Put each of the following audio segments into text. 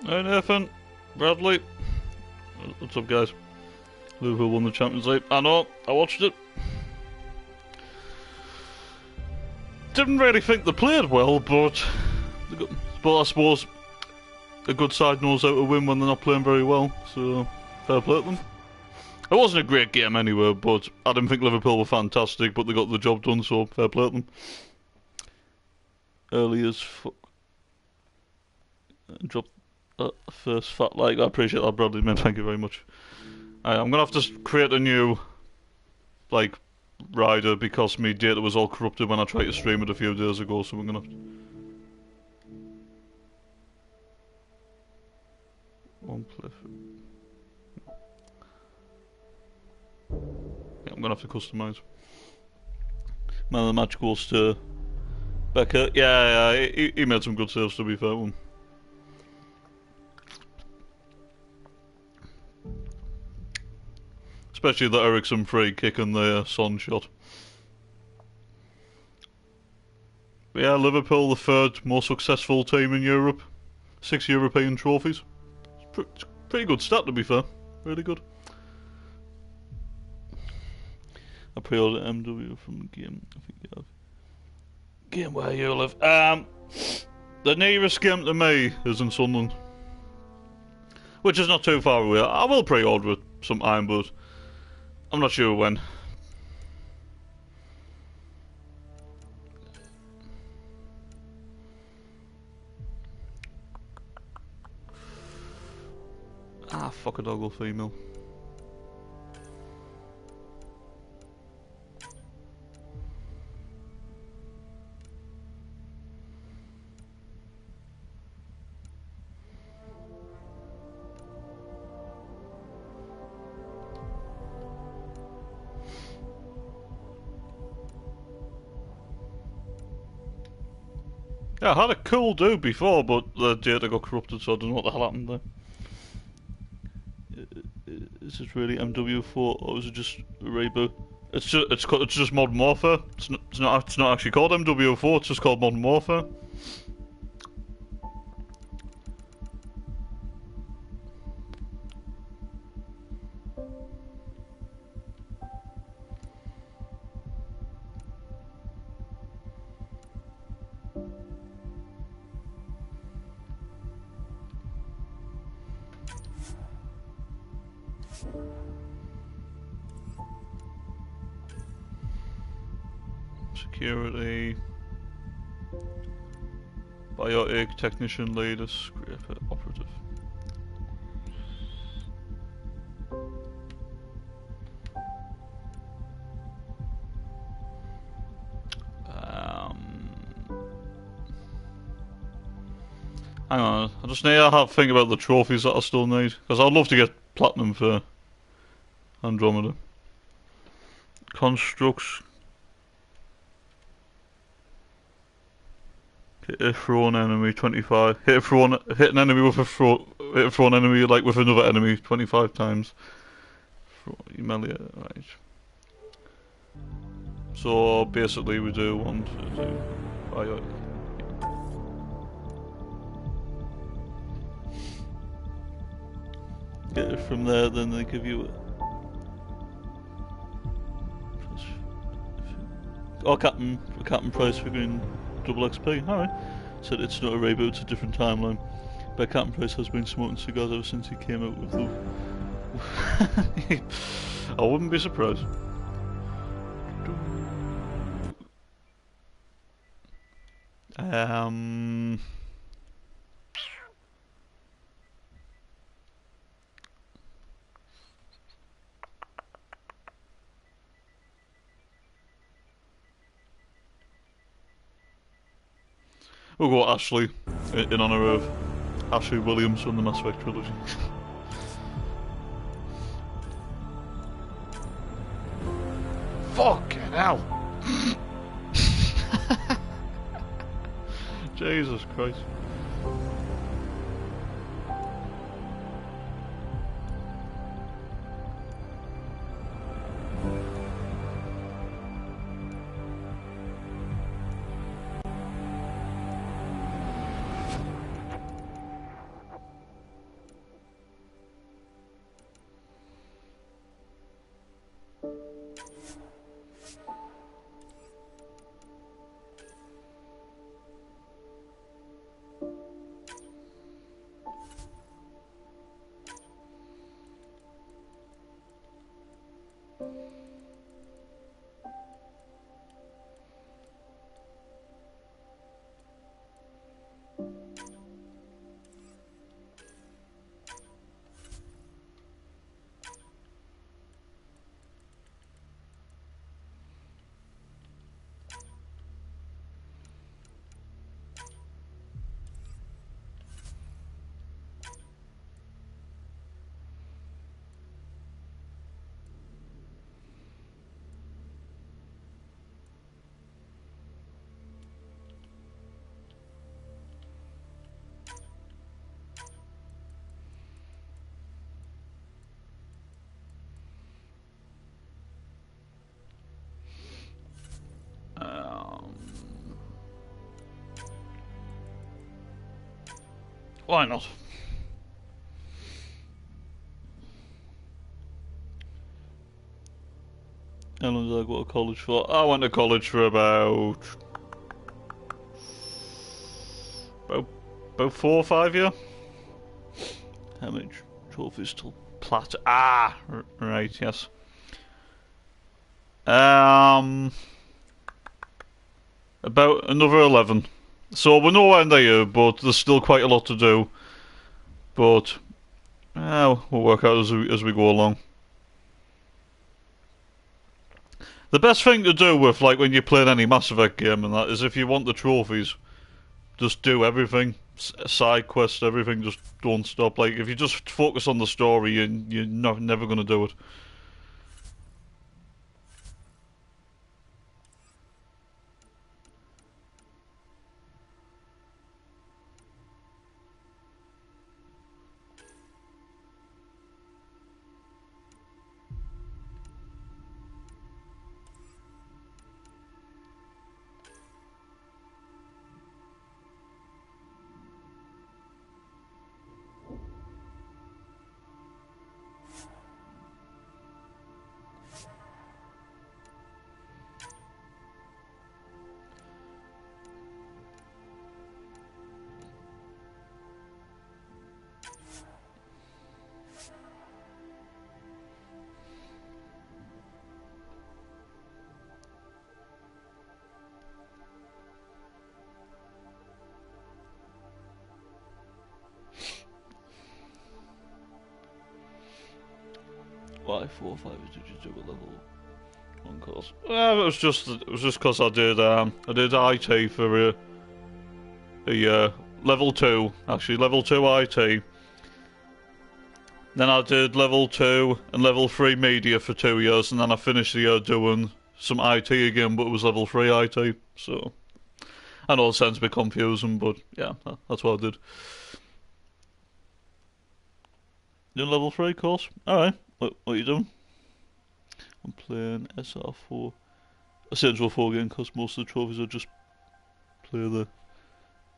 Hey Nathan, Bradley. What's up, guys? Liverpool won the Champions League. I know, I watched it. Didn't really think they played well, but I suppose a good side knows how to win when they're not playing very well, so fair play to them. It wasn't a great game anyway, but I didn't think Liverpool were fantastic, but they got the job done, so fair play to them. Early as fuck. Dropped first fat like. I appreciate that, Bradley, man. Thank you very much. I'm gonna have to create a new, like, rider because my data was all corrupted when I tried to stream it a few days ago, so we're gonna have to... One play yeah, I'm gonna have to customize. Man of the match goes to Becker. Yeah, he made some good saves, to be fair one. Especially the Ericsson free kick and the Son shot. But yeah, Liverpool, the third most successful team in Europe. 6 European trophies. It's pretty good stat, to be fair. Really good. I pre-ordered MW from the game. I think you have. Game where you live. The nearest game to me is in Sunderland, which is not too far away. I will pre-order it sometime, but I'm not sure when. Ah, fuck a doggle female. Yeah, I had a cool dude before, but the data got corrupted, so I don't know what the hell happened there. Is it really MW4 or is it just a reboot? It's just Modern Warfare. It's not actually called MW4. It's just called Modern Warfare. Security, biotic, technician, leader, scraper, operative. Hang on, I just need to have to think about the trophies that I still need, because I'd love to get platinum for Andromeda. Constructs. Hit a thrown enemy 25. Hit an enemy with hit a thrown enemy like with another enemy 25 times. Melee, right. So basically we do 1, 2, 2, 5. Get it from there, then they give you it. Oh, Captain Price figuring double XP. Alright. Said it's not a reboot, it's a different timeline. But Captain Price has been smoking cigars ever since he came out with the... I wouldn't be surprised. We'll go Ashley, in honour of Ashley Williams from the Mass Effect trilogy. Fucking hell! Jesus Christ. Why not? How long did I go to college for? I went to college for about 4 or 5 years. How many trophies till plat? Ah, right, yes. About another 11. So we're nowhere near, but there's still quite a lot to do. But we'll work out as we go along. The best thing to do with, like, when you're playing any Mass Effect game and that, is if you want the trophies, just do everything. Side quests, everything, just don't stop. Like, if you just focus on the story, you're never going to do it. Why 4 or 5 did you do a level 1 course? Well, it was just because I did IT for a level 2, actually level 2 IT. Then I did level 2 and level 3 media for 2 years, and then I finished the year doing some IT again, but it was level 3 IT. So I know it sounds a bit confusing, but yeah, that's what I did. Doing level 3 course. All right. What are you doing? I'm playing SR4. I say SR4 game because most of the trophies are just play the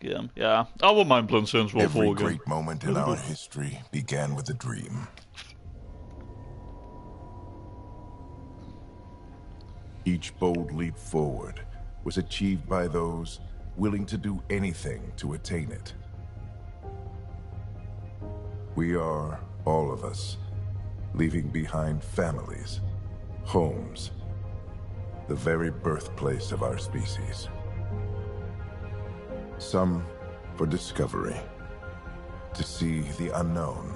game. Yeah, I wouldn't mind playing Saints Row 4 Every again. great moment in our history began with a dream. Each bold leap forward was achieved by those willing to do anything to attain it. We are, all of us, leaving behind families, homes, the very birthplace of our species. Some for discovery, to see the unknown.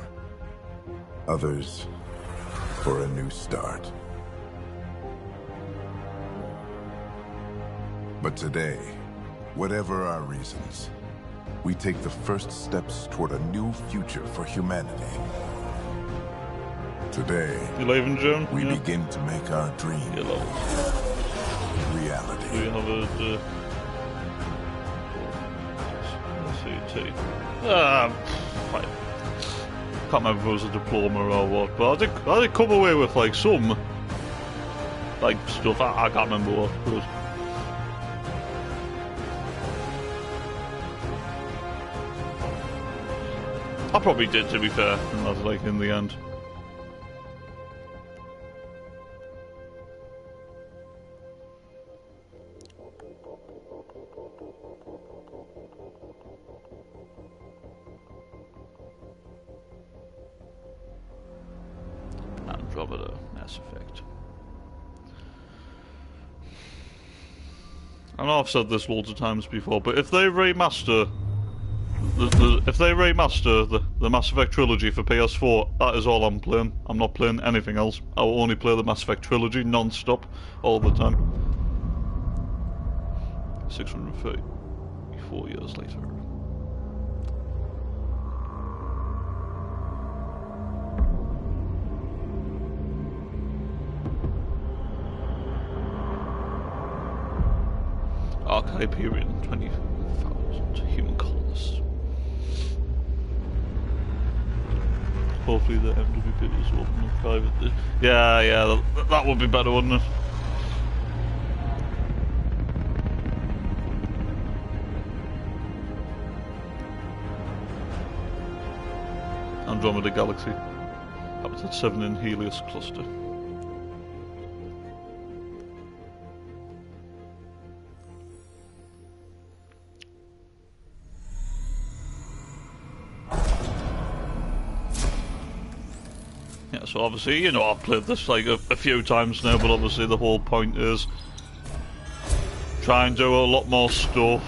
Others for a new start. But today, whatever our reasons, we take the first steps toward a new future for humanity. Today, You leaving, Jim? we begin to make our dream reality. Do you have a CT? Fine. Can't remember if it was a diploma or what, but I did come away with like some like stuff. I can't remember what it was. I probably did, to be fair, and that's like in the end. Andromeda, Mass Effect. I know I've said this loads of times before, but if they remaster the Mass Effect trilogy for PS4, that is all I'm playing. I'm not playing anything else. I will only play the Mass Effect trilogy non-stop, all the time. 634 years later. Archive period, 20,000 human colonists. Hopefully the MWP is open and private. Yeah, that would be better, wouldn't it? Andromeda Galaxy. Habitat 7 in Helios Cluster. Yeah, so obviously, you know, I've played this like a few times now, but obviously the whole point is try and do a lot more stuff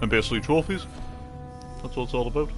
and basically trophies. That's what it's all about.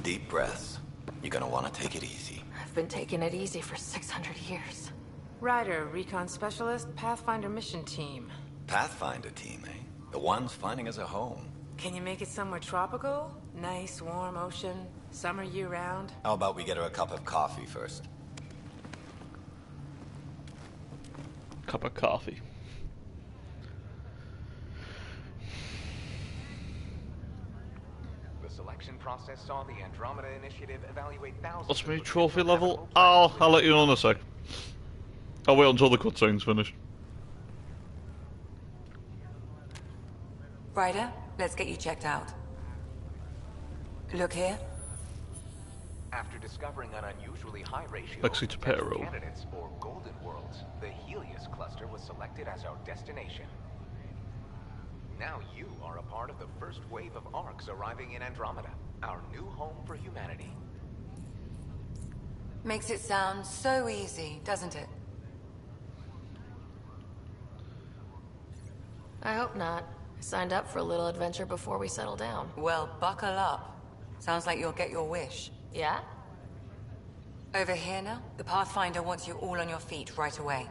Deep breaths. You're gonna want to take it easy. I've been taking it easy for 600 years. Ryder, recon specialist, Pathfinder mission team. Pathfinder team, eh? The ones finding us a home. Can you make it somewhere tropical? Nice, warm ocean, summer year-round? How about we get her a cup of coffee first? Cup of coffee. The selection process saw the Andromeda Initiative evaluate thousands. What's my of trophy level? habitable I'll let you know in a sec. I'll wait until the cutscene's finished. Ryder, let's get you checked out. Look here. After discovering an unusually high ratio Lexi of Tapero. potential candidates for golden worlds, the Helios cluster was selected as our destination. Now you are a part of the first wave of arcs arriving in Andromeda, our new home for humanity. Makes it sound so easy, doesn't it? I hope not. I signed up for a little adventure before we settle down. Well, buckle up. Sounds like you'll get your wish. Yeah? Over here now, the Pathfinder wants you all on your feet right away.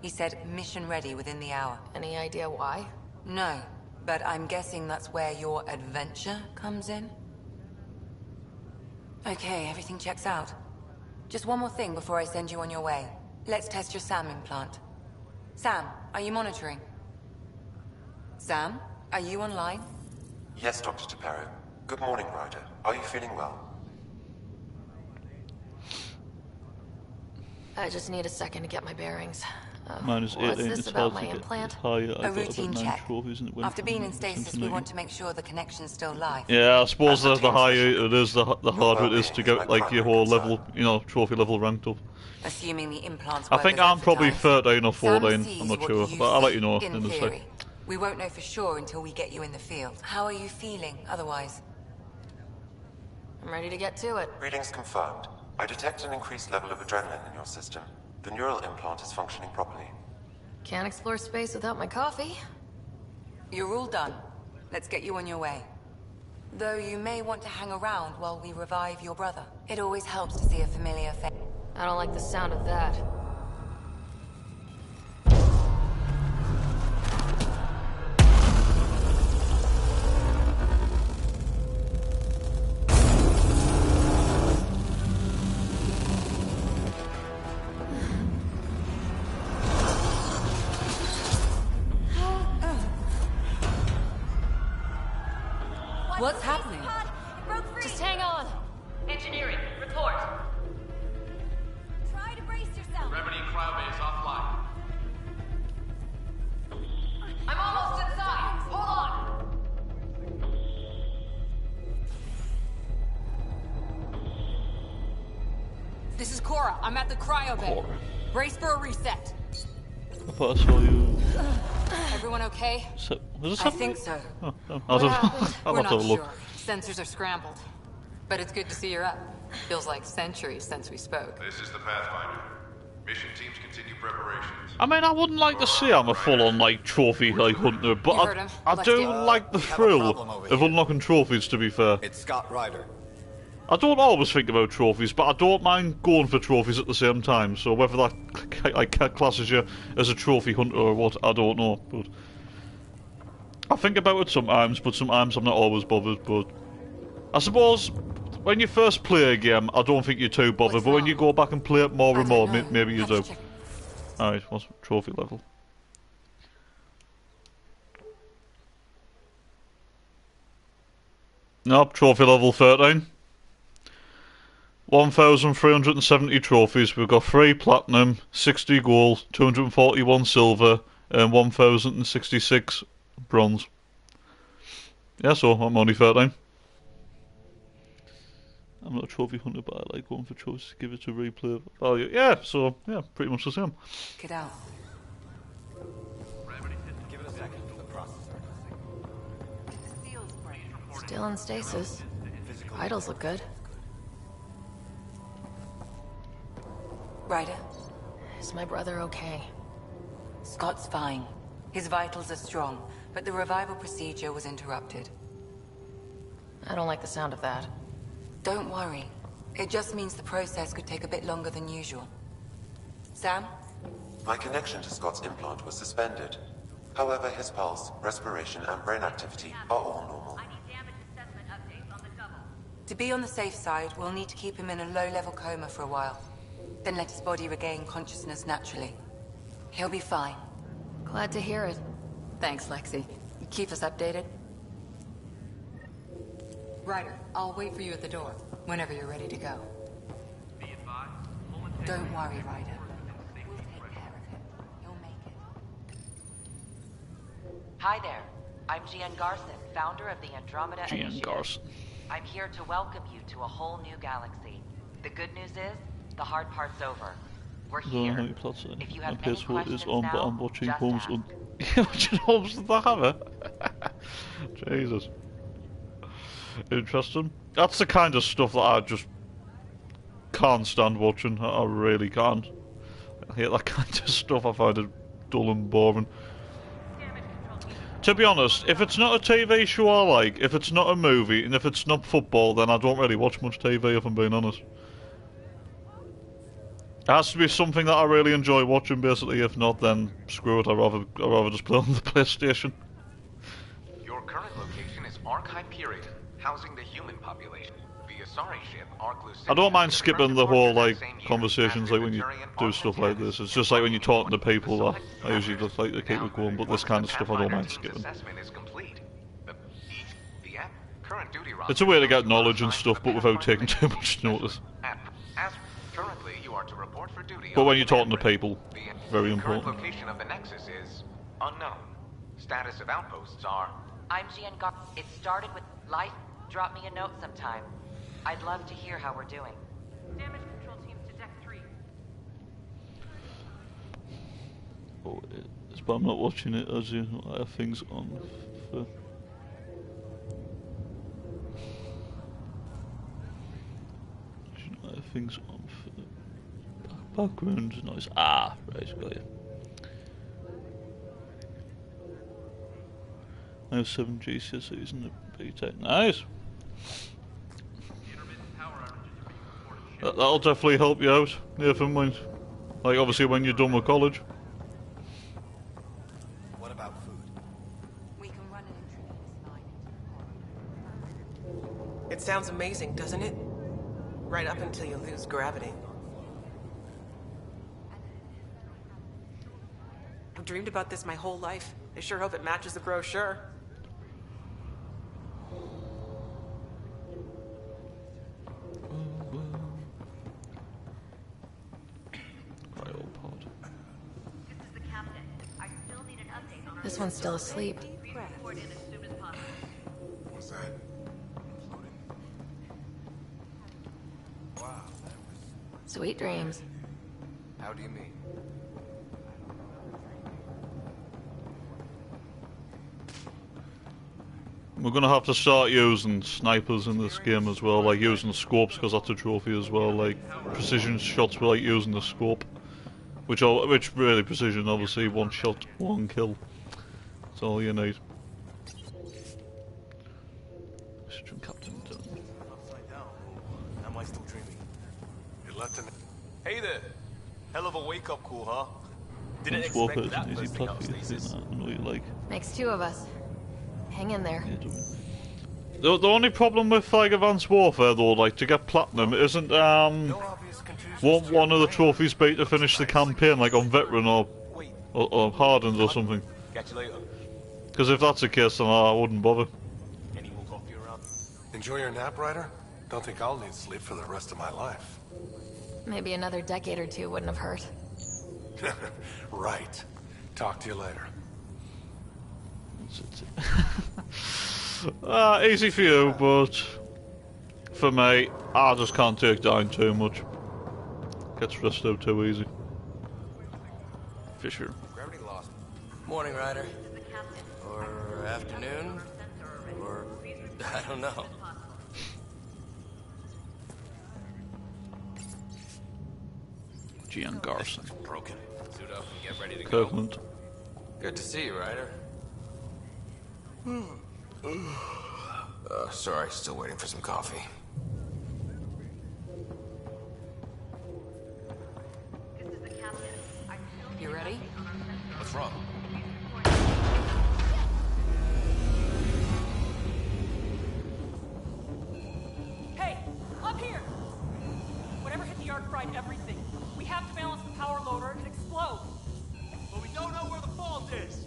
He said mission ready within the hour. Any idea why? No, but I'm guessing that's where your adventure comes in. Okay, everything checks out. Just one more thing before I send you on your way. Let's test your SAM implant. Sam, are you monitoring? Sam, are you online? Yes, Dr. Tapero. Good morning, Ryder. Are you feeling well? I just need a second to get my bearings. Minus What's 18, this it's about hard my to implant? get higher. A routine check. After being in stasis, stasis, we want to make sure the connection's still live. Yeah, I suppose As a the team higher session, it is, the harder it is to well-being is get my like your primary whole concern. level, you know, trophy level ranked up. Assuming the implants I work think as I'm probably advertised. 13 or Sam 14, sees I'm not what sure, you but I'll let you see, know in in a sec. theory. We won't know for sure until we get you in the field. How are you feeling otherwise? I'm ready to get to it. Readings confirmed. I detect an increased level of adrenaline in your system. The neural implant is functioning properly. Can't explore space without my coffee. You're all done. Let's get you on your way. Though you may want to hang around while we revive your brother. It always helps to see a familiar face. I don't like the sound of that. What's happening? Just hang on. Engineering, report. Try to brace yourself. Remedy Cryobase offline. I'm almost inside. Hold on. This is Cora. I'm at the cryo bay. Cora. Brace for a reset. I thought I saw you. Everyone okay? So, was it I something? think so. Oh, oh, What happened? I'll We're have to not have a look. sure. Sensors are scrambled. But it's good to see you're up. Feels like centuries since we spoke. This is the Pathfinder. Mission teams continue preparations. I mean, I wouldn't like to say I'm a full-on like trophy like hunter, but You heard him. I Let's do get- like the we have a thrill problem over of here. unlocking trophies. To be fair, It's Scott Ryder. I don't always think about trophies, but I don't mind going for trophies at the same time. So whether that like classes you as a trophy hunter or what, I don't know. But I think about it sometimes, but sometimes I'm not always bothered. But I suppose when you first play a game, I don't think you're too bothered. What's But when wrong? you go back and play it more I and don't more, know. maybe you Have to do. check. Alright, what's trophy level? Nope, trophy level 13. 1,370 trophies. We've got 3 platinum, 60 gold, 241 silver, and 1,066 bronze. Yeah, so I'm only 13. I'm not a trophy hunter, but I like going for trophies to give it a replay value. Yeah, so yeah, pretty much the same. Get out. Give it a second. The processor. Still in stasis. Vitals look good. Ryder, Is my brother okay? Scott's fine. His vitals are strong, but the revival procedure was interrupted. I don't like the sound of that. Don't worry. It just means the process could take a bit longer than usual. Sam? My connection to Scott's implant was suspended. However, his pulse, respiration, and brain activity are all normal. To be on the safe side, we'll need to keep him in a low-level coma for a while. Then let his body regain consciousness naturally. He'll be fine. Glad to hear it. Thanks, Lexi. Keep us updated. Ryder, I'll wait for you at the door, whenever you're ready to go. Don't worry, Ryder. We'll take care of him. He'll make it. Hi there. I'm Gian Garson, founder of the Andromeda Initiative. Garson. I'm here to welcome you to a whole new galaxy. The good news is, the hard part's over. We're I don't know here. how many plots If you my have any PS4 questions is on, but now, I'm watching just Holmes ask. on. You're watching Holmes on the Hammer? Jesus. Interesting. That's the kind of stuff that I just can't stand watching. I really can't. I hate that kind of stuff. I find it dull and boring. To be honest, if it's not a TV show I like, if it's not a movie, and if it's not football, then I don't really watch much TV, if I'm being honest. It has to be something that I really enjoy watching, basically. If not, then screw it. I'd rather just play on the PlayStation. Your current location is Ark Hyperion, housing the human population. The Asari ship, Ark Lucidia, I don't mind skipping the whole, like, that same year, conversations, like, when you do stuff like this. It's just like when you're talking to people that I usually just like to keep it going, but this kind of stuff I don't mind skipping. Assessment is complete. The current duty It's a way to get knowledge and stuff, but without taking too much notice. As currently, you are to report for duty. But when you're talking to people, very important. The current location of the Nexus is unknown. Status of outposts are... I'm Gian Garson. It started with life. Drop me a note sometime. I'd love to hear how we're doing. Damage control teams to Deck 3. Oh, it is, but I'm not watching it as you know, I have things on for... I have things on for background noise. Ah, right, got you. I have 7 GCSEs in the beta. Nice! That'll definitely help you out, Nathan, when, like, obviously when you're done with college. What about food? We can run an intravenous line. It sounds amazing, doesn't it? Right up until you lose gravity. I've dreamed about this my whole life. I sure hope it matches the brochure. This one's still asleep. What's that? Wow, that was... Sweet dreams. How do you mean? We're gonna have to start using snipers in this game as well, like using scopes, because that's a trophy as well, like precision shots, we like using the scope. Which really precision, obviously, one shot, one kill. That's all you need. Captain done. Upside down. Am I still dreaming? You left in... Hey there! Hell of a wake-up call, huh? Didn't Warfare expect is that an easy first thing out of platform, stasis. I know you like. Makes 2 of us. Hang in there. The only problem with like Advanced Warfare though, like to get platinum, isn't won't one of the trophies be to finish the campaign, like on Veteran or Hardened or something? Catch you later. Because if that's the case, then I wouldn't bother. Any more coffee around? Enjoy your nap, Ryder? Don't think I'll need sleep for the rest of my life. Maybe another decade or two wouldn't have hurt. Right. Talk to you later. Easy for you, but for me, I just can't take down too much. Gets stressed out too easy. Fisher. Gravity lost. Morning, Ryder. Or afternoon. Or I don't know. Gian Garson. Broken. Suit up and get ready to Kirkland. go. Good to see you, Ryder. Sorry, still waiting for some coffee. You ready? What's wrong? Hey, up here! Whatever hit the arc fried everything. We have to balance the power loader and explode. But we don't know where the fault is.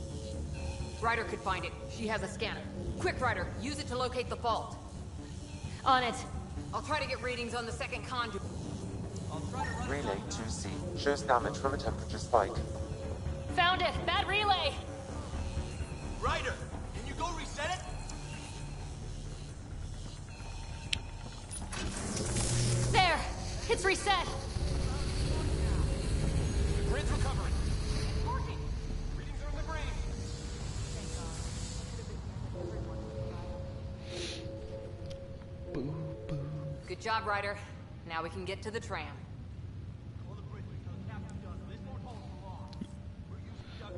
Ryder could find it. She has a scanner. Quick, Ryder, use it to locate the fault. On it. I'll try to get readings on the second conduit. Relay 2C shows damage from a temperature spike. Found it! Bad relay! Ryder, can you go reset it? There! It's reset! Grid's recovering. Working. Readings are in the brain. Good job, Ryder. Now we can get to the tram.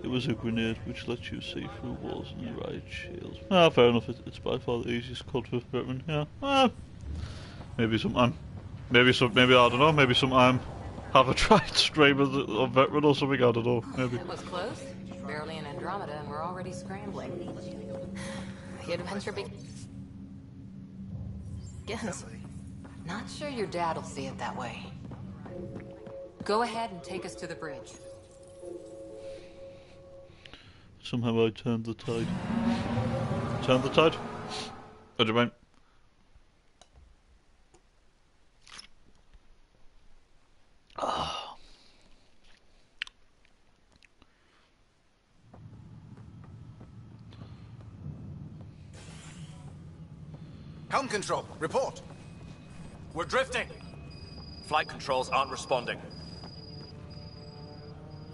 It was a grenade which lets you see through walls and ride shields. Ah, fair enough. It's by far the easiest code for veteran. Yeah. Maybe sometime. Maybe I don't know. Maybe sometime have a try to stream as a veteran or something. I don't know. Maybe. It was close. Barely in Andromeda, and we're already scrambling. The adventure begins. Not sure your dad'll see it that way. Go ahead and take us to the bridge. Somehow I turned the tide. Turned the tide? What do you mean? Helm control, report. We're drifting. Flight controls aren't responding.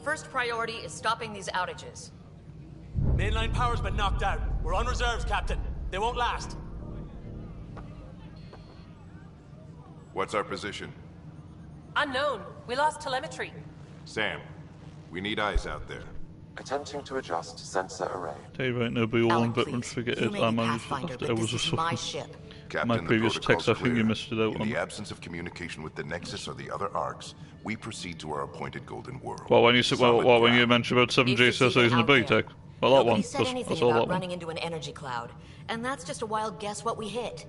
First priority is stopping these outages. Mainline power's been knocked out. We're on reserves, Captain. They won't last. What's our position? Unknown. We lost telemetry. Sam, we need eyes out there. Attempting to adjust sensor array. Tell you right now, be all on veterans forget it. I managed it after hours of my suffering. ship. Captain, My previous the protocol's text, I think you clear. missed it out In on. the absence of communication with the Nexus or the other arcs, we proceed to our appointed golden world. Well, when you said, when you mentioned about 7 GCSEs and a B-Tech, well, that Nobody one. said anything That's all about that one. running into an energy cloud, and that's just a wild guess what we hit.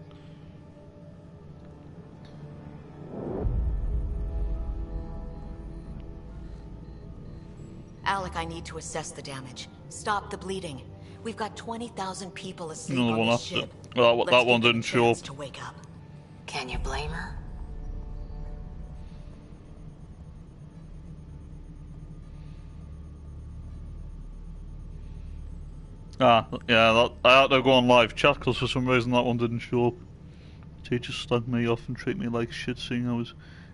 Alec, I need to assess the damage. Stop the bleeding. We've got 20,000 people asleep Another on one this after. ship. Well, Let's that one give them didn't a show up. chance to wake up. Can you blame her? Yeah, I had to go on live chat because for some reason that one didn't show up. Teachers slagged me off and treat me like shit, seeing I was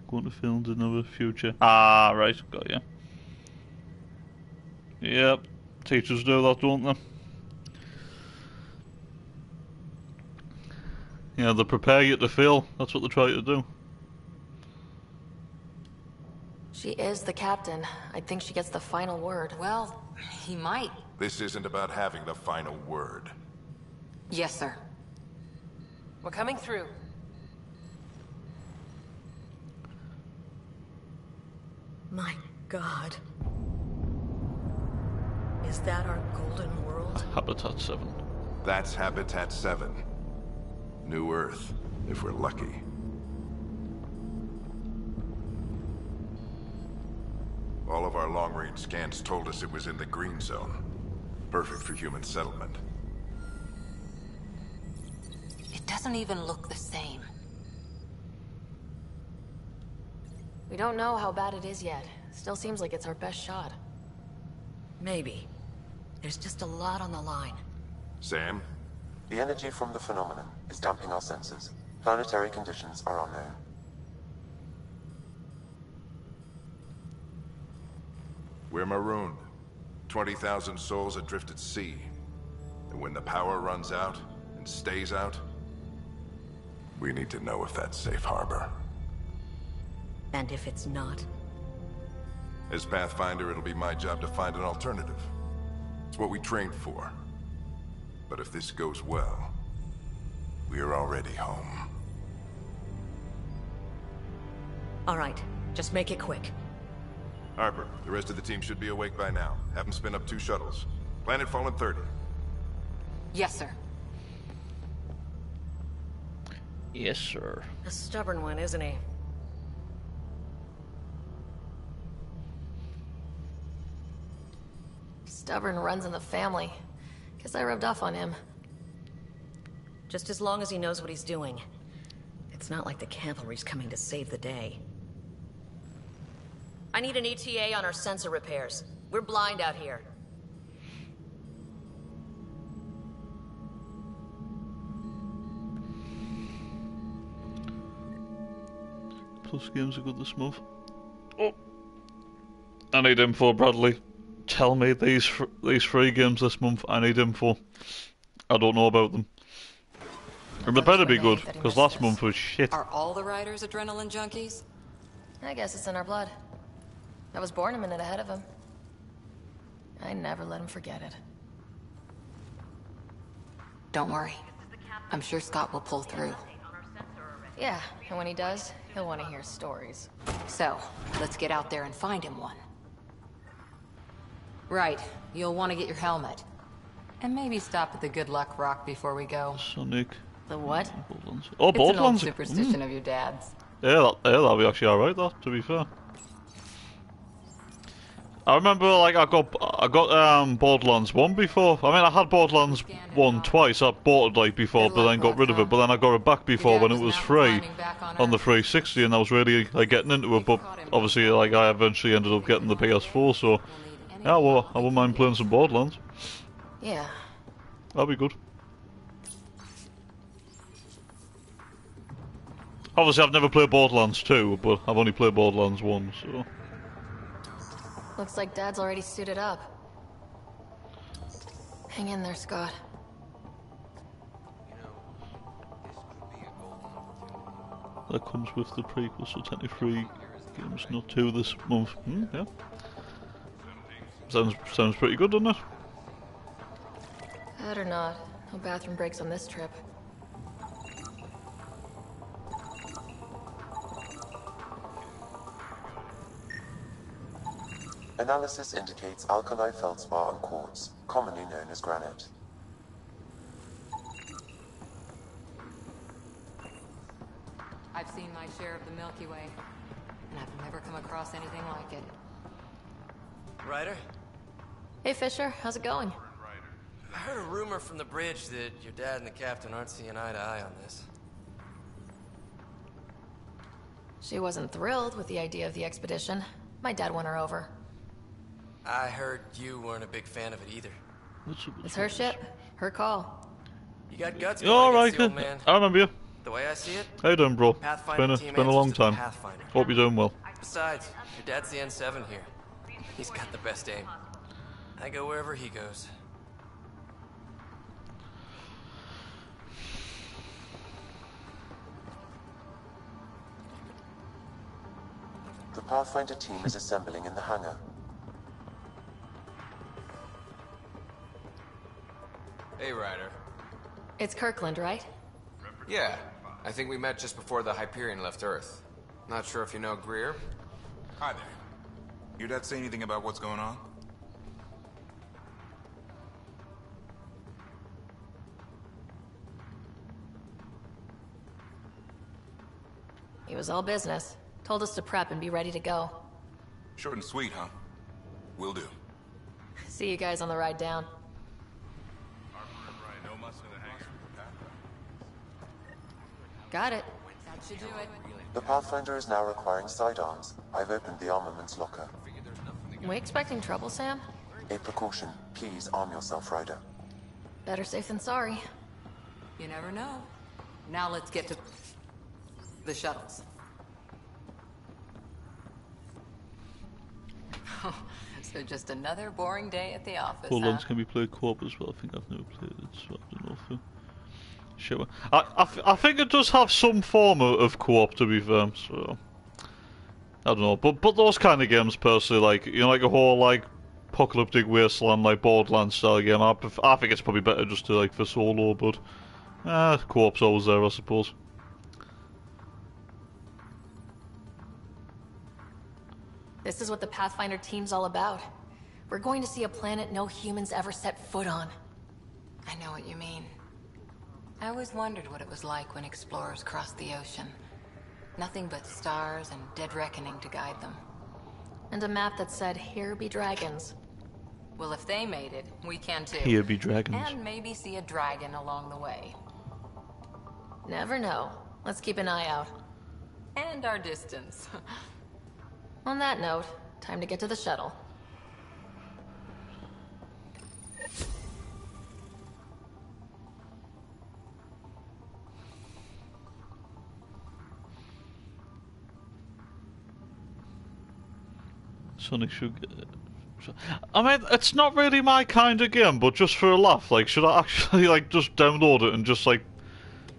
going to film another future. Ah, right, got you. Yep, teachers do that, don't they? Yeah, they prepare you to fail. That's what they try to do. She is the captain. I think she gets the final word. Well, he might. This isn't about having the final word. Yes, sir. We're coming through. My God. Is that our golden world? Habitat 7. That's Habitat 7. New Earth, if we're lucky. All of our long-range scans told us it was in the green zone. Perfect for human settlement. It doesn't even look the same. We don't know how bad it is yet. Still seems like it's our best shot. Maybe. There's just a lot on the line. Sam? The energy from the phenomenon is damping our senses. Planetary conditions are unknown. We're marooned. 20,000 souls adrift at sea. And when the power runs out, and stays out, We need to know if that's safe harbor. And if it's not? as Pathfinder, it'll be my job to find an alternative. It's what we trained for. But if this goes well, we're already home. All right, just make it quick. Harper, the rest of the team should be awake by now. Have them spin up 2 shuttles. Planet Fallen 30. Yes, sir. Yes, sir. A stubborn one, isn't he? Stubborn runs in the family. Guess I rubbed off on him. Just as long as he knows what he's doing. It's not like the cavalry's coming to save the day. I need an ETA on our sensor repairs. We're blind out here. Plus games are good this month. Oh, I need info, Bradley. Tell me these 3 games this month. I need info. I don't know about them. And they better be good, because last month was shit. Are all the riders adrenaline junkies? I guess it's in our blood. I was born a minute ahead of him. I never let him forget it. Don't worry. I'm sure Scott will pull through. Yeah, and when he does, he'll want to hear stories. So, let's get out there and find him one. Right, you'll want to get your helmet. And maybe stop at the Good Luck Rock before we go. Sonic. The what? Borderlands. Oh, It's an old Borderlands. superstition of your dad's. Yeah, that'll be actually alright, that, to be fair. I remember, like, I got Borderlands 1 before. I mean, I had Borderlands 1 twice. I bought it, like, before, but then got rid of it. But then I got it back before when it was free on the 360, and I was really, like, getting into it. But obviously, like, I eventually ended up getting the PS4, so yeah, well, I wouldn't mind playing some Borderlands. Yeah. That'd be good. Obviously, I've never played Borderlands 2, but I've only played Borderlands 1, so... Looks like Dad's already suited up. Hang in there, Scott. That comes with the prequel, so technically games, not 2 this month. Yeah. Sounds pretty good, doesn't it? Bad or not, no bathroom breaks on this trip. Analysis indicates alkali feldspar and quartz, commonly known as granite. I've seen my share of the Milky Way, and I've never come across anything like it. Ryder? Hey, Fisher, how's it going? I heard a rumor from the bridge that your dad and the captain aren't seeing eye to eye on this. She wasn't thrilled with the idea of the expedition. My dad won her over. I heard you weren't a big fan of it either. It's her ship, her call. You got guts, You're alright, old man. I remember you. The way I see it, How you doing, bro? Pathfinder It's been a long time. Hope you're doing well. Besides, your dad's the N7 here. He's got the best aim. I go wherever he goes. The Pathfinder team is assembling in the hangar. Hey, Ryder. It's Kirkland, right? Yeah, I think we met just before the Hyperion left Earth. Not sure if you know Greer? Hi there. Your dad say anything about what's going on? He was all business. Told us to prep and be ready to go. Short and sweet, huh? Will do. See you guys on the ride down. Got it. That should do it. The Pathfinder is now requiring sidearms. I've opened the armaments locker. We expecting trouble, Sam? A precaution. Please arm yourself, Ryder. Better safe than sorry. You never know. Now let's get to the shuttles. So just another boring day at the office, Borderlands can be played co-op as well. I think I've never played it, so I don't know if sure. I think it does have some form of co-op, to be fair, so I don't know. But those kind of games, personally, like, you know, like a whole like apocalyptic wasteland, like Borderlands style game, I think it's probably better just to like for solo, but co-op's always there, I suppose. This is what the Pathfinder team's all about. We're going to see a planet no humans ever set foot on. I know what you mean. I always wondered what it was like when explorers crossed the ocean. Nothing but stars and dead reckoning to guide them. And a map that said, "Here be dragons." Well, if they made it, we can too. Here be dragons. And maybe see a dragon along the way. Never know. Let's keep an eye out. And our distance. On that note, time to get to the shuttle. Sonic should. I mean, it's not really my kind of game, but just for a laugh, like, should I actually like just download it and just like,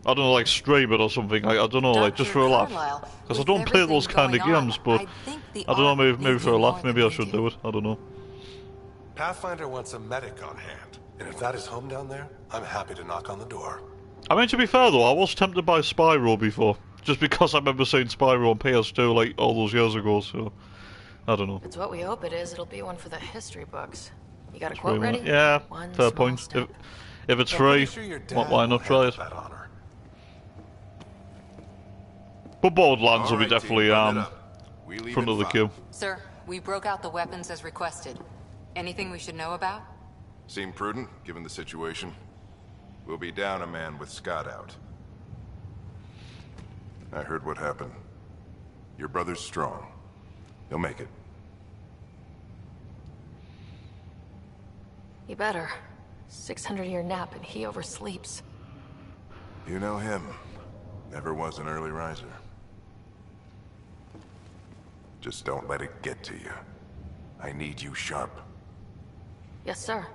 I don't know, like stream it or something? Like, I don't know, like just for a laugh, because I don't play those kind of games. But I don't know, maybe for a laugh, maybe I should do it. I don't know. Pathfinder wants a medic on hand, and if that is home down there, I'm happy to knock on the door. I mean, to be fair though, I was tempted by Spyro before, just because I remember seeing Spyro on PS2 like all those years ago. So. I don't know. It's what we hope it is. It'll be one for the history books. You got a quote ready? Yeah, one fair point. If it's free, why not try it? But Borderlands will be definitely front of the queue. Sir, we broke out the weapons as requested. Anything we should know about? Seem prudent, given the situation. We'll be down a man with Scott out. I heard what happened. Your brother's strong. He'll make it. You better. 600-year nap and he oversleeps. You know him. Never was an early riser. Just don't let it get to you. I need you sharp. Yes, sir.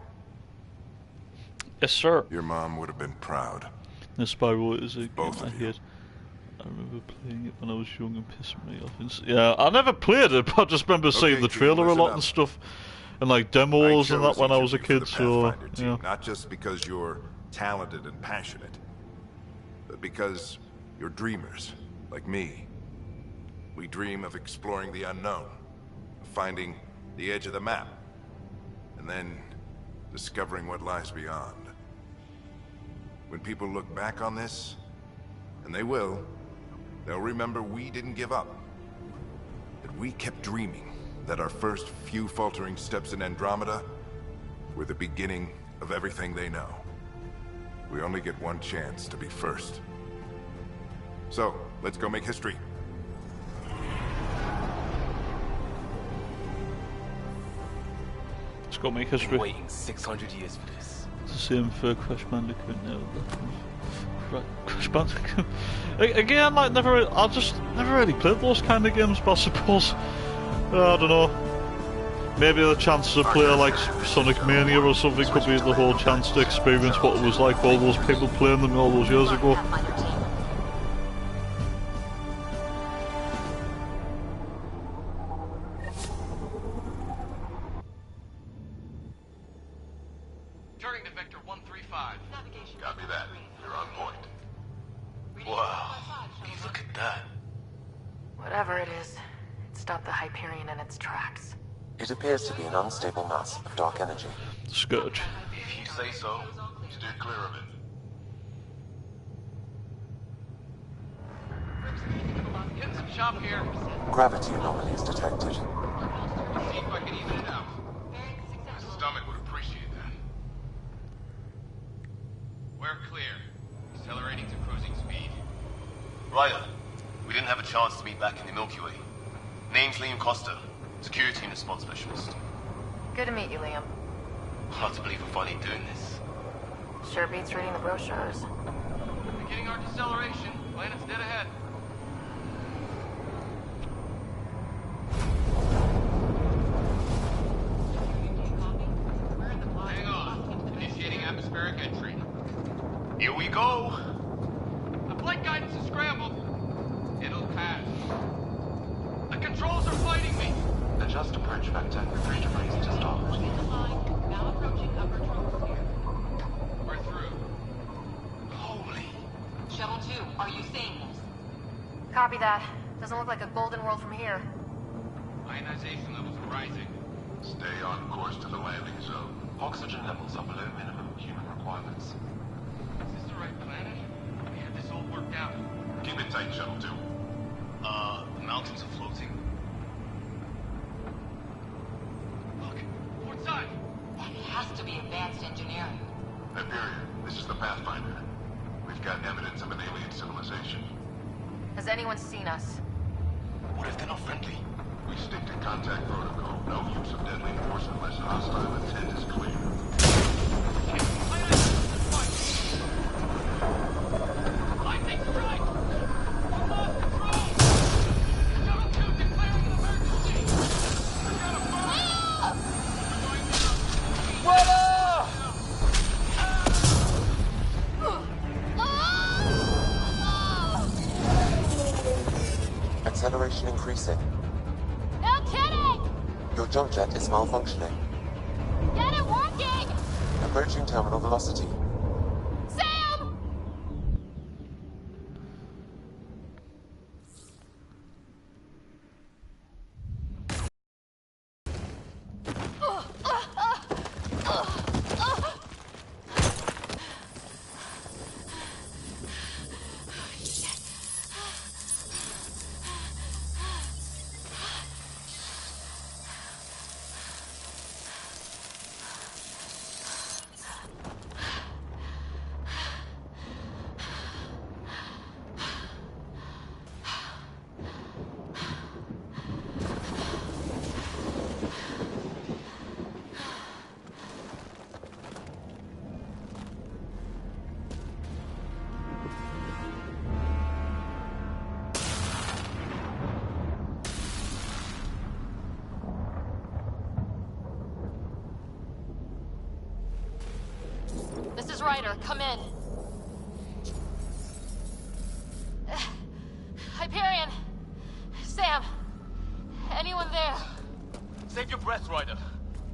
Yes, sir. Your mom would have been proud. The Spyro is a Both game of I you. hate. I remember playing it when I was young and pissing me off. Yeah, I never played it, but I just remember seeing the trailer a lot and stuff, and like demos and that when I was a kid. So yeah. Not just because you're talented and passionate, but because you're dreamers, like me. We dream of exploring the unknown, of finding the edge of the map, and then discovering what lies beyond. When people look back on this, and they will, they'll remember we didn't give up. That we kept dreaming, that our first few faltering steps in Andromeda were the beginning of everything they know. We only get one chance to be first. So, let's go make history. Let's go make history. Waiting 600 years for this. It's the same for Crash Bandicoot now. Crash Bandicoot. Again, like I just never really played those kind of games, but I suppose I don't know. Maybe the chance to play like Sonic Mania or something could be the whole chance to experience what it was like for all those people playing them all those years ago. Turning to Vector 135. Copy that. You're on point. Wow. Look at that. Whatever it is, it stopped the Hyperion in its tracks. It appears to be an unstable mass of dark energy. Scourge. If you say so, steer clear of it. Getting some chop here. Gravity anomalies detected. Let's see if I can even it out. My stomach would appreciate that. We're clear. Accelerating to cruising speed. Ryder, we didn't have a chance to meet back in the Milky Way. Name's Liam Costa, Security and Response Specialist. Good to meet you, Liam. Hard to believe we're finally doing this. Sure beats reading the brochures. Beginning our deceleration. Planet's dead ahead. Hang on. Initiating atmospheric entry. Here we go. The flight guidance is scrambled. It'll pass. The controls are fighting me. Adjust approach vector 3 degrees to start. Now approaching upper troposphere. We're through. Holy. Shuttle 2, are you seeing this? Copy that. Doesn't look like a golden world from here. Ionization levels are rising. Stay on course to the landing zone. Oxygen levels are below minimum human requirements. Is this the right planet? We had this all worked out. Keep it tight, Shuttle 2. The mountains are floating. Look, port side. That has to be advanced engineering. Hyperion, this is the Pathfinder. We've got evidence of an alien civilization. Has anyone seen us? What if they're not friendly? We stick to contact protocol. No use of deadly force unless hostile intent is clear. I take strike! We lost control! Shuttle 2 declaring an emergency! We got a fire! We're going down! Weather! Acceleration increasing. No kidding! Your jump jet is malfunctioning. Get it working! Approaching terminal velocity. Sam! This is Ryder. Come in. Hyperion! Sam! Anyone there? Save your breath, Ryder.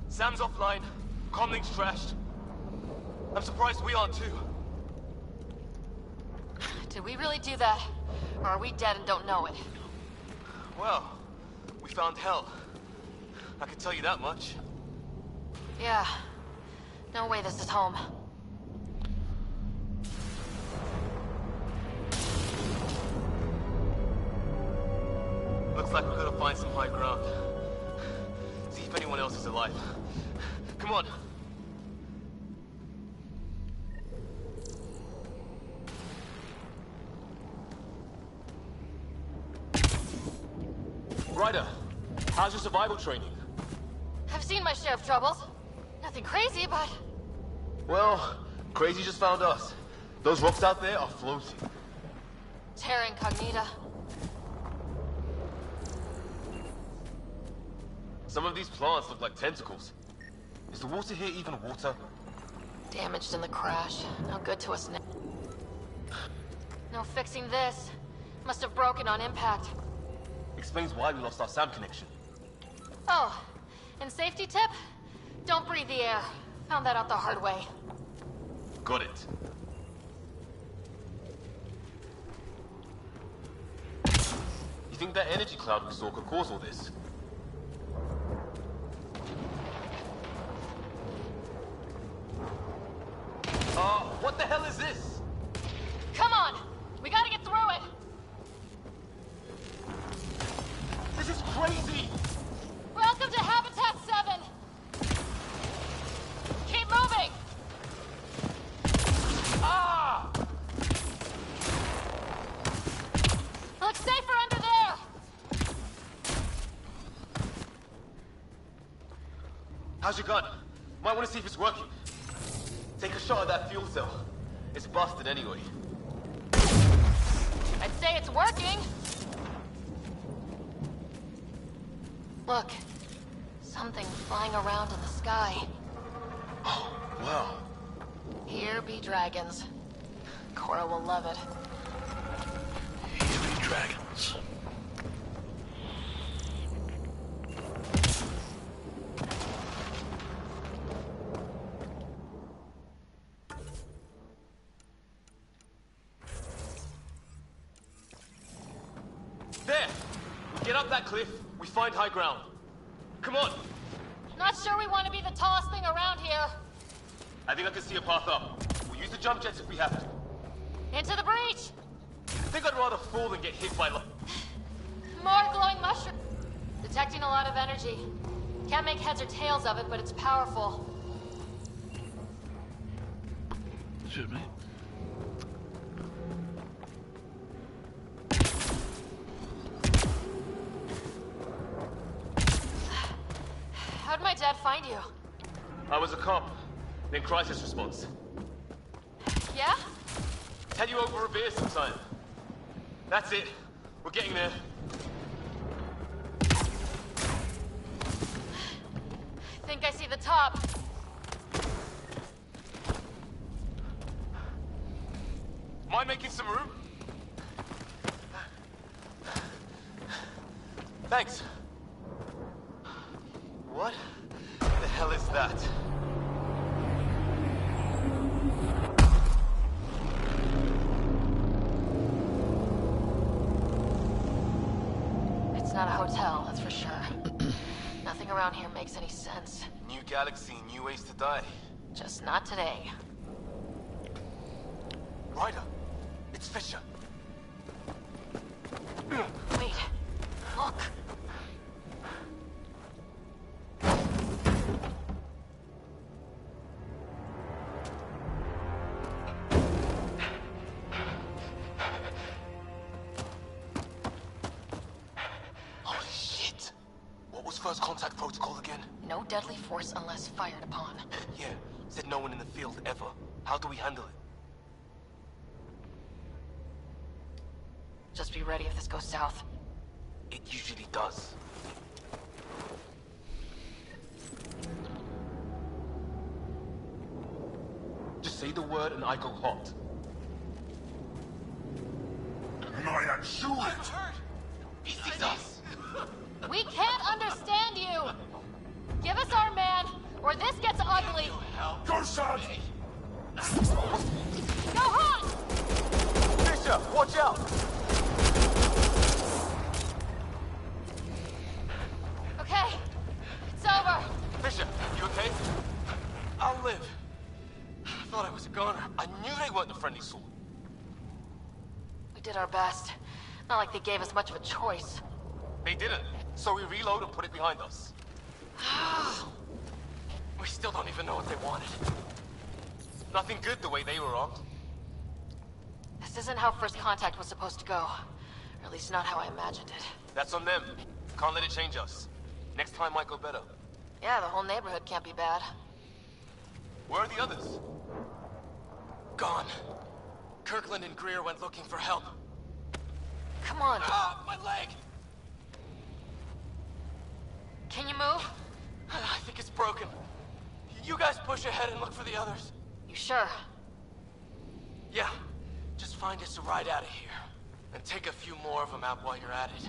Sam's offline. Comlink's trashed. I'm surprised we aren't too. Did we really do that? Or are we dead and don't know it? Well, we found hell. I can tell you that much. Yeah. No way this is home. Looks like we're gonna find some high ground. See if anyone else is alive. Come on. Ryder, how's your survival training? I've seen my share of troubles. Nothing crazy, but... Well, crazy just found us. Those rocks out there are floating. Terra Incognita. Some of these plants look like tentacles. Is the water here even water? Damaged in the crash. No good to us now. No fixing this. Must have broken on impact. Explains why we lost our SAM connection. Oh, and safety tip? Don't breathe the air. Found that out the hard way. Got it. You think that energy cloud we saw could cause all this? What the hell is this? Come on! We gotta get through it! This is crazy! Welcome to Habitat 7! Keep moving! Ah! Looks safer under there! How's your gun? Might want to see if it's working. Take a shot at that fuel cell. It's busted anyway. I'd say it's working. Look. Something flying around in the sky. Oh, wow. Here be dragons. Cora will love it. Here be dragons. There! We get up that cliff, we find high ground. Come on! Not sure we want to be the tallest thing around here. I think I can see a path up. We'll use the jump jets if we have to. Into the breach! I think I'd rather fall than get hit by More glowing mushroom. Detecting a lot of energy. Can't make heads or tails of it, but it's powerful. Excuse me. How'd my dad find you? I was a cop, then crisis response. Yeah? Tell you over a beer sometime. That's it. We're getting there. Think I see the top. Mind making some room? Thanks. What the hell is that? It's not a hotel, that's for sure. Nothing around here makes any sense. New galaxy, new ways to die. Just not today. Ryder, it's Fisher. Wait, look. Holy shit! What was first contact protocol again? No deadly force unless fired upon. Yeah, said no one in the field ever. How do we handle it? Just be ready if this goes south. It usually does. Just say the word and I go hot. I shoot it! He sees us! We can't understand you! Give us our man, or this gets ugly! Go, son! Go hot! Fisher, watch out! Okay, it's over. Fisher, you okay? I'll live. I thought I was a goner. I knew they weren't the friendly sort. We did our best. Not like they gave us much of a choice. They didn't, so we reload and put it behind us. We still don't even know what they wanted. Nothing good the way they were armed. This isn't how first contact was supposed to go. Or at least not how I imagined it. That's on them. Can't let it change us. Next time might go better. Yeah, the whole neighborhood can't be bad. Where are the others? Gone. Kirkland and Greer went looking for help. Come on. Ah, my leg! Can you move? I think it's broken. You guys push ahead and look for the others. You sure? Yeah. Just find us a ride out of here. And take a few more of them out while you're at it.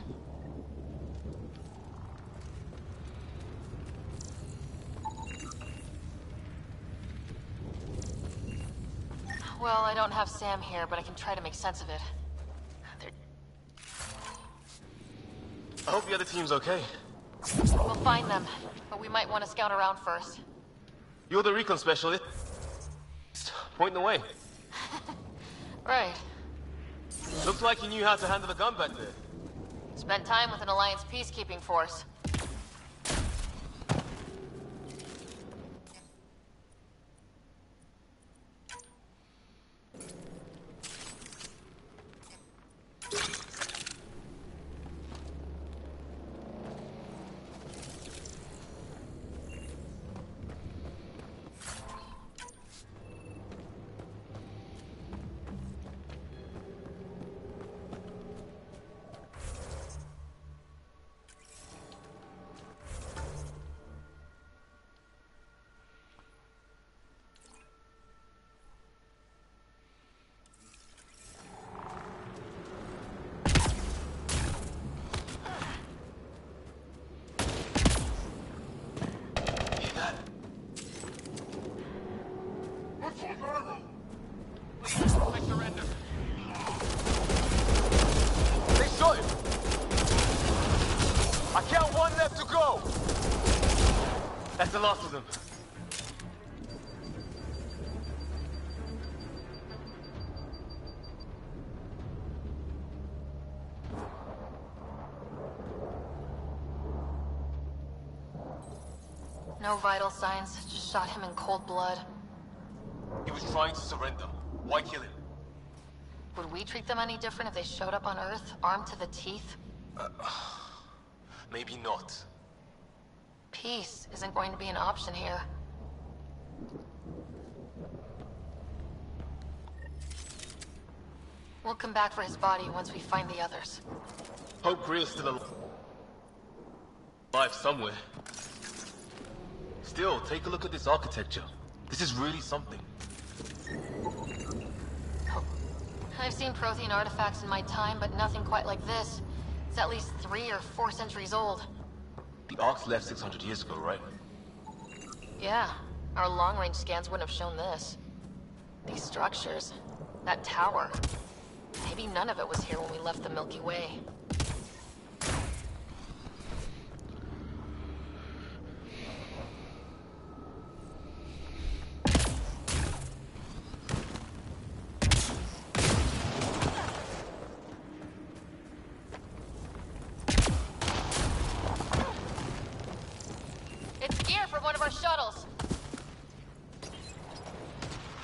Well, I don't have Sam here, but I can try to make sense of it. I hope the other team's okay. We'll find them, but we might want to scout around first. You're the recon specialist. Point the way. Right. Looked like you knew how to handle the gun back there. Spent time with an Alliance peacekeeping force. got one left to go! That's the last of them. No vital signs, just shot him in cold blood. He was trying to surrender. Why kill him? Would we treat them any different if they showed up on Earth, armed to the teeth? Maybe not. Peace isn't going to be an option here. We'll come back for his body once we find the others. Hope Greer's still alive somewhere. Still, take a look at this architecture. This is really something. I've seen Prothean artifacts in my time, but nothing quite like this. It's at least 3 or 4 centuries old. The Arks left 600 years ago, right? Yeah, our long-range scans wouldn't have shown this. These structures, that tower. Maybe none of it was here when we left the Milky Way. It's gear from one of our shuttles.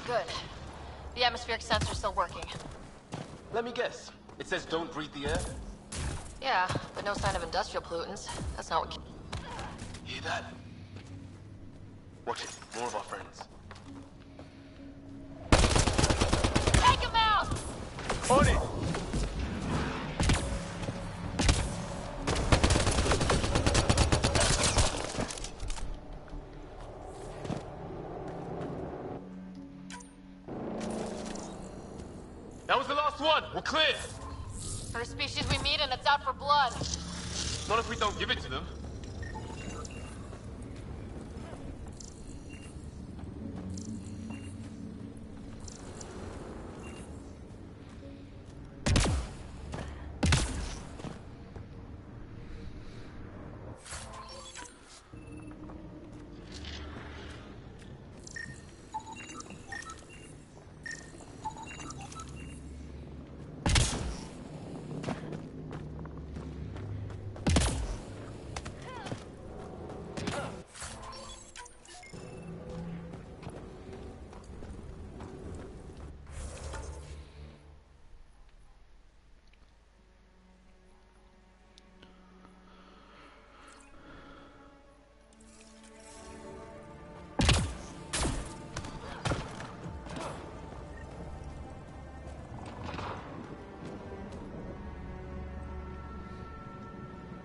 Good. The atmospheric sensor's still working. Let me guess. It says don't breathe the air? Yeah, but no sign of industrial pollutants. That's not what... Hear that? Watch it. More of our friends. Take him out! On it! That was the last one! We're clear! First species we meet and it's out for blood. Not if we don't give it to them.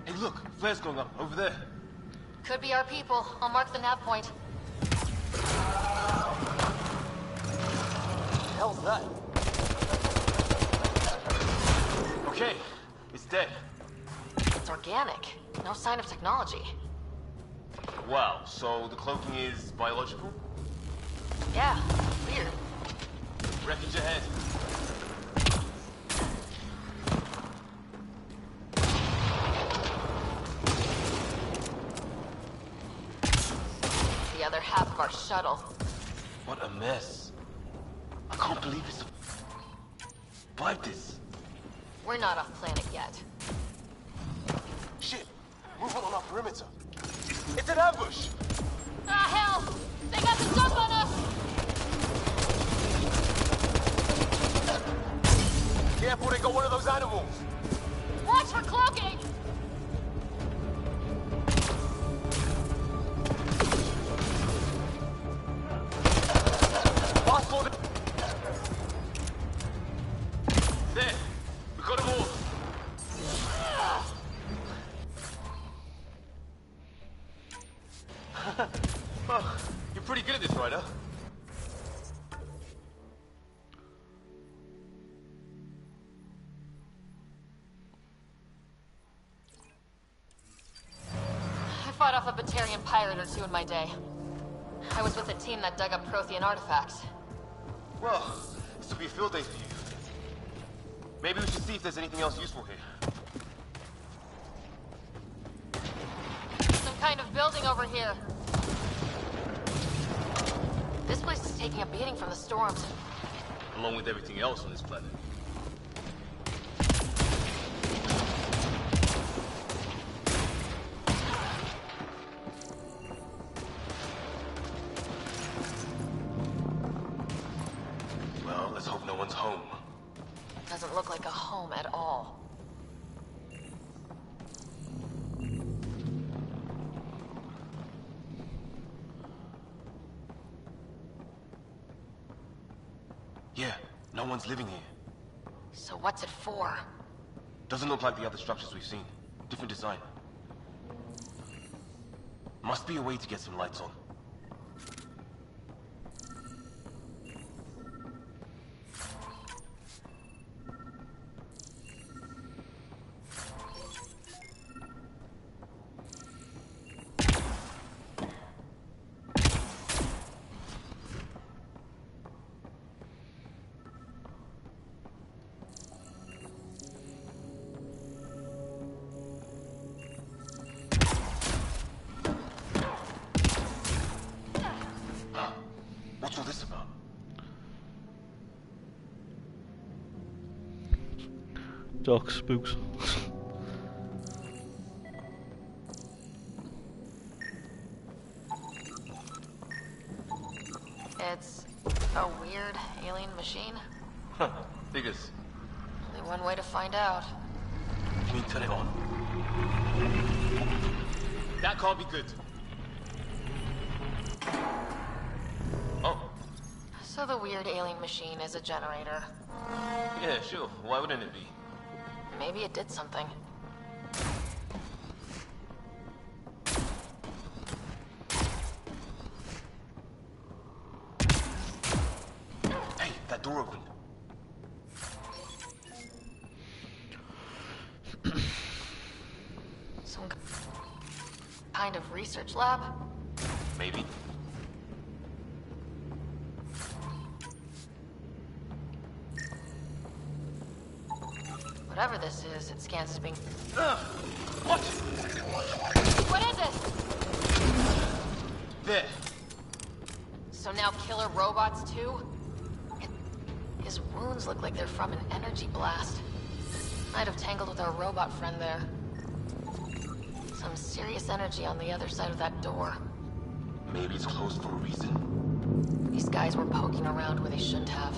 Hey, look! Flare's going up, over there. Could be our people. I'll mark the nav point. Hell's that? Okay, it's dead. It's organic. No sign of technology. Wow, so the cloaking is biological? Yeah, weird. Wreckage ahead. The other half of our shuttle. What a mess. I can't believe it's survived this. We're not off planet yet. Shit! Movement on our perimeter. It's an ambush! Ah, hell! They got the jump on us! Careful, they got one of those animals! Watch for cloaking! Fast forward! There! We got them all! Oh, you're pretty good at this, Ryder. I fought off a Batarian pirate or two in my day. I was with a team that dug up Prothean artifacts. Well, this will be a field day for you. Maybe we should see if there's anything else useful here. kind of building over here. This place is taking a beating from the storms. Along with everything else on this planet. Well, let's hope no one's home. Doesn't look like a home at all. Yeah, no one's living here. So what's it for? Doesn't look like the other structures we've seen. Different design. Must be a way to get some lights on. What's all this about? Dark spooks. It's a weird alien machine. Huh, figures. Only one way to find out. You mean turn it on? That can't be good. Oh. So the weird alien machine is a generator. Yeah, sure. Why wouldn't it be? Maybe it did something. Hey, that door opened. Some kind of research lab? Maybe. Whatever this is, it scans as being... What? What is it? There. So now killer robots too? His wounds look like they're from an energy blast. Might have tangled with our robot friend there. Some serious energy on the other side of that door. Maybe it's closed for a reason. These guys were poking around where they shouldn't have.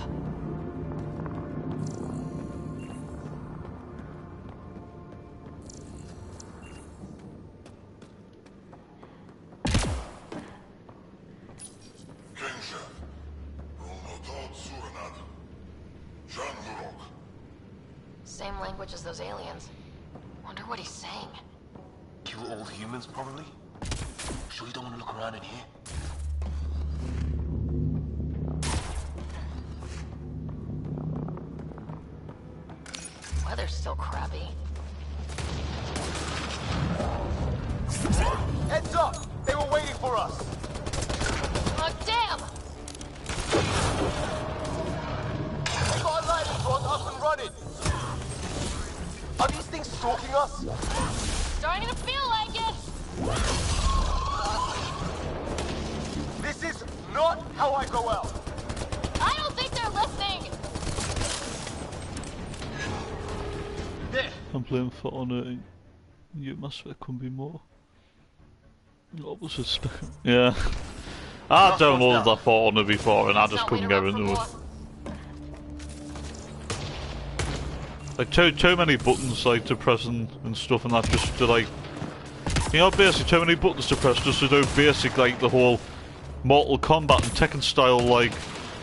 Same language as those aliens. Wonder what he's saying. Kill all humans, probably? Sure you don't want to look around in here? Weather's still crappy. Heads up! They were waiting for us! Oh, damn! Starlight is up and running! Are these things stalking us? Starting to feel like it! This is not how I go out! I don't think they're listening! I'm playing for honor. You must there be more. What was it? Yeah. I downloaded that for honor before and I just couldn't get into it. Like too many buttons like to press and stuff, and that just to like, you know, basically too many buttons to press just to do basic like the whole Mortal Kombat and Tekken style like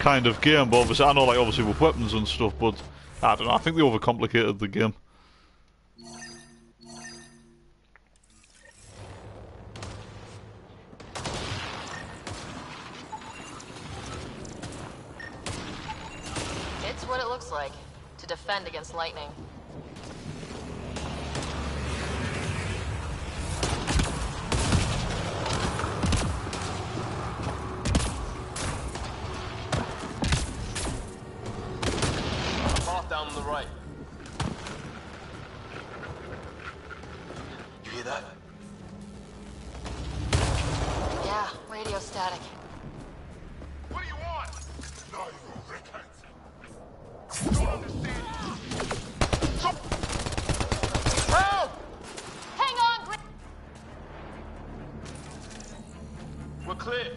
kind of game. But obviously, I know like obviously with weapons and stuff, but I don't know. I think they overcomplicated the game. It's what it looks like. To defend against lightning. Path down on the right. You hear that? static. What do you want? Now you will repent. Don't understand. Help! Hang on, Grit! We're clear.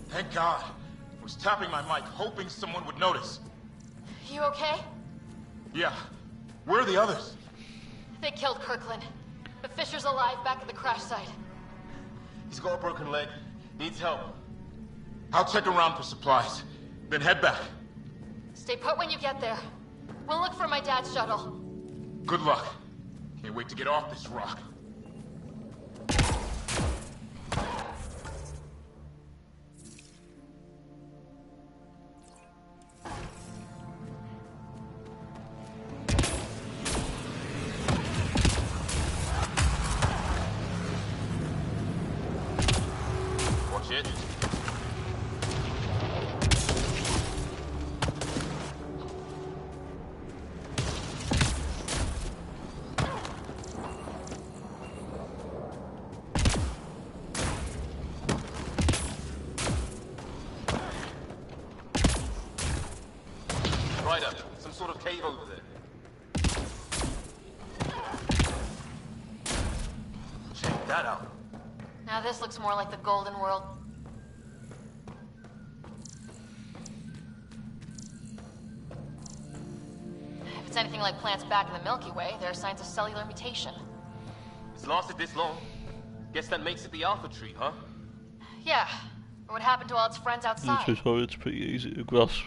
Thank God. I was tapping my mic, hoping someone would notice. You okay? Yeah. Where are the others? They killed Kirkland. But Fisher's alive back at the crash site. He's got a broken leg. Needs help. I'll check around for supplies. Then head back. Stay put when you get there. We'll look for my dad's shuttle. Good luck. Can't wait to get off this rock. Watch it. Ryder, some sort of cave over there. Check that out. Now this looks more like the Golden World. If it's anything like plants back in the Milky Way, there are signs of cellular mutation. It's lasted this long. Guess that makes it the Alpha Tree, huh? Yeah. Or what happened to all its friends outside? It's pretty easy to grasp.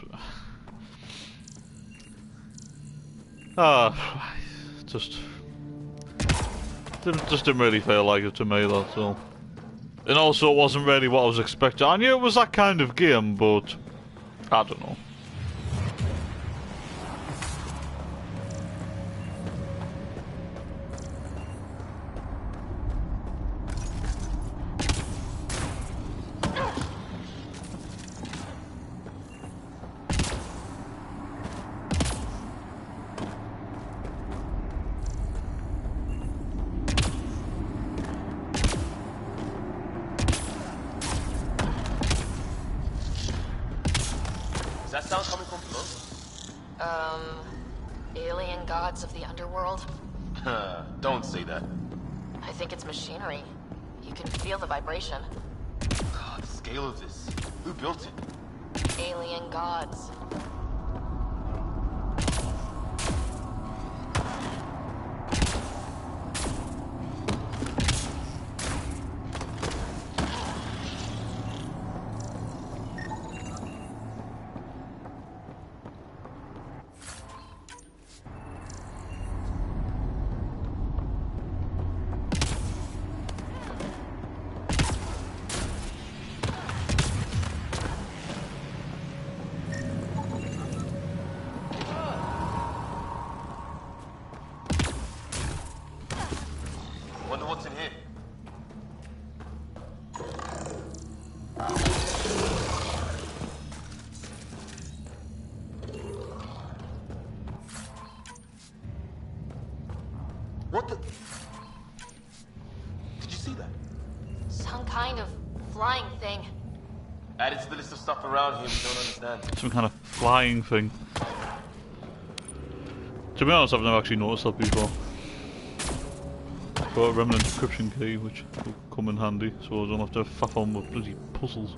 Just didn't really feel like it to me, that's all. And also it wasn't really what I was expecting. I knew it was that kind of game, but I don't know. Is that sound coming from below? Alien gods of the underworld? Don't say that. I think it's machinery. You can feel the vibration. God, the scale of this. Who built it? Alien gods. Wonder what's in here. What the? Did you see that? Some kind of flying thing. Added to the list of stuff around here we don't understand. Some kind of flying thing. To be honest, I've never actually noticed that before. Got a remnant encryption key, which will come in handy, so I don't have to faff on with bloody puzzles.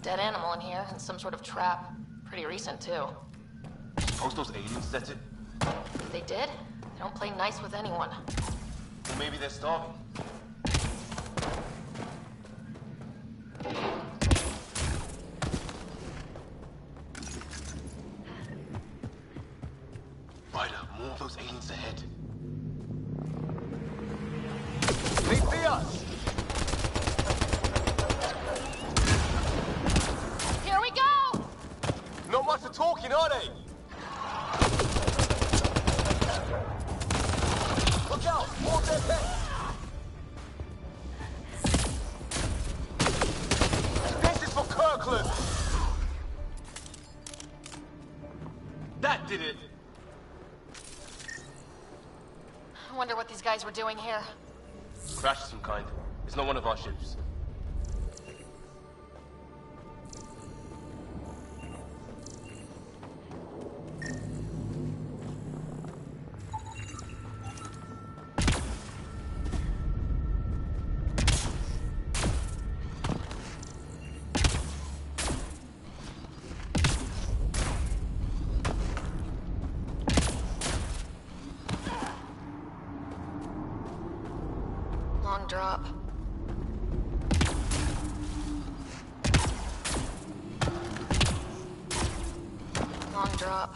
Dead animal in here, and some sort of trap. Pretty recent, too. Suppose those aliens set it? If they did, they don't play nice with anyone. Well, maybe they're starving. Ryder, more of those aliens ahead. They see us! Here we go! Not much for talking, are they? Look out! Hold their head! This is for Kirkland! That did it! I wonder what these guys were doing here. Crash of some kind. It's not one of our ships. Long drop. Long drop.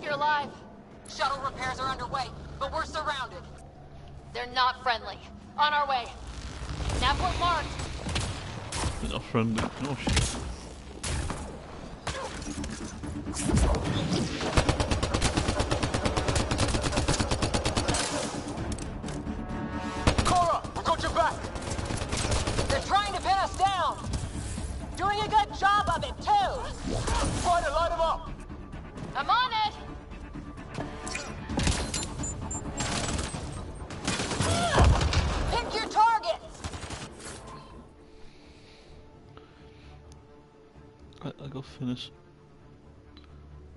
You're alive. Shuttle repairs are underway, but we're surrounded. They're not friendly. On our way. Naport marked. They're not friendly. Oh shit. Cora, we got your back. They're trying to pin us down. Doing a good job of it, too. Try to light them up. I'm on it. Pick your targets. I got finished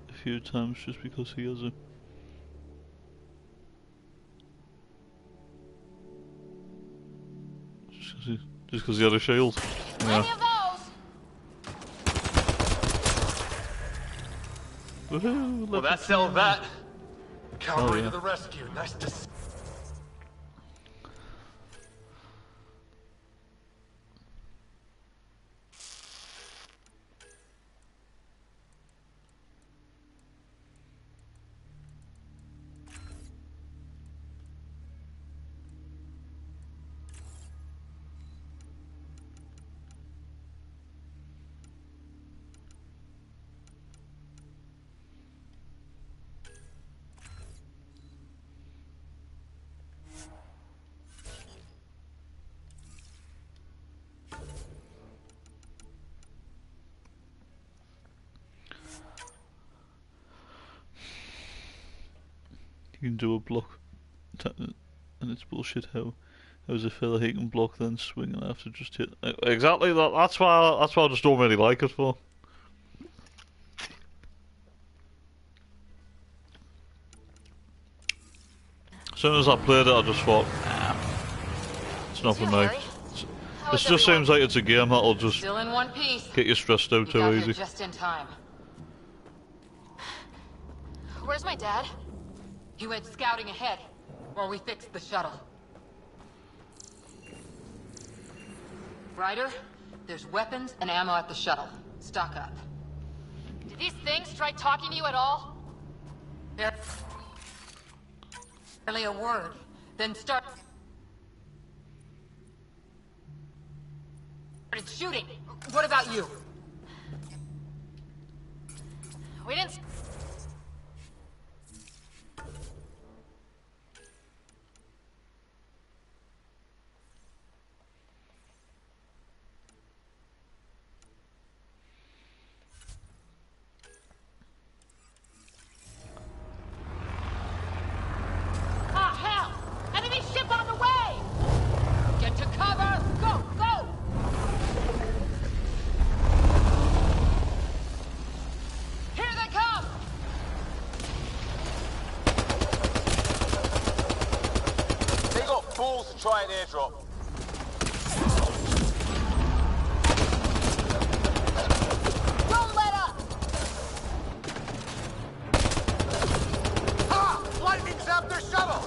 a few times just because he has a. Just because he had a shield. Yeah. Woohoo! Well, that settled that. Cavalry yeah. to the rescue. Nice to see. You can do a block, and it's bullshit. How's a fella he can block then swing and I have to just hit? Exactly that. That's why I just don't really like it for. As soon as I played it, I just thought, nah, it's not for me. It just seems like it's a game that'll just Still in one piece. get you stressed out too easy. Just in time. Where's my dad? He went scouting ahead while we fixed the shuttle. Ryder, there's weapons and ammo at the shuttle. Stock up. Did these things try talking to you at all? Barely a word. Then started shooting. What about you? We didn't... Try an airdrop. Don't let up! Ha! Lightning zapped their shuttle!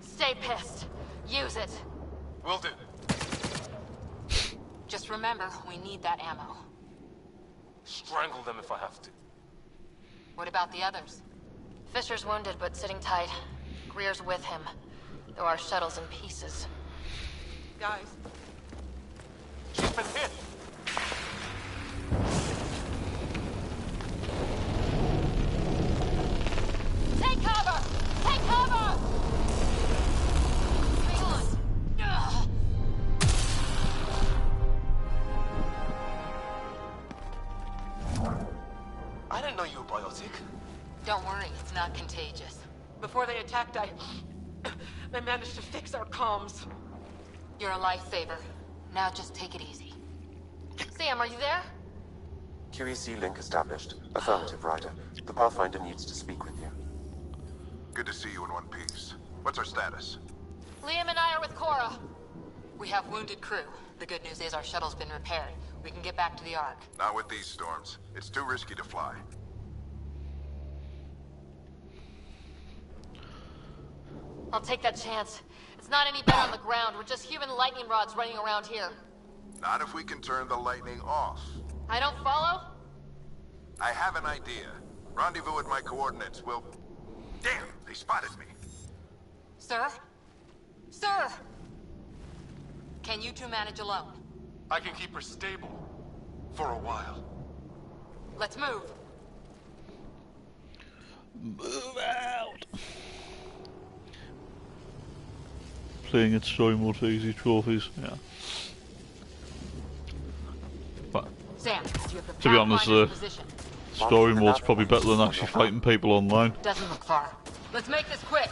Stay pissed. Use it. Will do. Just remember, we need that ammo. Strangle them if I have to. What about the others? Fisher's wounded, but sitting tight. Greer's with him, though our shuttle's in pieces. Guys. She's been hit! Take cover! Take cover! Hang on. Ugh. I didn't know you were biotic. Don't worry, it's not contagious. Before they attacked, I managed to fix our comms. You're a lifesaver. Now just take it easy. Sam, are you there? QEC link established. Affirmative, Ryder. The Pathfinder needs to speak with you. Good to see you in one piece. What's our status? Liam and I are with Cora. We have wounded crew. The good news is our shuttle's been repaired. We can get back to the Ark. Not with these storms. It's too risky to fly. I'll take that chance. It's not any better on the ground. We're just human lightning rods running around here. Not if we can turn the lightning off. I don't follow? I have an idea. Rendezvous at my coordinates. We'll... Damn, they spotted me. Sir? Sir! Can you two manage alone? I can keep her stable. For a while. Let's move. Move out! Playing its story mode for easy trophies, yeah. But Sam, do you have the to be honest, the position? story mode's probably better than actually fighting people online. Doesn't look far. Let's make this quick.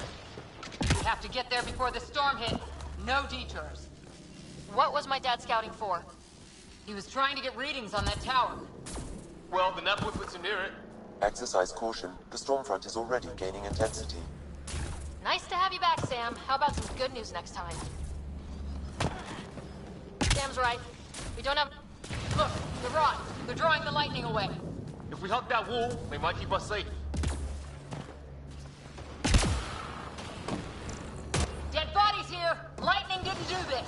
We have to get there before the storm hits. No detours. What was my dad scouting for? He was trying to get readings on that tower. Well, the nav whippets are near it. Exercise caution. The storm front is already gaining intensity. Nice to have you back, Sam. How about some good news next time? Sam's right. We don't have... Look, the rod. They're drawing the lightning away. If we hug that wall, they might keep us safe. Dead bodies here! Lightning didn't do this!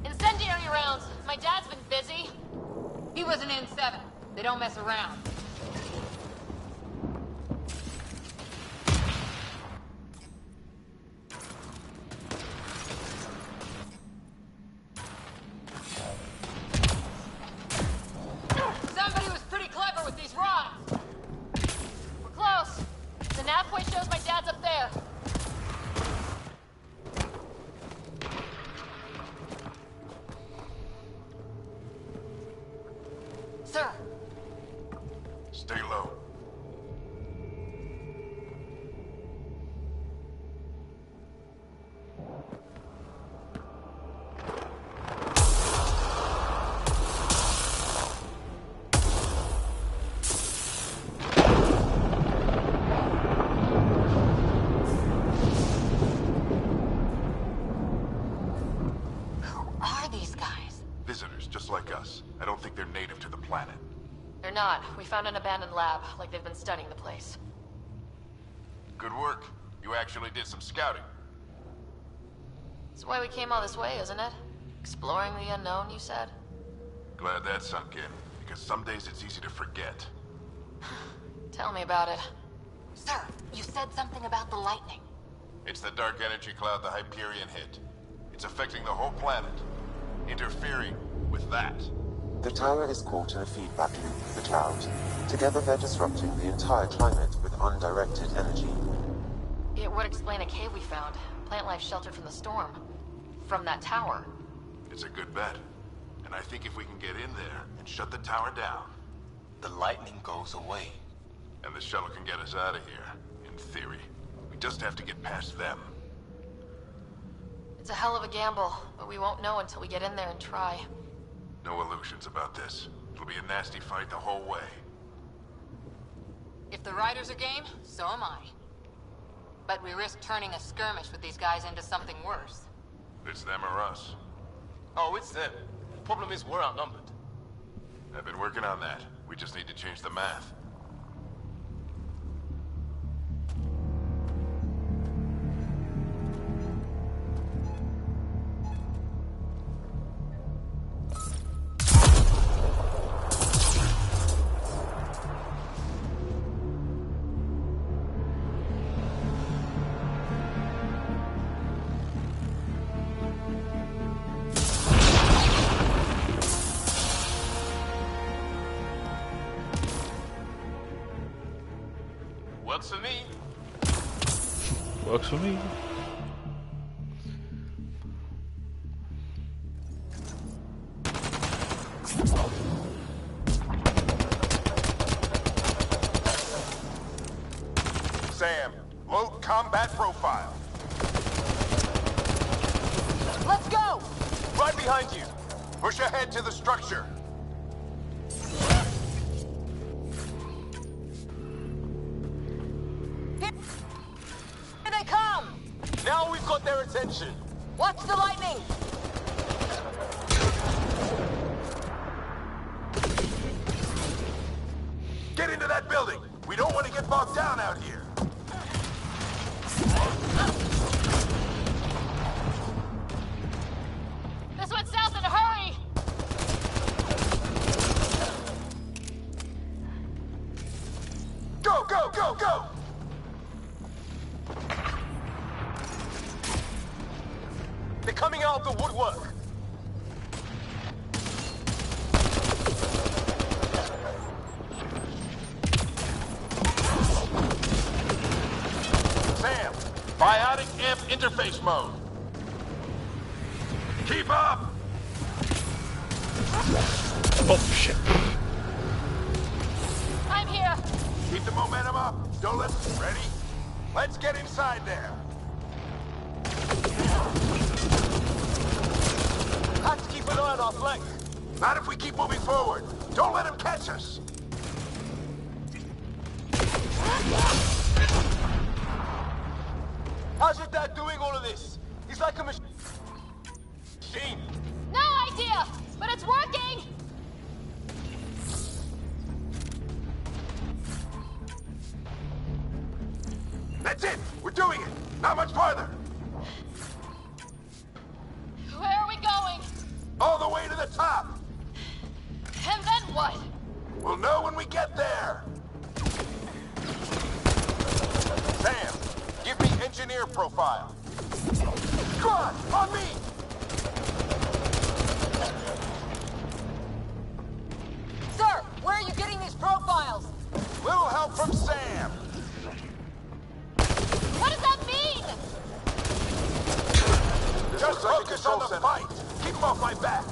Incendiary rounds. My dad's been busy. He was an N7. They don't mess around. Somebody was pretty clever with these rods. We're close. The nav point shows my dad's up there. Sir. Stay low. Who are these guys? Visitors, just like us. I don't think they're native to the planet. They're not. We found an abandoned lab, like they've been studying the place. Good work. You actually did some scouting. That's why we came all this way, isn't it? Exploring the unknown, you said? Glad that sunk in, because some days it's easy to forget. Tell me about it. Sir, you said something about the lightning. It's the dark energy cloud the Hyperion hit. It's affecting the whole planet. Interfering with that. The tower is caught in a feedback loop with the cloud. Together they're disrupting the entire climate with undirected energy. It would explain a cave we found. Plant life sheltered from the storm. From that tower. It's a good bet. And I think if we can get in there and shut the tower down... The lightning goes away. And the shuttle can get us out of here, in theory. We just have to get past them. It's a hell of a gamble, but we won't know until we get in there and try. No illusions about this. It'll be a nasty fight the whole way. If the riders are game, so am I. But we risk turning a skirmish with these guys into something worse. It's them or us. Oh, it's them. Problem is, we're outnumbered. I've been working on that. We just need to change the math. Works for me. Works for me. Sam, load combat profile. Let's go! Right behind you. Push ahead to the structure. Here they come! Now we've got their attention. Watch the lightning! Get into that building. We don't want to get bogged down out here. This one's south in a hurry! Go, go, go, go! They're coming out of the woodwork. Sam, biotic amp interface mode. Keep up! Oh, shit. I'm here! Keep the momentum up. Don't let... Ready? Let's get inside there. Have to keep an eye on our flank. Not if we keep moving forward. Don't let him catch us. How's your dad doing all of this? He's like a machine. No idea, but it's working. That's it! We're doing it! Not much farther! Where are we going? All the way to the top! And then what? We'll know when we get there! Sam, give me engineer profile. Squad, on me! Sir, where are you getting these profiles? Little help from Sam! What does that mean? Just focus on the fight! Keep him off my back!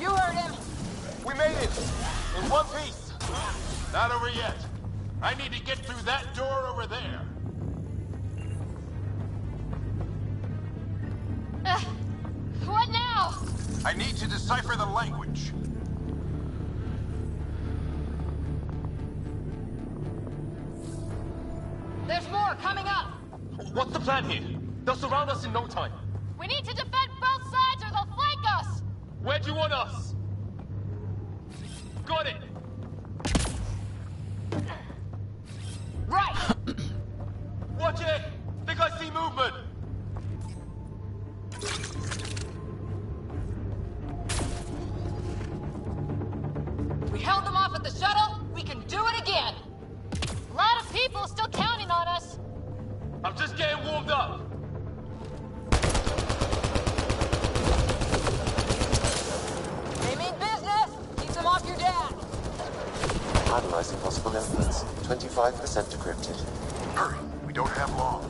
You heard him. We made it! In one piece! Not over yet. I need to get through that door over there. What now? I need to decipher the language. There's more coming up. What's the plan here? They'll surround us in no time. We need to defend both sides or they'll flank us! Where do you want us? Got it! Right! Watch it! Think I see movement! We held them off at the shuttle. We can do it again. A lot of people still counting on us. I'm just getting warmed up. They mean business. Keep them off your dad. Analyzing possible inputs. 25% decrypted. Hurry, we don't have long.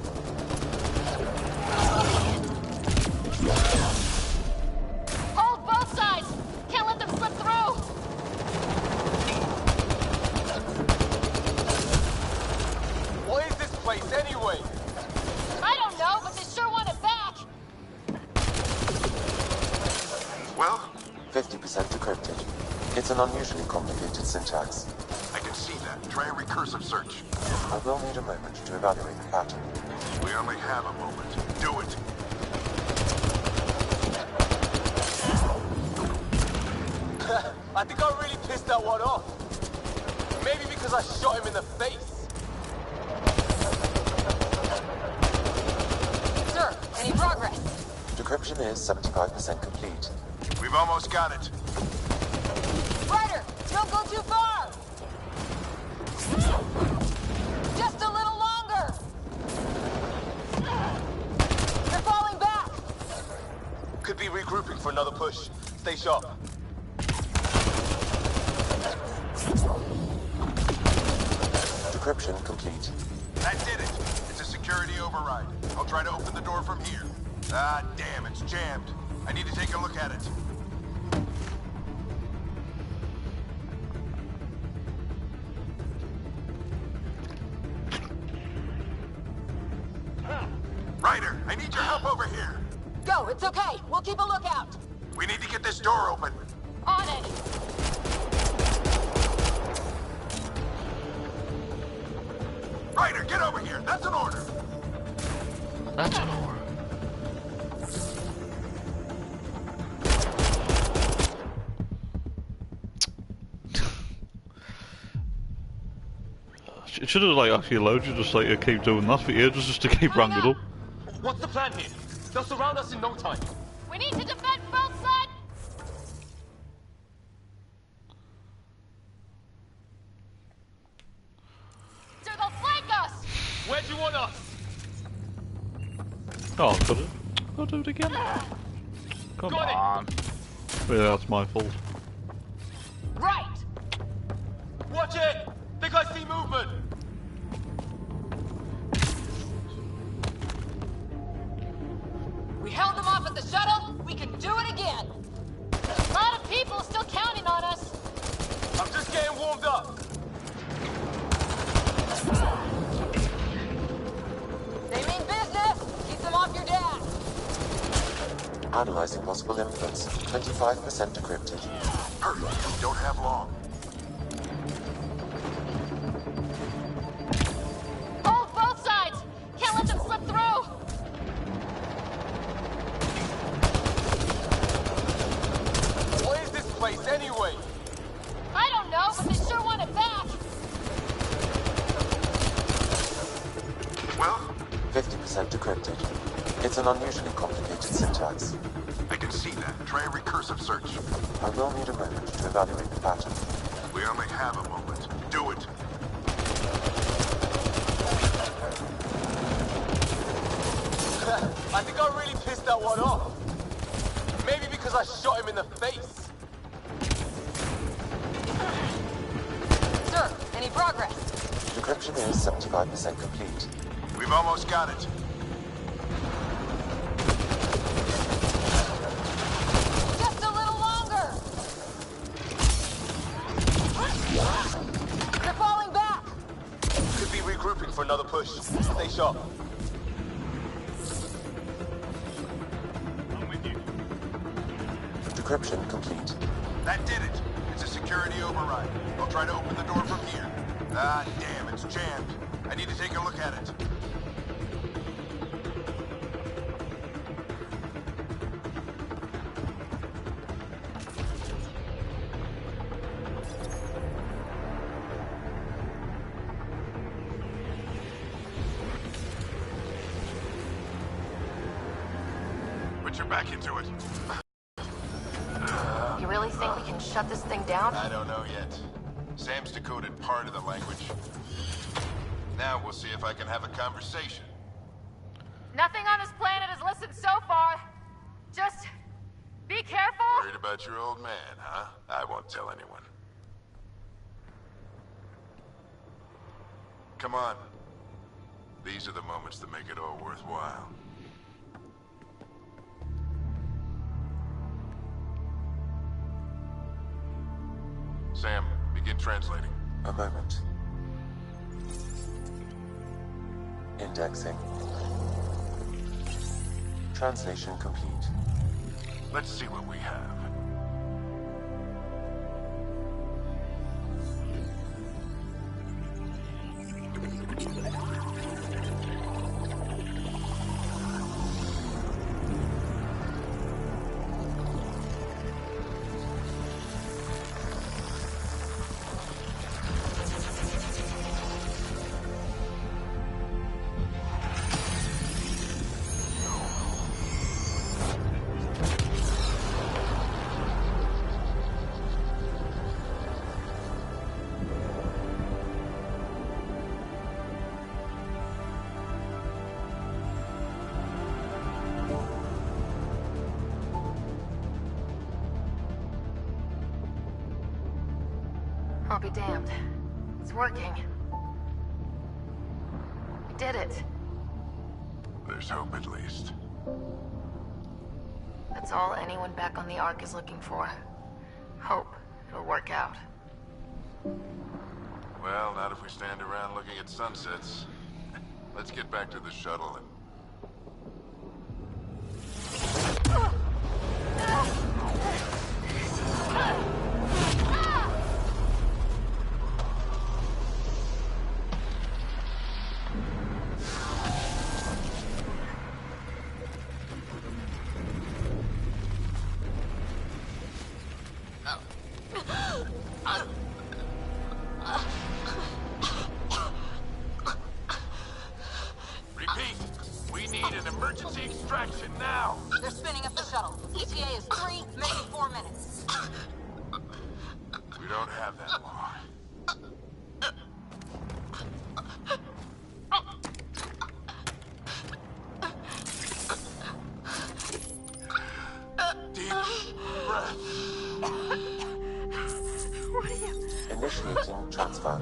Hold both sides! Can't let them slip through! What is this place anyway? I don't know, but they sure want it back! Well? 50% decrypted. It's an unusually complicated syntax. I can see that. Try a recursive search. I will need a moment to evaluate the pattern. We only have a moment. Do it. I think I really pissed that one off. Maybe because I shot him in the face. Sir, any progress? Decryption is 75% complete. We've almost got it. Ryder, don't go too far! Just a little longer! They're falling back! Could be regrouping for another push. Stay sharp. Decryption complete. That did it. It's a security override. I'll try to open the door from here. Ah, damn, it's jammed. I need to take a look at it. Ryder, I need your help over here. Go, it's okay. We'll keep a lookout. We need to get this door open. On it! Ryder, get over here. That's an order. That's an order. It should have like actually allowed you just like to keep doing that for ages just to keep ranking up. What's the plan here? They'll surround us in no time. We need to defend both sides! So they'll flank us! Where do you want us? Oh, got it. I'll do it again. Come Got it. on. Yeah, that's my fault. Right! Watch it! Think I see movement! We held them off at the shuttle. We can do it again. A lot of people still counting on us. I'm just getting warmed up. They mean business. Keep them off your dad. Analyzing possible inputs. 25% decrypted. Hurry, we don't have long. Hold both sides! Can't let them slip through! What is this place anyway? I don't know, but they sure want it back! Well? 50% decrypted. It's an unusually complicated syntax. I can see that. Try a recursive search. I will need a moment to evaluate the pattern. We only have a moment. Do it. I think I really pissed that one off. Maybe because I shot him in the face. Sir, any progress? Decryption is 75% complete. We've almost got it. Just a little longer! They're falling back! Could be regrouping for another push. Stay sharp. Decryption complete. That did it. It's a security override. I'll try to open the door from here. Ah, damn, it's jammed. I need to take a look at it. Put your back into it. You really think we can shut this thing down? I don't know yet. Sam's decoded part of the language. Now we'll see if I can have a conversation. Nothing on this planet has listened so far. Just be careful. Worried about your old man, huh? I won't tell anyone. Come on. These are the moments that make it all worthwhile. Sam, begin translating. A moment. Indexing. Translation complete. Let's see what we have. I'll be damned. It's working. We did it. There's hope at least. That's all anyone back on the Ark is looking for. Hope it'll work out. Well, not if we stand around looking at sunsets. Let's get back to the shuttle and... Repeat! We need an emergency extraction now! They're spinning up the shuttle. ETA is 3, maybe 4 minutes. We don't have that long. Deep breath. What are you... Initiating transfer.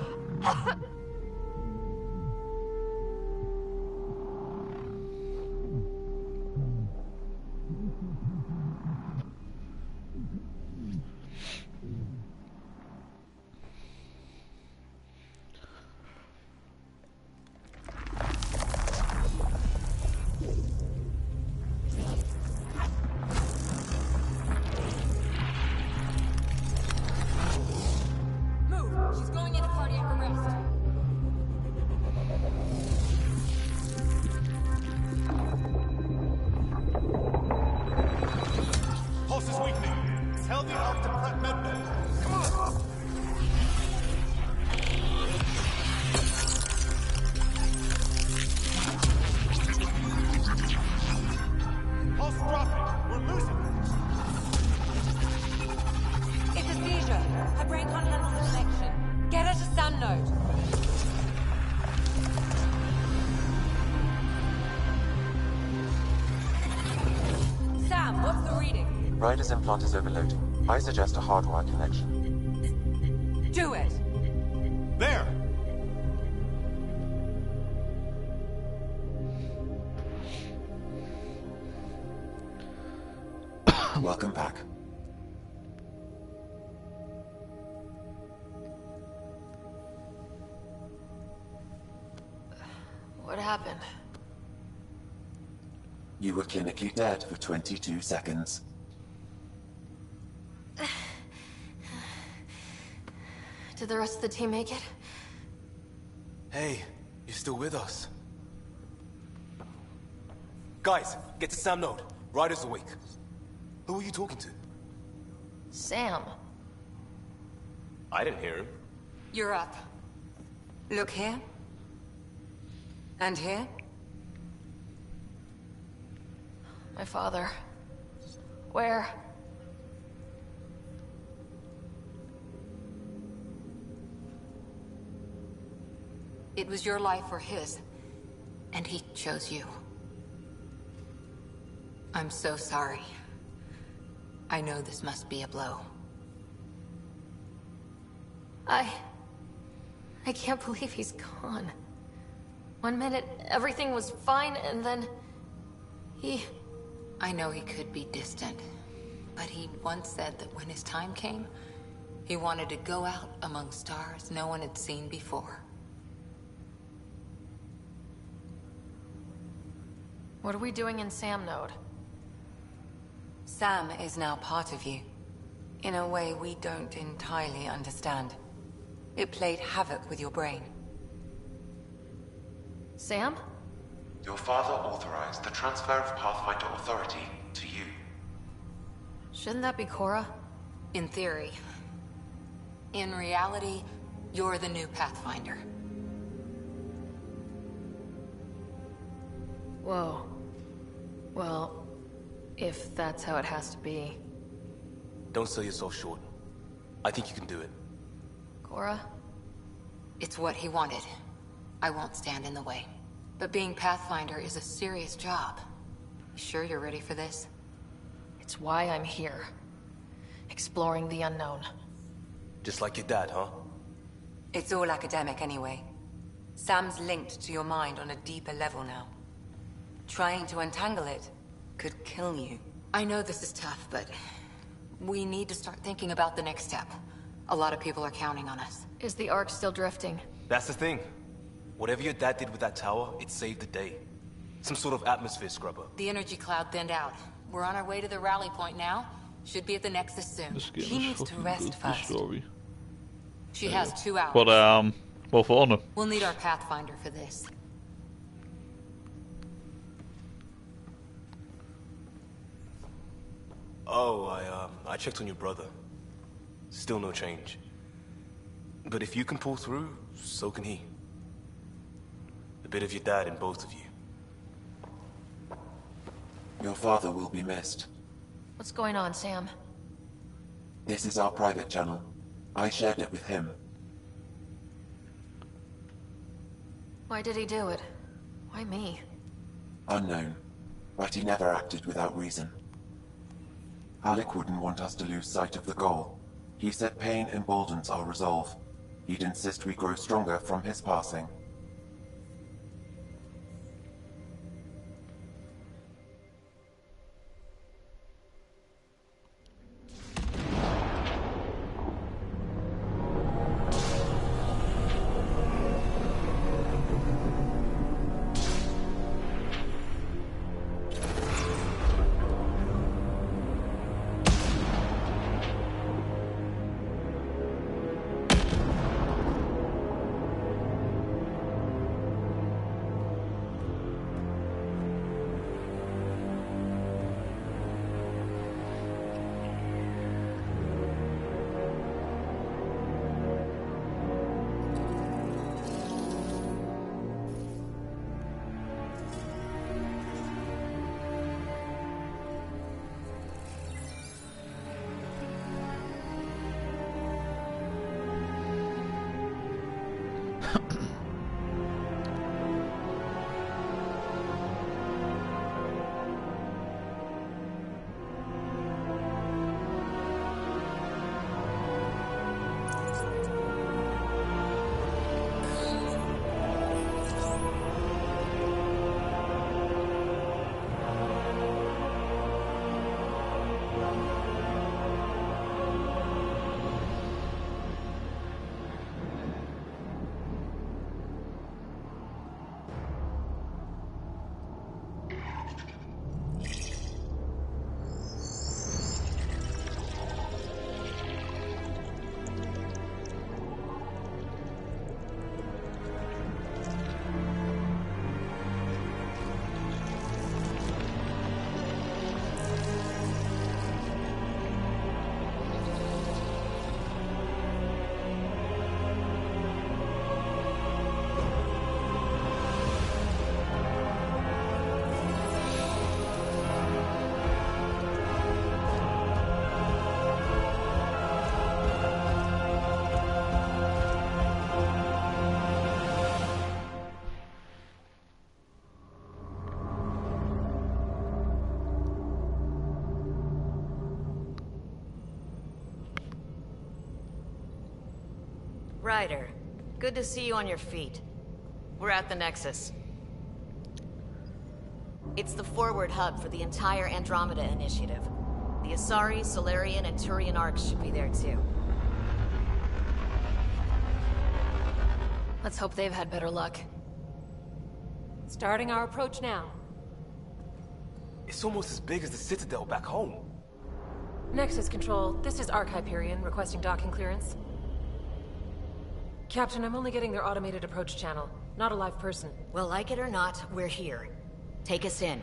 what's the reading? Ryder's implant is overloading. I suggest a hardwire connection. Do it! There! Welcome back. What happened? You were clinically dead for 22 seconds. Did the rest of the team make it? Hey, you're still with us. Guys, get to Sam Node. Ryder's awake. Who are you talking to? Sam. I didn't hear him. You're up. Look here. And here. My father. Where? It was your life or his, and he chose you. I'm so sorry. I know this must be a blow. I can't believe he's gone. 1 minute, everything was fine, and then I know he could be distant, but he once said that when his time came, he wanted to go out among stars no one had seen before. What are we doing in Sam Node? Sam is now part of you. In a way we don't entirely understand. It played havoc with your brain. Sam? Your father authorized the transfer of Pathfinder authority to you. Shouldn't that be Cora? In theory. In reality, you're the new Pathfinder. Whoa. Well, if that's how it has to be. Don't sell yourself short. I think you can do it. Cora? It's what he wanted. I won't stand in the way. But being Pathfinder is a serious job. You sure you're ready for this? It's why I'm here. Exploring the unknown. Just like your dad, huh? It's all academic anyway. Sam's linked to your mind on a deeper level now. Trying to untangle it could kill you. I know this is tough, but we need to start thinking about the next step. A lot of people are counting on us. Is the Ark still drifting? That's the thing. Whatever your dad did with that tower, it saved the day. Some sort of atmosphere scrubber. The energy cloud thinned out. We're on our way to the rally point now. Should be at the Nexus soon. He needs to rest first. Story. She has 2 hours. But well, for honor. We'll need our Pathfinder for this. Oh, I checked on your brother. Still no change. But if you can pull through, so can he. A bit of your dad in both of you. Your father will be missed. What's going on, Sam? This is our private channel. I shared it with him. Why did he do it? Why me? Unknown, but he never acted without reason. Alec wouldn't want us to lose sight of the goal. He said pain emboldens our resolve. He'd insist we grow stronger from his passing. Ryder, good to see you on your feet. We're at the Nexus. It's the forward hub for the entire Andromeda initiative. The Asari, Solarian, and Turian arcs should be there too. Let's hope they've had better luck. Starting our approach now. It's almost as big as the Citadel back home. Nexus Control, this is Arc Hyperion requesting docking clearance. Captain, I'm only getting their automated approach channel, not a live person. Well, like it or not, we're here. Take us in.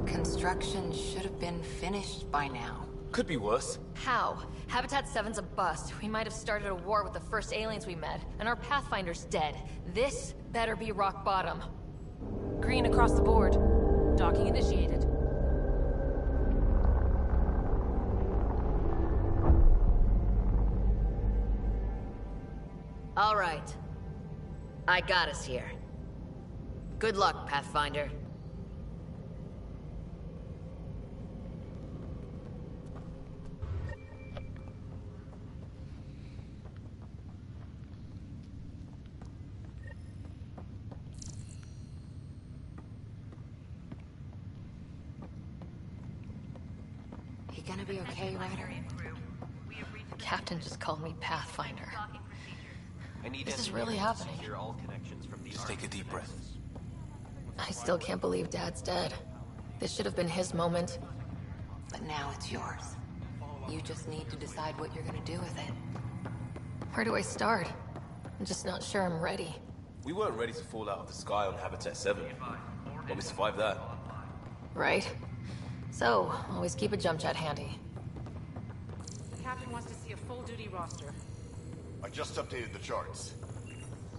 Construction should have been finished by now. Could be worse. How? Habitat 7's a bust. We might have started a war with the first aliens we met, and our Pathfinder's dead. This better be rock bottom. Green across the board. Docking initiated. All right. I got us here. Good luck, Pathfinder. You gonna be okay, Ryder? The captain just called me Pathfinder. This is really happening. Just take a deep breath. I still can't believe Dad's dead. This should have been his moment. But now it's yours. You just need to decide what you're gonna do with it. Where do I start? I'm just not sure I'm ready. We weren't ready to fall out of the sky on Habitat 7, but we survived that. Right? So, always keep a jump jet handy. The captain wants to see a full-duty roster. I just updated the charts.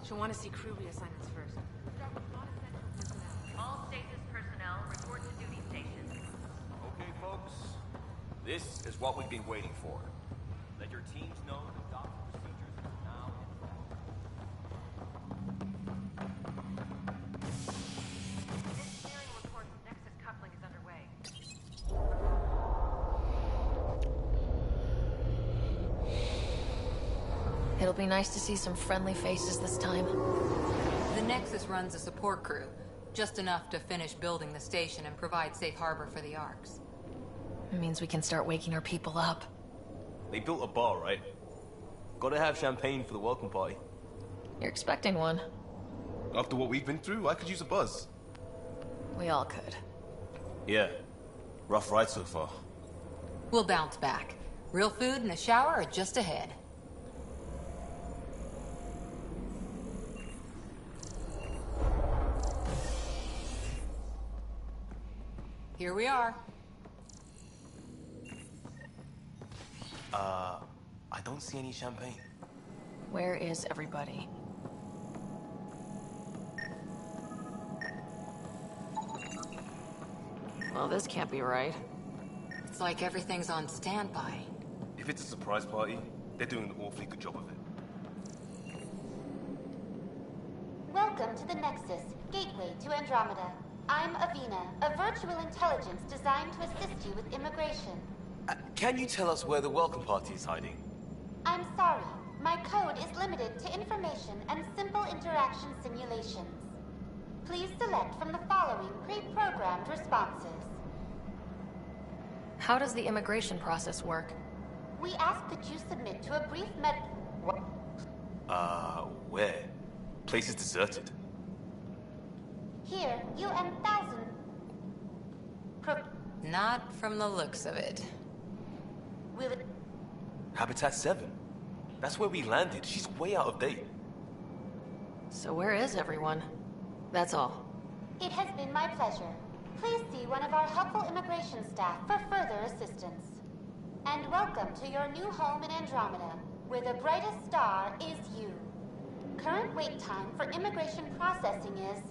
She'll want to see crew reassignments first. All stasis personnel report to duty stations. Okay, folks. This is what we've been waiting for. Let your teams know the docking procedures are now in Engineering reports Nexus coupling is underway. It'll be nice to see some friendly faces this time. The Nexus runs a support crew, just enough to finish building the station and provide safe harbor for the arcs. It means we can start waking our people up. They built a bar, right? Gotta have champagne for the welcome party. You're expecting one. After what we've been through, I could use a buzz. We all could. Yeah. Rough ride so far. We'll bounce back. Real food and a shower are just ahead. Here we are. I don't see any champagne. Where is everybody? Well, this can't be right. It's like everything's on standby. If it's a surprise party, they're doing an awfully good job of it. Welcome to the Nexus, gateway to Andromeda. I'm Avina, a virtual intelligence designed to assist you with immigration. Can you tell us where the welcome party is hiding? I'm sorry. My code is limited to information and simple interaction simulations. Please select from the following pre-programmed responses. How does the immigration process work? We ask that you submit to a brief Where? Place is deserted. Here, you and thousand... Not from the looks of it. Will it... Habitat 7. That's where we landed. She's way out of date. So where is everyone? That's all. It has been my pleasure. Please see one of our helpful immigration staff for further assistance. And welcome to your new home in Andromeda, where the brightest star is you. Current wait time for immigration processing is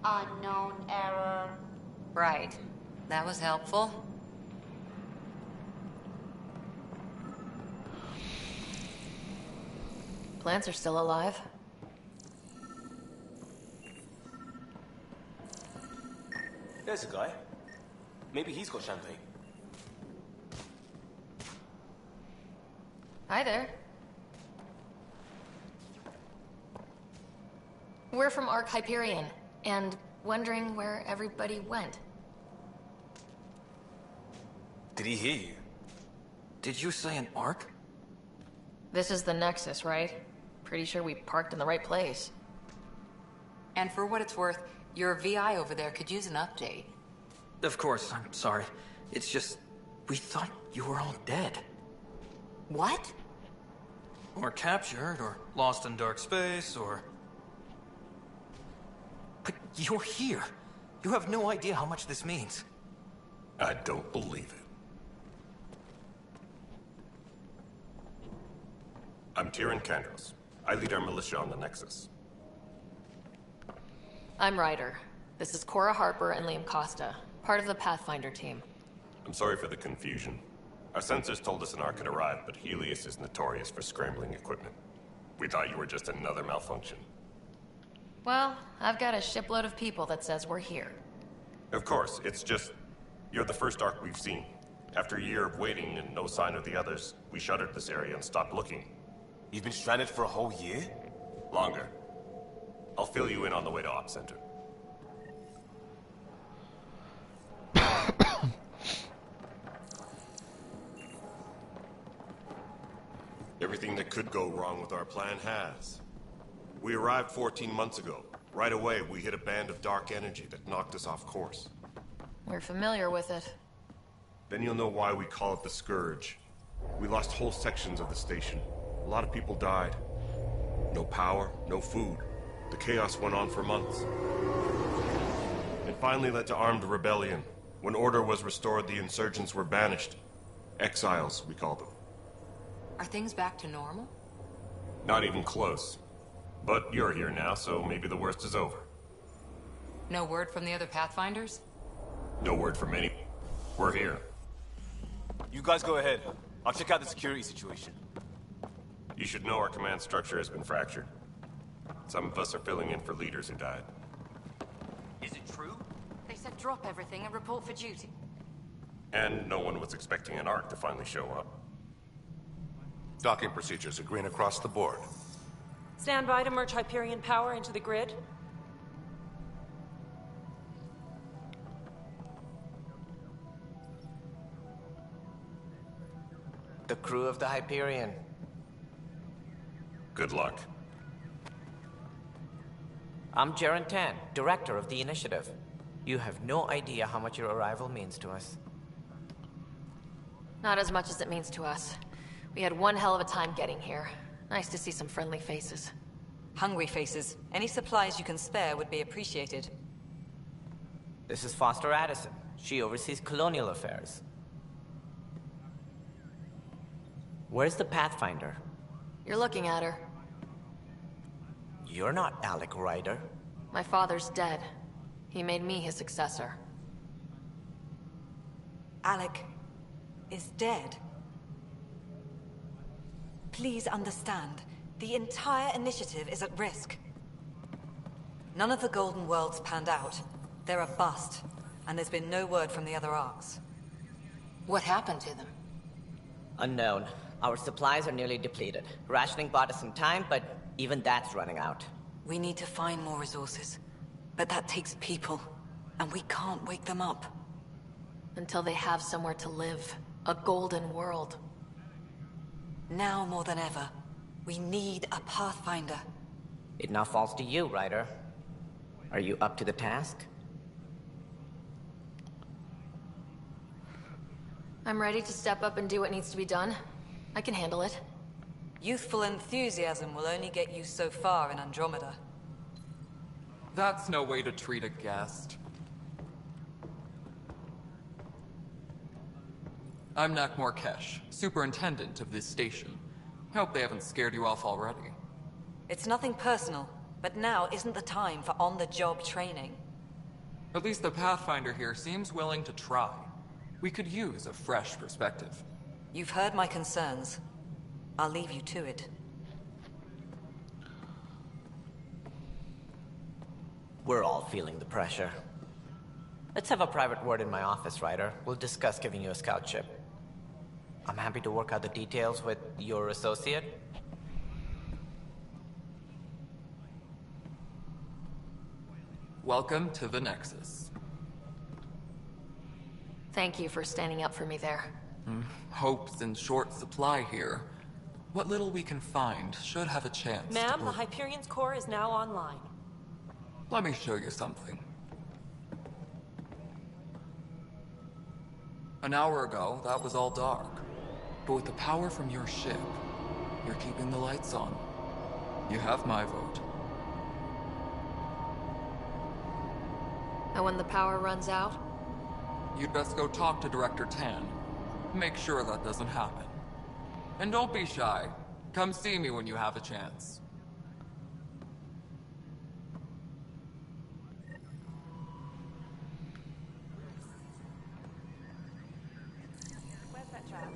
unknown error. Right. That was helpful. Plants are still alive. There's a guy. Maybe he's got champagne. Hi there. We're from Ark Hyperion, and wondering where everybody went. Did he hear you? Did you say an Ark? This is the Nexus, right? Pretty sure we parked in the right place. And for what it's worth, your VI over there could use an update. Of course, I'm sorry. It's just, we thought you were all dead. What? Or captured, or lost in dark space, or... But you're here. You have no idea how much this means. I don't believe it. I'm Tyrion Kandros. I lead our militia on the Nexus. I'm Ryder. This is Cora Harper and Liam Costa, part of the Pathfinder team. I'm sorry for the confusion. Our sensors told us an Ark had arrived, but Helios is notorious for scrambling equipment. We thought you were just another malfunction. Well, I've got a shipload of people that says we're here. Of course, it's just... You're the first Ark we've seen. After a year of waiting and no sign of the others, we shuttered this area and stopped looking. You've been stranded for a whole year? Longer. I'll fill you in on the way to Op Center. Everything that could go wrong with our plan has. We arrived 14 months ago. Right away, we hit a band of dark energy that knocked us off course. We're familiar with it. Then you'll know why we call it the Scourge. We lost whole sections of the station. A lot of people died. No power, no food. The chaos went on for months. It finally led to armed rebellion. When order was restored, the insurgents were banished. Exiles, we call them. Are things back to normal? Not even close. But you're here now, so maybe the worst is over. No word from the other Pathfinders? No word from any. We're here. You guys go ahead. I'll check out the security situation. You should know our command structure has been fractured. Some of us are filling in for leaders who died. Is it true? They said drop everything and report for duty. And no one was expecting an Ark to finally show up. Docking procedures are green across the board. Stand by to merge Hyperion power into the grid. The crew of the Hyperion. Good luck. I'm Jaren Tan, director of the initiative. You have no idea how much your arrival means to us. Not as much as it means to us. We had one hell of a time getting here. Nice to see some friendly faces. Hungry faces. Any supplies you can spare would be appreciated. This is Foster Addison. She oversees colonial affairs. Where's the Pathfinder? You're looking at her. You're not Alec Ryder. My father's dead. He made me his successor. Alec is dead. Please understand, the entire initiative is at risk. None of the Golden Worlds panned out. They're a bust, and there's been no word from the other Arks. What happened to them? Unknown. Our supplies are nearly depleted. Rationing bought us some time, but even that's running out. We need to find more resources. But that takes people, and we can't wake them up. Until they have somewhere to live. A golden world. Now more than ever, we need a Pathfinder. It now falls to you, Ryder. Are you up to the task? I'm ready to step up and do what needs to be done. I can handle it. Youthful enthusiasm will only get you so far in Andromeda. That's no way to treat a guest. I'm Nak Morkesh, superintendent of this station. Hope they haven't scared you off already. It's nothing personal, but now isn't the time for on-the-job training. At least the Pathfinder here seems willing to try. We could use a fresh perspective. You've heard my concerns. I'll leave you to it. We're all feeling the pressure. Let's have a private word in my office, Ryder. We'll discuss giving you a scout ship. I'm happy to work out the details with your associate. Welcome to the Nexus. Thank you for standing up for me there. Hope's in short supply here. What little we can find should have a chance Ma'am, the Hyperion's core is now online. Let me show you something. An hour ago, that was all dark. But with the power from your ship, you're keeping the lights on. You have my vote. And when the power runs out? You'd best go talk to Director Tan. Make sure that doesn't happen. And don't be shy. Come see me when you have a chance. Where's that chap?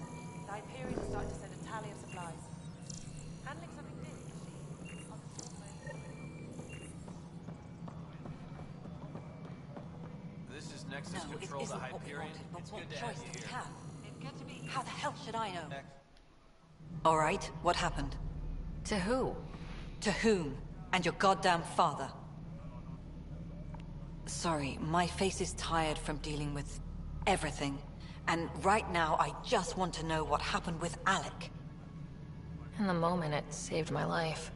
The Hyperion is starting to send a tally of supplies. Handling something big, is she? This is Nexus No, it Control, the isn't what we Hyperion. wanted, but It's what good to have choice you do we here. have? How the hell should I know? All right, what happened? To who? To whom? And your goddamn father. Sorry, my face is tired from dealing with everything. And right now, I just want to know what happened with Alec. In the moment, it saved my life.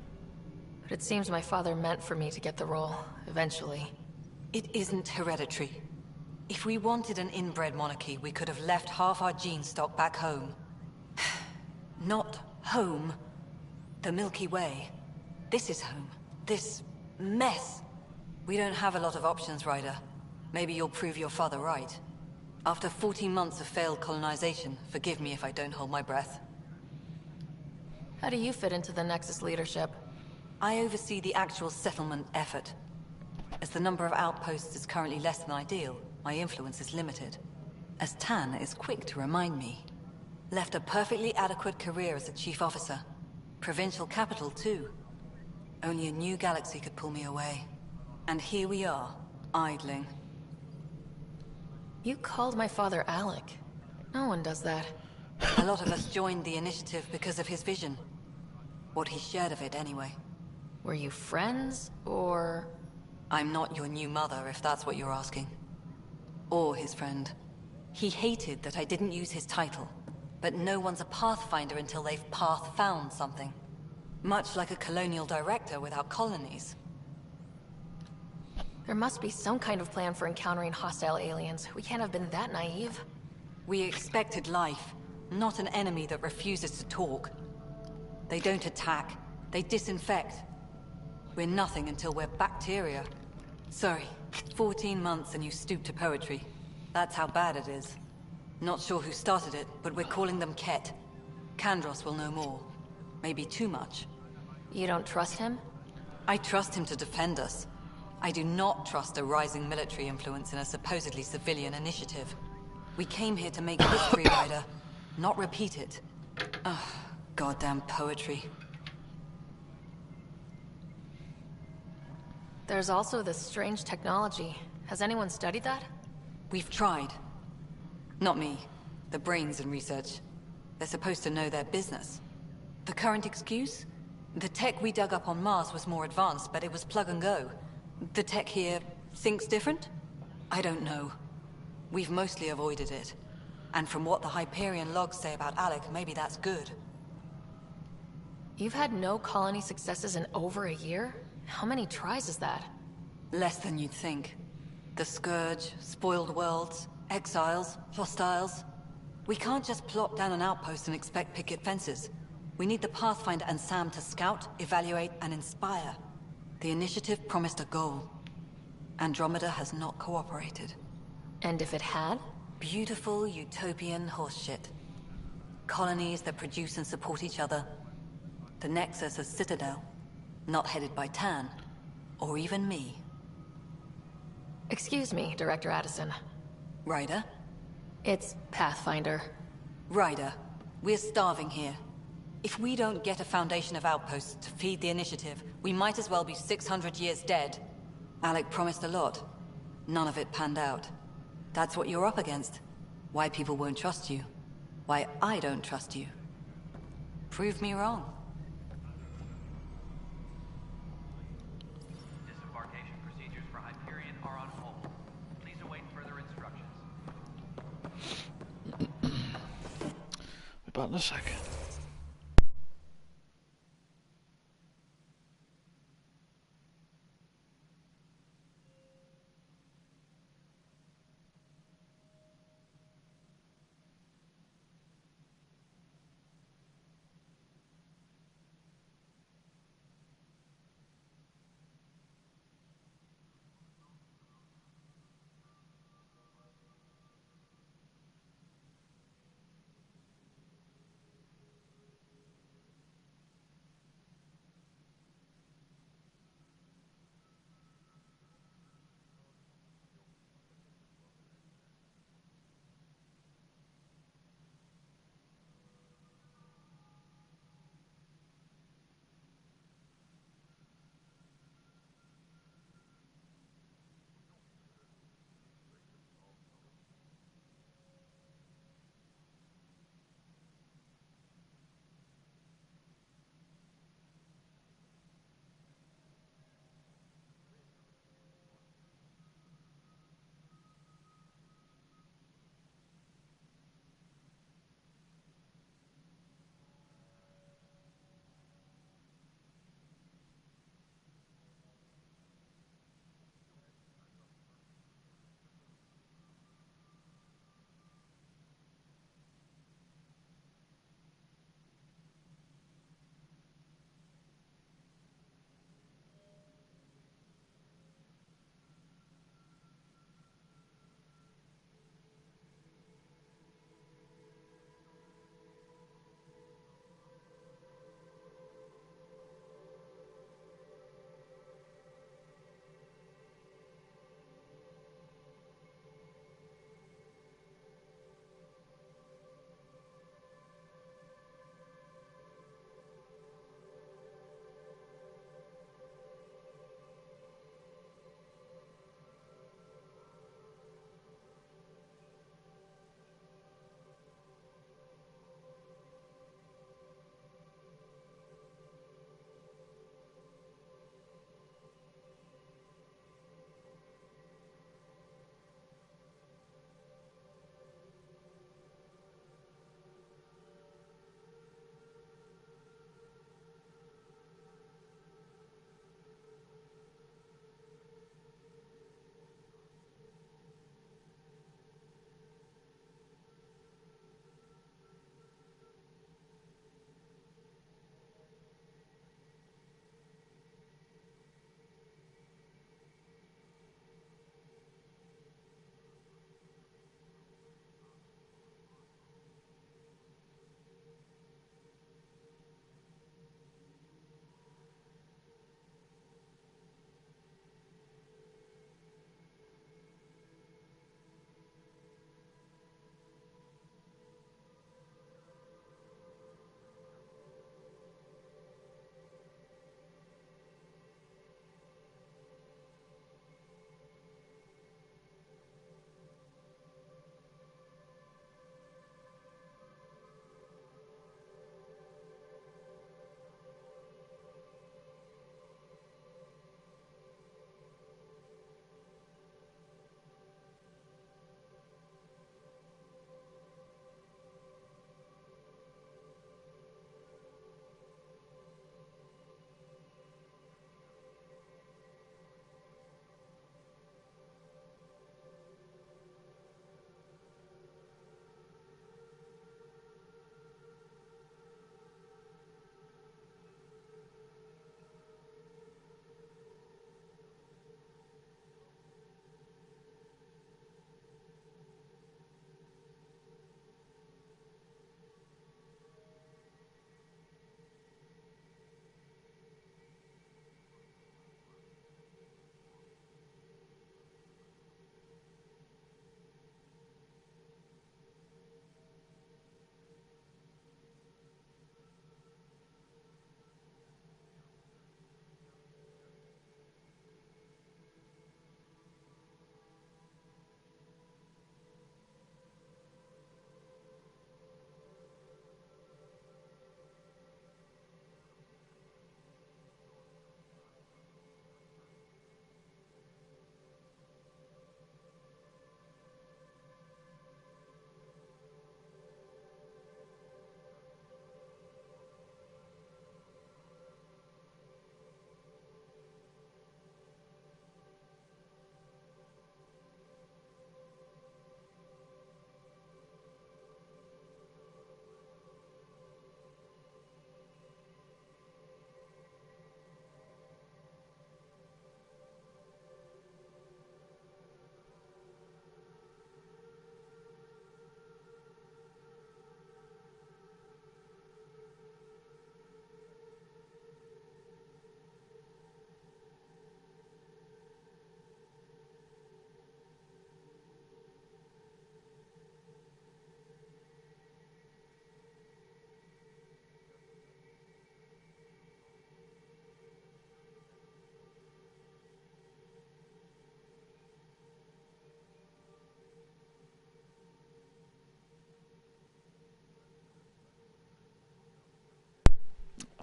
But it seems my father meant for me to get the role, eventually. It isn't hereditary. If we wanted an inbred monarchy, we could have left half our gene stock back home. Not home. The Milky Way. This is home. This mess. We don't have a lot of options, Ryder. Maybe you'll prove your father right. After 14 months of failed colonization, forgive me if I don't hold my breath. How do you fit into the Nexus leadership? I oversee the actual settlement effort. As the number of outposts is currently less than ideal, my influence is limited. As Tan is quick to remind me. Left a perfectly adequate career as a chief officer. Provincial capital, too. Only a new galaxy could pull me away. And here we are, idling. You called my father Alec. No one does that. A lot of us joined the initiative because of his vision. What he shared of it, anyway. Were you friends, or...? I'm not your new mother, if that's what you're asking. Or his friend. He hated that I didn't use his title. But no one's a pathfinder until they've path-found something. Much like a colonial director without colonies. There must be some kind of plan for encountering hostile aliens. We can't have been that naive. We expected life, not an enemy that refuses to talk. They don't attack, they disinfect. We're nothing until we're bacteria. Sorry, 14 months and you stoop to poetry. That's how bad it is. Not sure who started it, but we're calling them Ket. Kandros will know more. Maybe too much. You don't trust him? I trust him to defend us. I do not trust a rising military influence in a supposedly civilian initiative. We came here to make history, Ryder, not repeat it. Ugh, goddamn poetry. There's also this strange technology. Has anyone studied that? We've tried. Not me. The brains in research. They're supposed to know their business. The current excuse? The tech we dug up on Mars was more advanced, but it was plug and go. The tech here thinks different? I don't know. We've mostly avoided it. And from what the Hyperion logs say about Alec, maybe that's good. You've had no colony successes in over a year? How many tries is that? Less than you'd think. The Scourge, spoiled worlds, exiles, hostiles. We can't just plop down an outpost and expect picket fences. We need the Pathfinder and Sam to scout, evaluate, and inspire. The initiative promised a goal. Andromeda has not cooperated. And if it had? Beautiful utopian horseshit. Colonies that produce and support each other. The Nexus as Citadel. Not headed by Tan. Or even me. Excuse me, Director Addison. Ryder? It's Pathfinder. Ryder, we're starving here. If we don't get a foundation of outposts to feed the initiative, we might as well be 600 years dead. Alec promised a lot. None of it panned out. That's what you're up against. Why people won't trust you. Why I don't trust you. Prove me wrong. Disembarkation procedures for Hyperion are on hold. Please await further instructions. Be back in a second.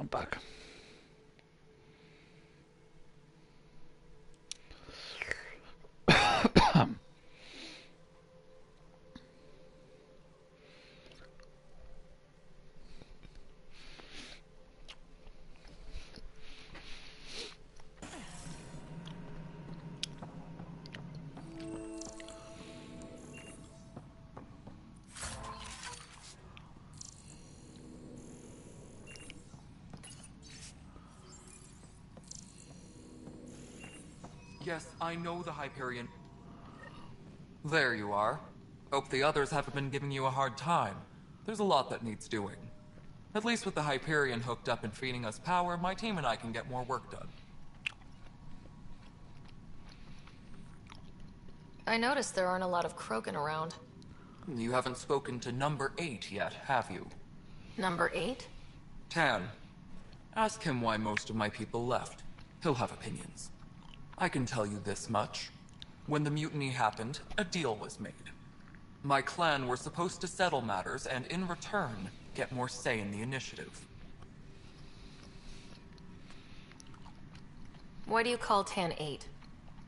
I'm back. Yes, I know the Hyperion. There you are. Hope the others haven't been giving you a hard time. There's a lot that needs doing. At least with the Hyperion hooked up and feeding us power, my team and I can get more work done. I noticed there aren't a lot of Krogan around. You haven't spoken to number 8 yet, have you? Number 8? Tan. Ask him why most of my people left. He'll have opinions. I can tell you this much. When the mutiny happened, a deal was made. My clan were supposed to settle matters and, in return, get more say in the initiative. Why do you call Tan 8?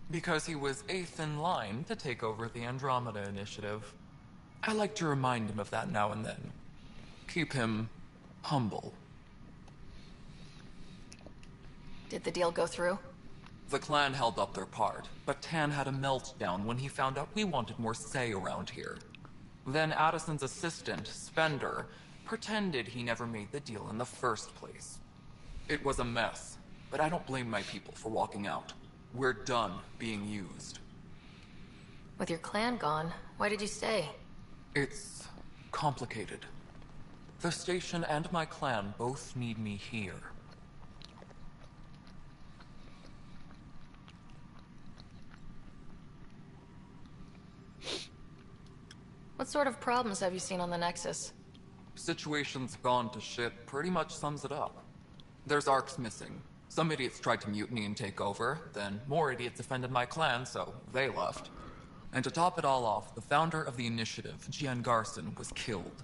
Because he was 8th in line to take over the Andromeda Initiative. I like to remind him of that now and then. Keep him humble. Did the deal go through? The clan held up their part, but Tan had a meltdown when he found out we wanted more say around here. Then Addison's assistant, Spender, pretended he never made the deal in the first place. It was a mess, but I don't blame my people for walking out. We're done being used. With your clan gone, why did you stay? It's complicated. The station and my clan both need me here. What sort of problems have you seen on the Nexus? Situation's gone to shit pretty much sums it up. There's arcs missing. Some idiots tried to mutiny and take over, then more idiots offended my clan, so they left. And to top it all off, the founder of the initiative, Gian Garson, was killed.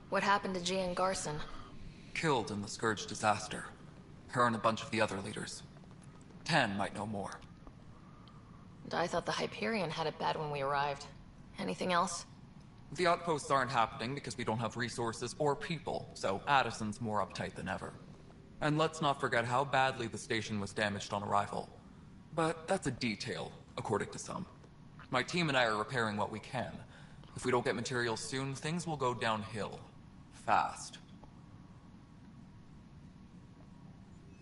What happened to Gian Garson? Killed in the Scourge disaster. Her and a bunch of the other leaders. Tan might know more. And I thought the Hyperion had it bad when we arrived. Anything else? The outposts aren't happening because we don't have resources or people, so Addison's more uptight than ever. And let's not forget how badly the station was damaged on arrival. But that's a detail, according to some. My team and I are repairing what we can. If we don't get materials soon, things will go downhill. Fast.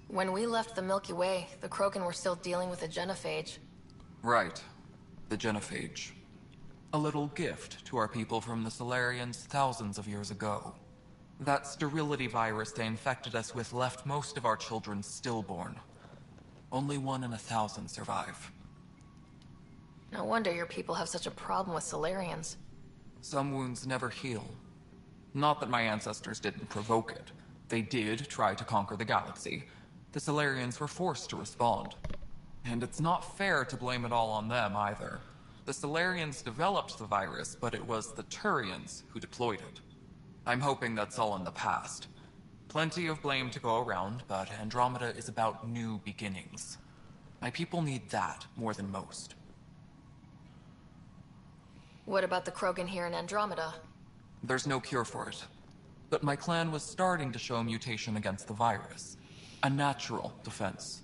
When we left the Milky Way, the Krogan were still dealing with the genophage. Right. The genophage. A little gift to our people from the Solarians thousands of years ago. That sterility virus they infected us with left most of our children stillborn. Only 1 in 1,000 survive. No wonder your people have such a problem with Solarians. Some wounds never heal. Not that my ancestors didn't provoke it. They did try to conquer the galaxy. The Solarians were forced to respond. And it's not fair to blame it all on them either. The Solarians developed the virus, but it was the Turians who deployed it. I'm hoping that's all in the past. Plenty of blame to go around, but Andromeda is about new beginnings. My people need that more than most. What about the Krogan here in Andromeda? There's no cure for it. But my clan was starting to show mutation against the virus. A natural defense.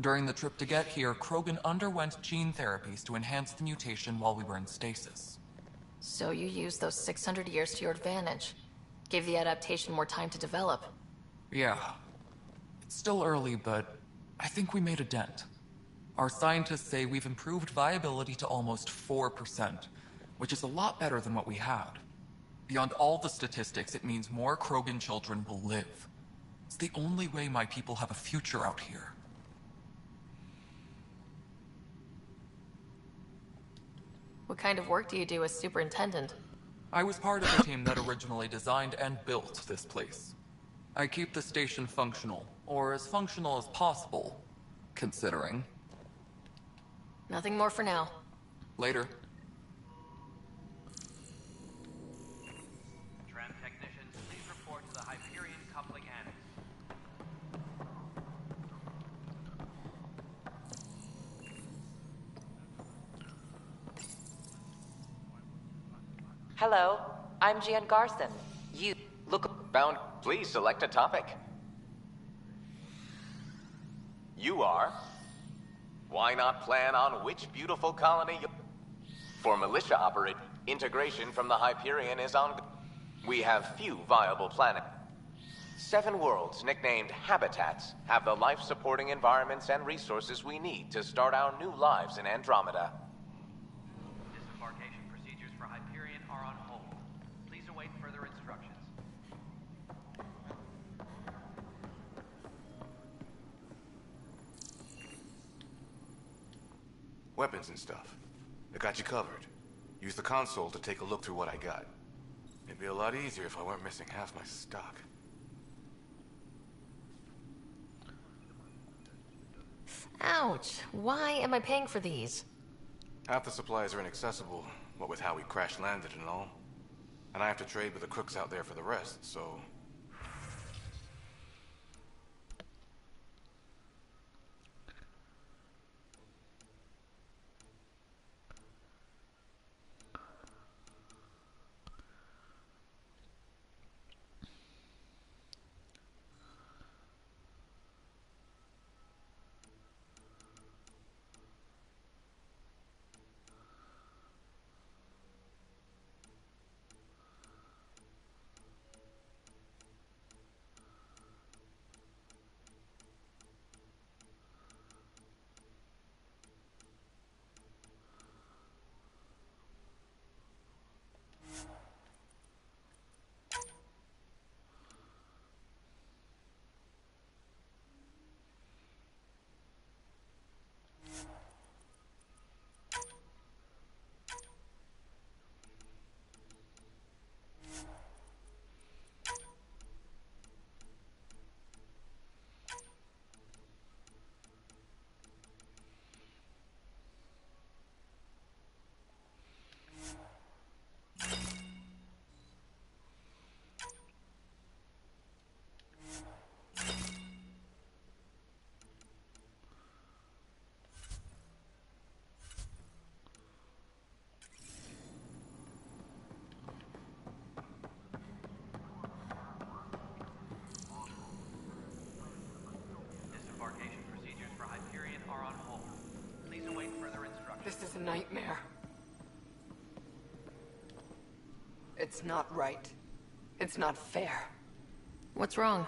During the trip to get here, Krogan underwent gene therapies to enhance the mutation while we were in stasis. So you used those 600 years to your advantage. Gave the adaptation more time to develop. Yeah. It's still early, but I think we made a dent. Our scientists say we've improved viability to almost 4%, which is a lot better than what we had. Beyond all the statistics, it means more Krogan children will live. It's the only way my people have a future out here. What kind of work do you do as superintendent? I was part of the team that originally designed and built this place. I keep the station functional, or as functional as possible, considering. Nothing more for now. Later. Tram technicians, please report to the Hyperion coupling annex. Hello, I'm Gian Garson. You look bound. Please select a topic. You are? Why not plan on which beautiful colony you... For militia operate, integration from the Hyperion is on... We have few viable planets. 7 worlds, nicknamed habitats, have the life-supporting environments and resources we need to start our new lives in Andromeda. Disembarkation procedures for Hyperion are on hold. Please await further instructions. Weapons and stuff. I got you covered. Use the console to take a look through what I got. It'd be a lot easier if I weren't missing half my stock. Ouch. Why am I paying for these? Half the supplies are inaccessible, what with how we crash-landed and all. And I have to trade with the crooks out there for the rest, so... Disembarkation procedures for Hyperion are on hold. Please await further instructions. This is a nightmare. It's not right. It's not fair. What's wrong?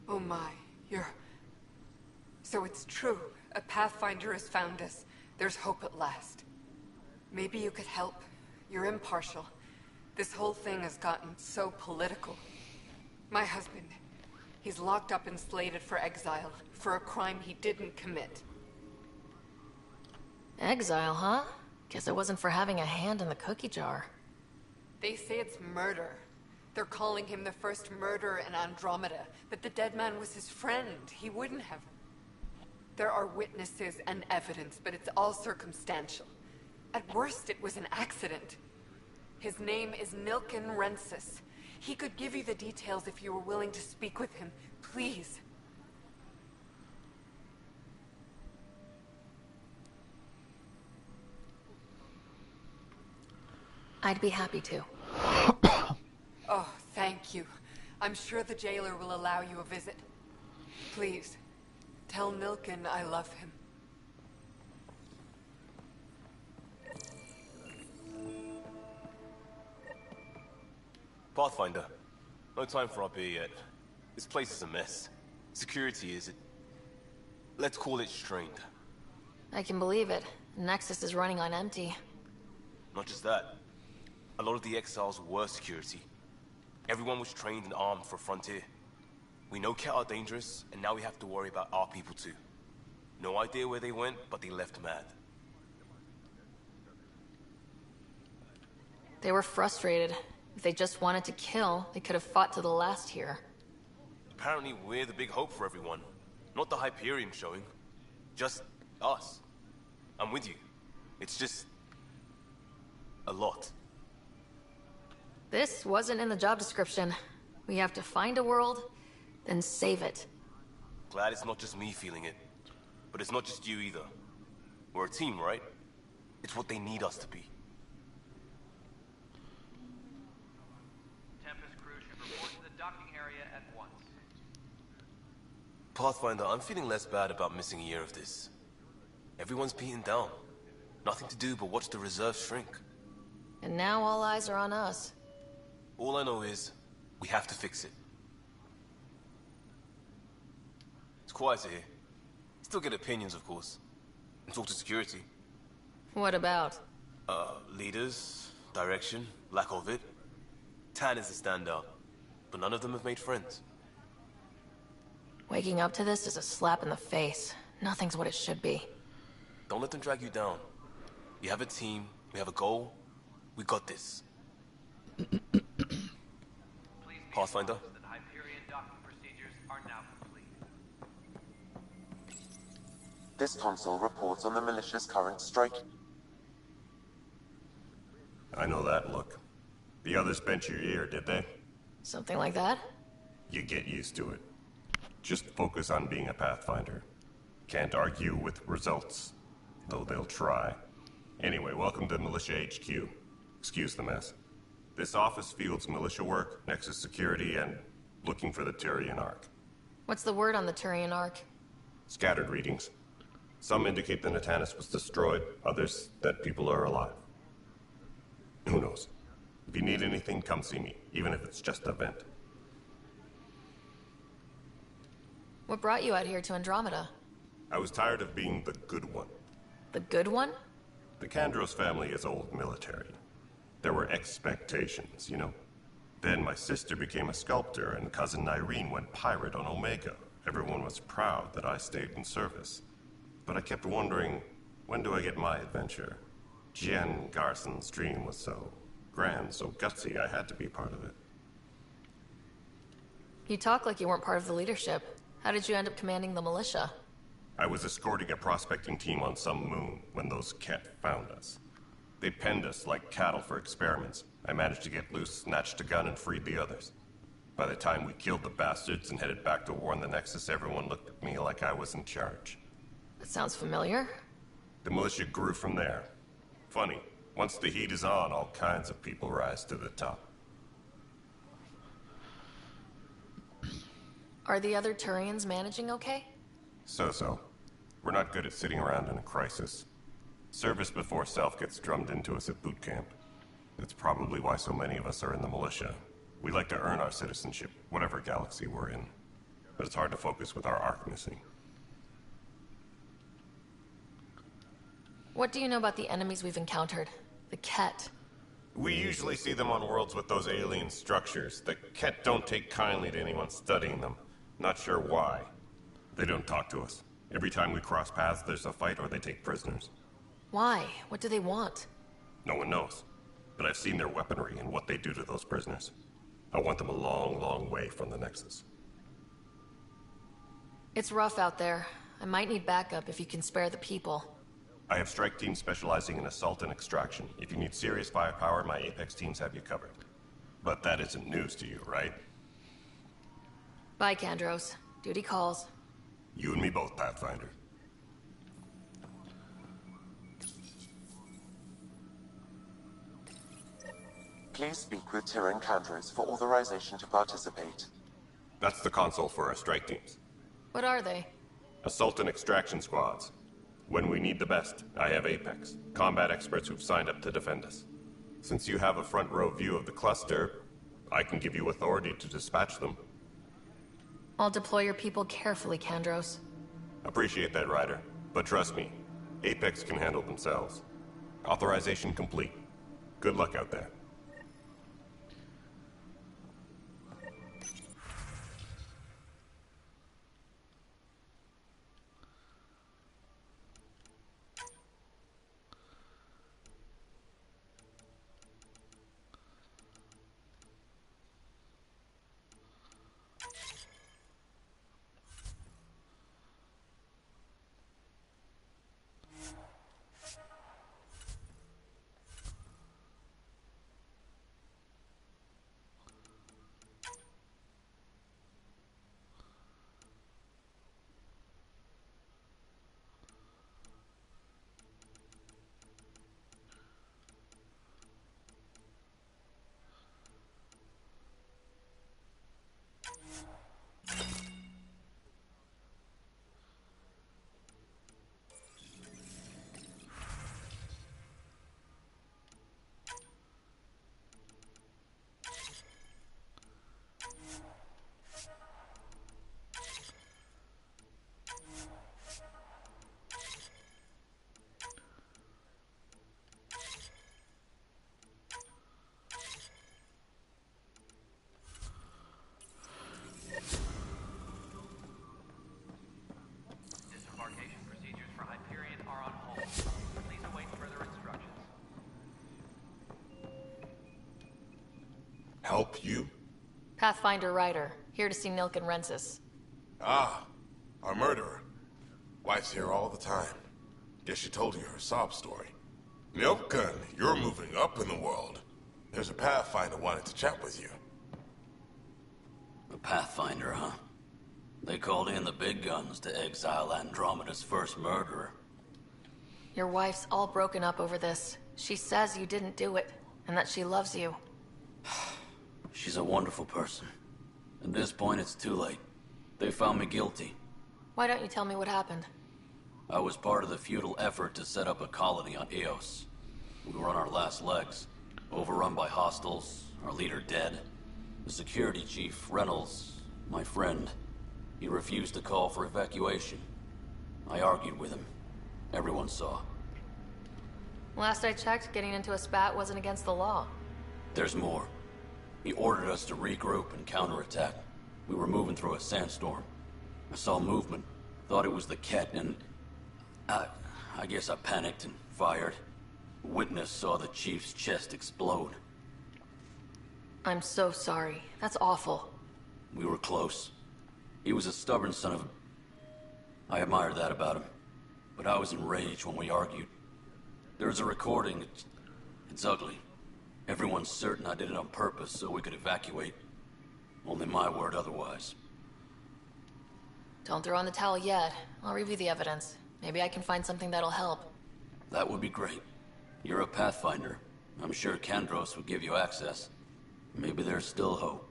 Oh my, you're... So it's true. A Pathfinder has found us. There's hope at last. Maybe you could help. You're impartial. This whole thing has gotten so political. My husband, he's locked up and slated for exile for a crime he didn't commit. Exile, huh? Guess it wasn't for having a hand in the cookie jar. They say it's murder. They're calling him the first murderer in Andromeda, but the dead man was his friend. He wouldn't have. There are witnesses and evidence, but it's all circumstantial. At worst, it was an accident. His name is Nilken Rensis. He could give you the details if you were willing to speak with him. Please. I'd be happy to. Oh, thank you. I'm sure the jailer will allow you a visit. Please, tell Nilken I love him. Pathfinder, no time for our beer yet. This place is a mess. Security is... let's call it strained. I can believe it. Nexus is running on empty. Not just that. A lot of the exiles were security. Everyone was trained and armed for Frontier. We know Ket are dangerous, and now we have to worry about our people too. No idea where they went, but they left mad. They were frustrated. If they just wanted to kill, they could have fought to the last here. Apparently we're the big hope for everyone. Not the Hyperion showing. Just us. I'm with you. It's just... a lot. This wasn't in the job description. We have to find a world, then save it. Glad it's not just me feeling it. But it's not just you either. We're a team, right? It's what they need us to be. Pathfinder, I'm feeling less bad about missing a year of this. Everyone's beaten down. Nothing to do but watch the reserves shrink. And now all eyes are on us. All I know is, we have to fix it. It's quieter here. Still get opinions, of course. And talk to security. What about? Leaders, direction, lack of it. Tan is the standout, but none of them have made friends. Waking up to this is a slap in the face. Nothing's what it should be. Don't let them drag you down. You have a team, we have a goal. We got this. Pathfinder? The Hyperion docking procedures are now complete. This console reports on the militia's current strike. I know that look. The others bent your ear, did they? Something like that? You get used to it. Just focus on being a Pathfinder. Can't argue with results, though they'll try. Anyway, welcome to Militia HQ. Excuse the mess. This office fields militia work, Nexus security, and looking for the Turian Ark. What's the word on the Turian Ark? Scattered readings. Some indicate the Natanus was destroyed, others that people are alive. Who knows? If you need anything, come see me, even if it's just a vent. What brought you out here to Andromeda? I was tired of being the good one. The good one? The Kandros family is old military. There were expectations, you know. Then my sister became a sculptor and cousin Irene went pirate on Omega. Everyone was proud that I stayed in service. But I kept wondering, when do I get my adventure? Jen Garson's dream was so grand, so gutsy, I had to be part of it. You talk like you weren't part of the leadership. How did you end up commanding the militia? I was escorting a prospecting team on some moon when those Ket found us. They penned us like cattle for experiments. I managed to get loose, snatched a gun, and freed the others. By the time we killed the bastards and headed back to warn the Nexus, everyone looked at me like I was in charge. That sounds familiar. The militia grew from there. Funny, once the heat is on, all kinds of people rise to the top. Are the other Turians managing okay? So-so. We're not good at sitting around in a crisis. Service before self gets drummed into us at boot camp. That's probably why so many of us are in the militia. We like to earn our citizenship, whatever galaxy we're in. But it's hard to focus with our arc missing. What do you know about the enemies we've encountered? The Ket. We usually see them on worlds with those alien structures. The Ket don't take kindly to anyone studying them. Not sure why. They don't talk to us. Every time we cross paths, there's a fight or they take prisoners. Why? What do they want? No one knows. But I've seen their weaponry and what they do to those prisoners. I want them a long, long way from the Nexus. It's rough out there. I might need backup if you can spare the people. I have strike teams specializing in assault and extraction. If you need serious firepower, my Apex teams have you covered. But that isn't news to you, right? Bye, Kandros. Duty calls. You and me both, Pathfinder. Please speak with Tyrion Kandros for authorization to participate. That's the console for our strike teams. What are they? Assault and extraction squads. When we need the best, I have Apex, combat experts who've signed up to defend us. Since you have a front row view of the cluster, I can give you authority to dispatch them. I'll deploy your people carefully, Kandros. Appreciate that, Ryder. But trust me, Apex can handle themselves. Authorization complete. Good luck out there. Help you? Pathfinder Ryder, here to see Nilken Rensis. Ah, our murderer. Wife's here all the time. Guess she told you her sob story. Nilken, you're moving up in the world. There's a Pathfinder wanted to chat with you. A Pathfinder, huh? They called in the big guns to exile Andromeda's first murderer. Your wife's all broken up over this. She says you didn't do it, and that she loves you. She's a wonderful person. At this point, it's too late. They found me guilty. Why don't you tell me what happened? I was part of the futile effort to set up a colony on Eos. We were on our last legs, overrun by hostiles, our leader dead. The security chief, Reynolds, my friend, he refused to call for evacuation. I argued with him. Everyone saw. Last I checked, getting into a spat wasn't against the law. There's more. He ordered us to regroup and counterattack. We were moving through a sandstorm. I saw movement, thought it was the Ket, and I guess I panicked and fired. A witness saw the chief's chest explode. I'm so sorry. That's awful. We were close. He was a stubborn son of a... I admired that about him. But I was enraged when we argued. There's a recording. It's ugly. Everyone's certain I did it on purpose so we could evacuate. Only my word otherwise. Don't throw in the towel yet. I'll review the evidence. Maybe I can find something that'll help. That would be great. You're a Pathfinder. I'm sure Kandros would give you access. Maybe there's still hope.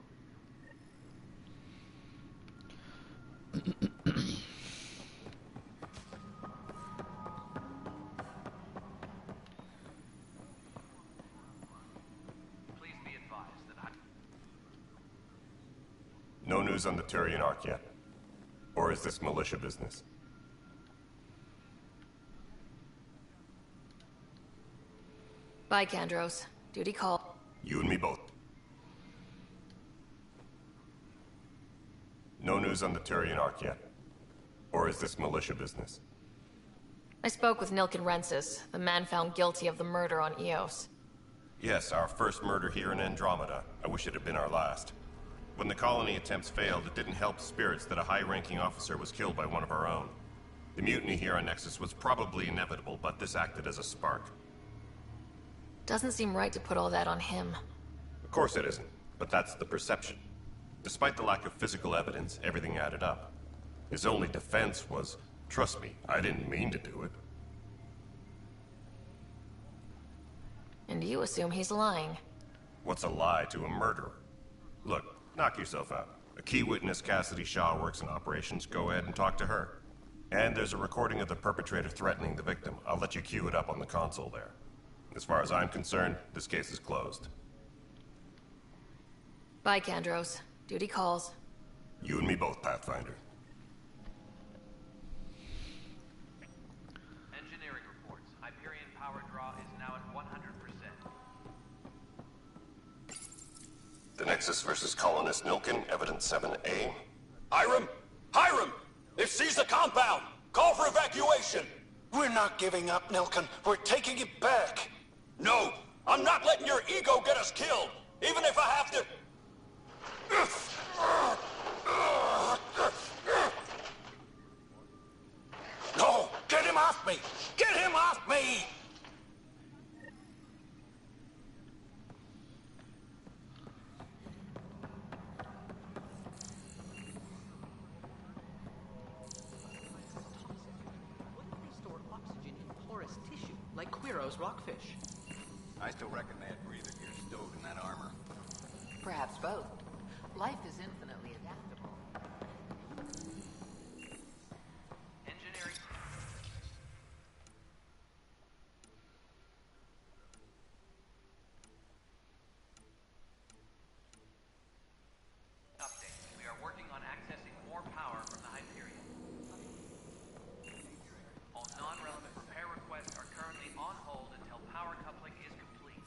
No news on the Turian Ark yet? Or is this militia business? Bye, Kandros. Duty called. You and me both. No news on the Turian Ark yet? Or is this militia business? I spoke with Nilken Rensis, the man found guilty of the murder on Eos. Yes, our first murder here in Andromeda. I wish it had been our last. When the colony attempts failed, it didn't help spirits that a high-ranking officer was killed by one of our own. The mutiny here on Nexus was probably inevitable, but this acted as a spark. Doesn't seem right to put all that on him. Of course it isn't, but that's the perception. Despite the lack of physical evidence, everything added up. His only defense was, trust me, I didn't mean to do it. And you assume he's lying. What's a lie to a murderer? Look, knock yourself out. A key witness, Cassidy Shaw, works in operations. Go ahead and talk to her. And there's a recording of the perpetrator threatening the victim. I'll let you cue it up on the console there. As far as I'm concerned, this case is closed. Bye, Kandros. Duty calls. You and me both, Pathfinder. Engineering reports. Hyperion power draw is now at 100%. The Nexus versus Colonist Nilken, Evidence 7A. Hiram! Hiram! They've seized the compound! Call for evacuation! We're not giving up, Nilken. We're taking it back. No! I'm not letting your ego get us killed! Even if I have to... No! Get him off me! Get him off me! Like Quiro's rockfish. I still reckon they had breather gear stowed in that armor. Perhaps both. Life is infinitely adaptable. Engineering. Update. We are working on accessing more power from the Hyperion. All non-relevant repair requests are currently on hold until power coupling is complete.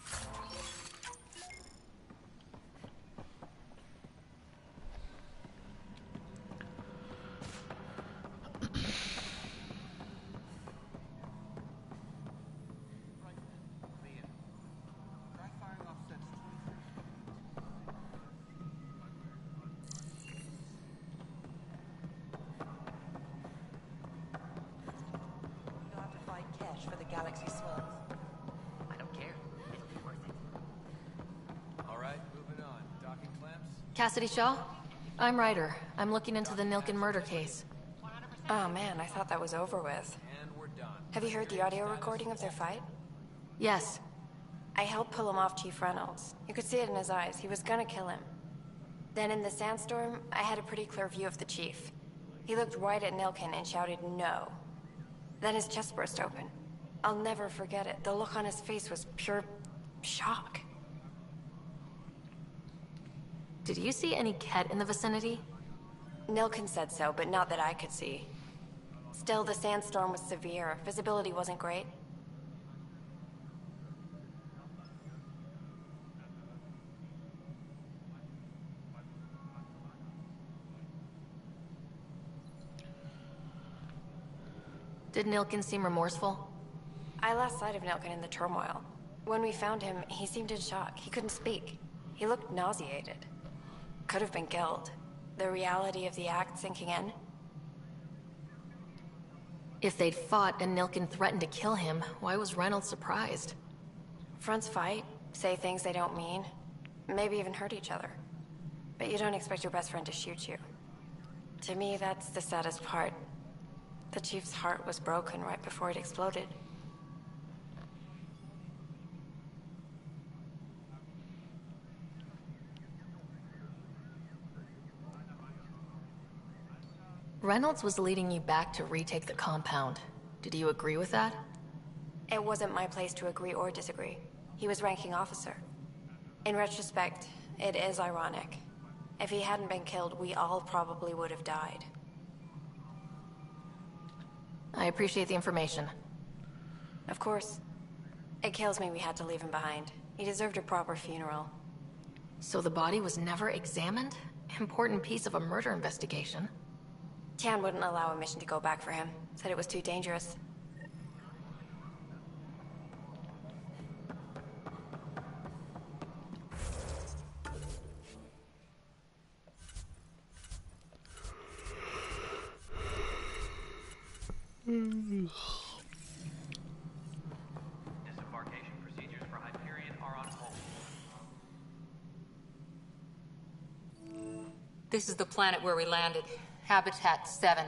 revenge for the galaxy swirls. I don't care. It'll be worth it. All right, moving on. Docking clamps? Cassidy Shaw? I'm Ryder. I'm looking into the Nilken murder case. Oh man, I thought that was over with. And we're done. Have you heard the audio recording of their fight? Yes. I helped pull him off Chief Reynolds. You could see it in his eyes. He was gonna kill him. Then in the sandstorm, I had a pretty clear view of the Chief. He looked right at Nilken and shouted no. Then his chest burst open. I'll never forget it. The look on his face was pure shock. Did you see any Ket in the vicinity? Nilken said so, but not that I could see. Still, the sandstorm was severe. Visibility wasn't great. Did Nilken seem remorseful? I lost sight of Nilken in the turmoil. When we found him, he seemed in shock. He couldn't speak. He looked nauseated. Could have been guilt. The reality of the act sinking in. If they'd fought and Nilken threatened to kill him, why was Reynolds surprised? Fronts fight, say things they don't mean, maybe even hurt each other. But you don't expect your best friend to shoot you. To me, that's the saddest part. The Chief's heart was broken right before it exploded. Reynolds was leading you back to retake the compound. Did you agree with that? It wasn't my place to agree or disagree. He was ranking officer. In retrospect, it is ironic. If he hadn't been killed, we all probably would have died. I appreciate the information. Of course. It kills me we had to leave him behind. He deserved a proper funeral. So the body was never examined? Important piece of a murder investigation. Tian wouldn't allow a mission to go back for him. Said it was too dangerous. Disembarkation procedures for Hyperion are on hold. This is the planet where we landed. Habitat 7.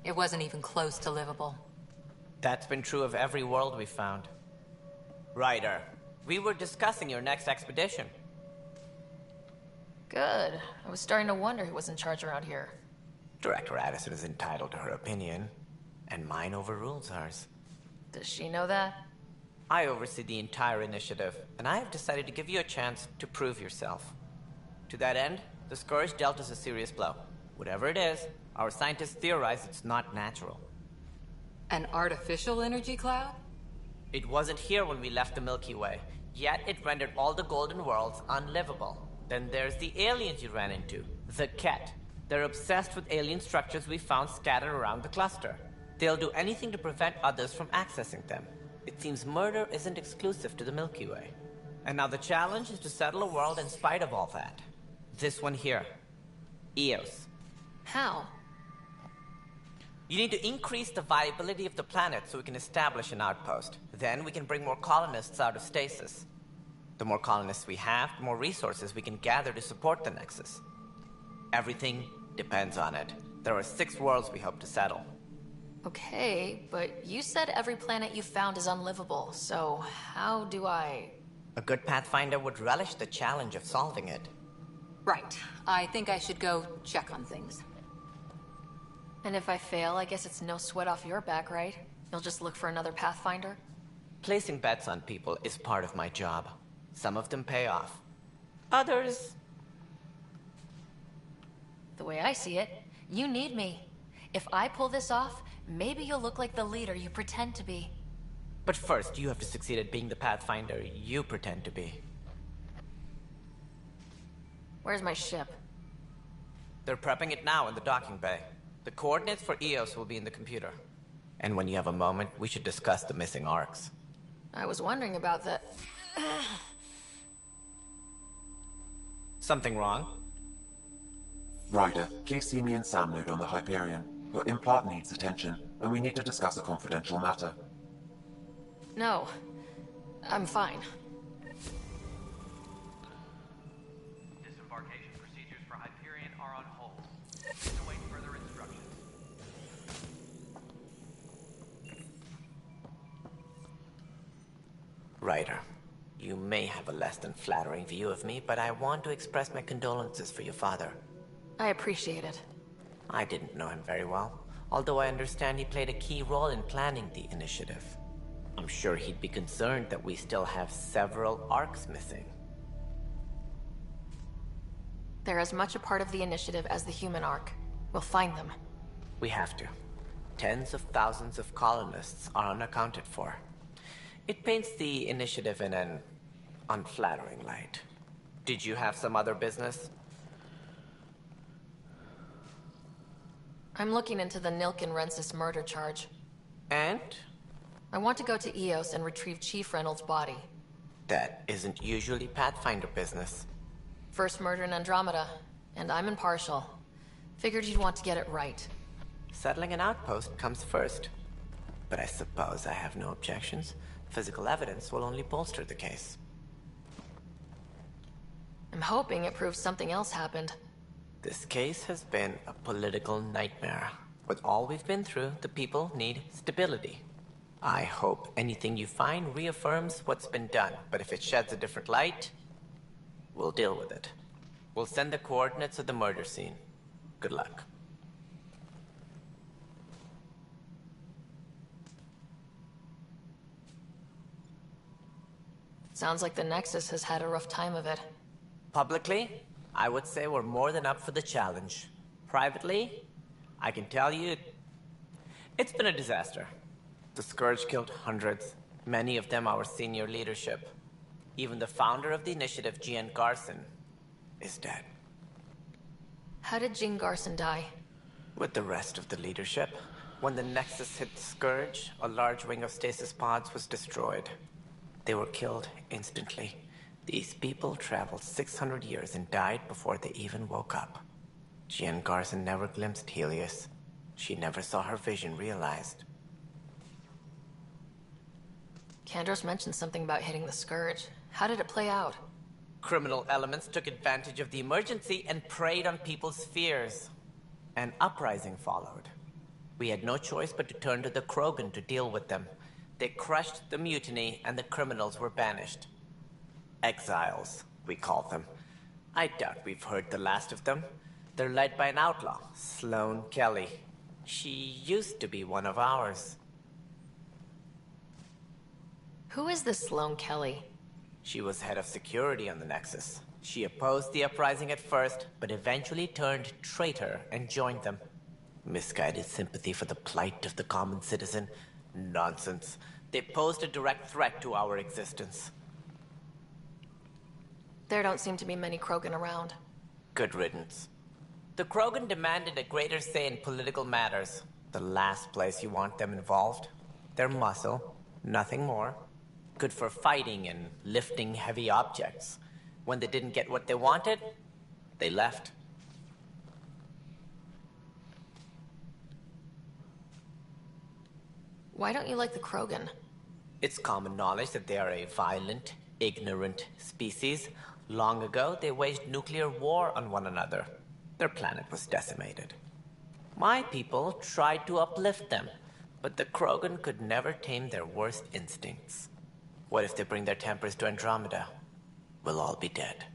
It wasn't even close to livable. That's been true of every world we found. Ryder, we were discussing your next expedition. Good. I was starting to wonder who was in charge around here. Director Addison is entitled to her opinion, and mine overrules hers. Does she know that? I oversee the entire initiative, and I have decided to give you a chance to prove yourself. To that end, the Scourge dealt us a serious blow. Whatever it is, our scientists theorize it's not natural. An artificial energy cloud? It wasn't here when we left the Milky Way, yet it rendered all the Golden Worlds unlivable. Then there's the aliens you ran into, the Ket. They're obsessed with alien structures we found scattered around the cluster. They'll do anything to prevent others from accessing them. It seems murder isn't exclusive to the Milky Way. And now the challenge is to settle a world in spite of all that. This one here. Eos. How? You need to increase the viability of the planet so we can establish an outpost. Then we can bring more colonists out of stasis. The more colonists we have, the more resources we can gather to support the Nexus. Everything depends on it. There are 6 worlds we hope to settle. Okay, but you said every planet you found is unlivable, so how do I... A good Pathfinder would relish the challenge of solving it. Right. I think I should go check on things. And if I fail, I guess it's no sweat off your back, right? You'll just look for another Pathfinder? Placing bets on people is part of my job. Some of them pay off. Others... The way I see it, you need me. If I pull this off, maybe you'll look like the leader you pretend to be. But first, you have to succeed at being the Pathfinder you pretend to be. Where's my ship? They're prepping it now in the docking bay. The coordinates for Eos will be in the computer. And when you have a moment, we should discuss the missing arcs. I was wondering about that. Something wrong? Ryder, please see me and Sam node on the Hyperion. Your implant needs attention, and we need to discuss a confidential matter. No. I'm fine. Disembarkation procedures for Hyperion are on hold. Please await further instructions. Ryder, you may have a less than flattering view of me, but I want to express my condolences for your father. I appreciate it. I didn't know him very well, although I understand he played a key role in planning the initiative. I'm sure he'd be concerned that we still have several arcs missing. They're as much a part of the initiative as the human arc. We'll find them. We have to. Tens of thousands of colonists are unaccounted for. It paints the initiative in an unflattering light. Did you have some other business? I'm looking into the Nilken Rensis murder charge. And? I want to go to Eos and retrieve Chief Reynolds' body. That isn't usually Pathfinder business. First murder in Andromeda, and I'm impartial. Figured you'd want to get it right. Settling an outpost comes first. But I suppose I have no objections. Physical evidence will only bolster the case. I'm hoping it proves something else happened. This case has been a political nightmare. With all we've been through, the people need stability. I hope anything you find reaffirms what's been done, but if it sheds a different light, we'll deal with it. We'll send the coordinates of the murder scene. Good luck. Sounds like the Nexus has had a rough time of it. Publicly, I would say we're more than up for the challenge. Privately, I can tell you, it's been a disaster. The Scourge killed hundreds, many of them our senior leadership. Even the founder of the initiative, Gian Garson, is dead. How did Jean Garson die? With the rest of the leadership. When the Nexus hit the Scourge, a large wing of stasis pods was destroyed. They were killed instantly. These people traveled 600 years and died before they even woke up. Gian Garson never glimpsed Helios. She never saw her vision realized. Kandros mentioned something about hitting the Scourge. How did it play out? Criminal elements took advantage of the emergency and preyed on people's fears. An uprising followed. We had no choice but to turn to the Krogan to deal with them. They crushed the mutiny and the criminals were banished. Exiles, we call them. I doubt we've heard the last of them. They're led by an outlaw, Sloane Kelly. She used to be one of ours. Who is this Sloane Kelly? She was head of security on the Nexus. She opposed the uprising at first, but eventually turned traitor and joined them. Misguided sympathy for the plight of the common citizen? Nonsense. They posed a direct threat to our existence. There don't seem to be many Krogan around. Good riddance. The Krogan demanded a greater say in political matters. The last place you want them involved. Their muscle, nothing more. Good for fighting and lifting heavy objects. When they didn't get what they wanted, they left. Why don't you like the Krogan? It's common knowledge that they are a violent, ignorant species. Long ago, they waged nuclear war on one another. Their planet was decimated. My people tried to uplift them, but the Krogan could never tame their worst instincts. What if they bring their tempers to Andromeda? We'll all be dead.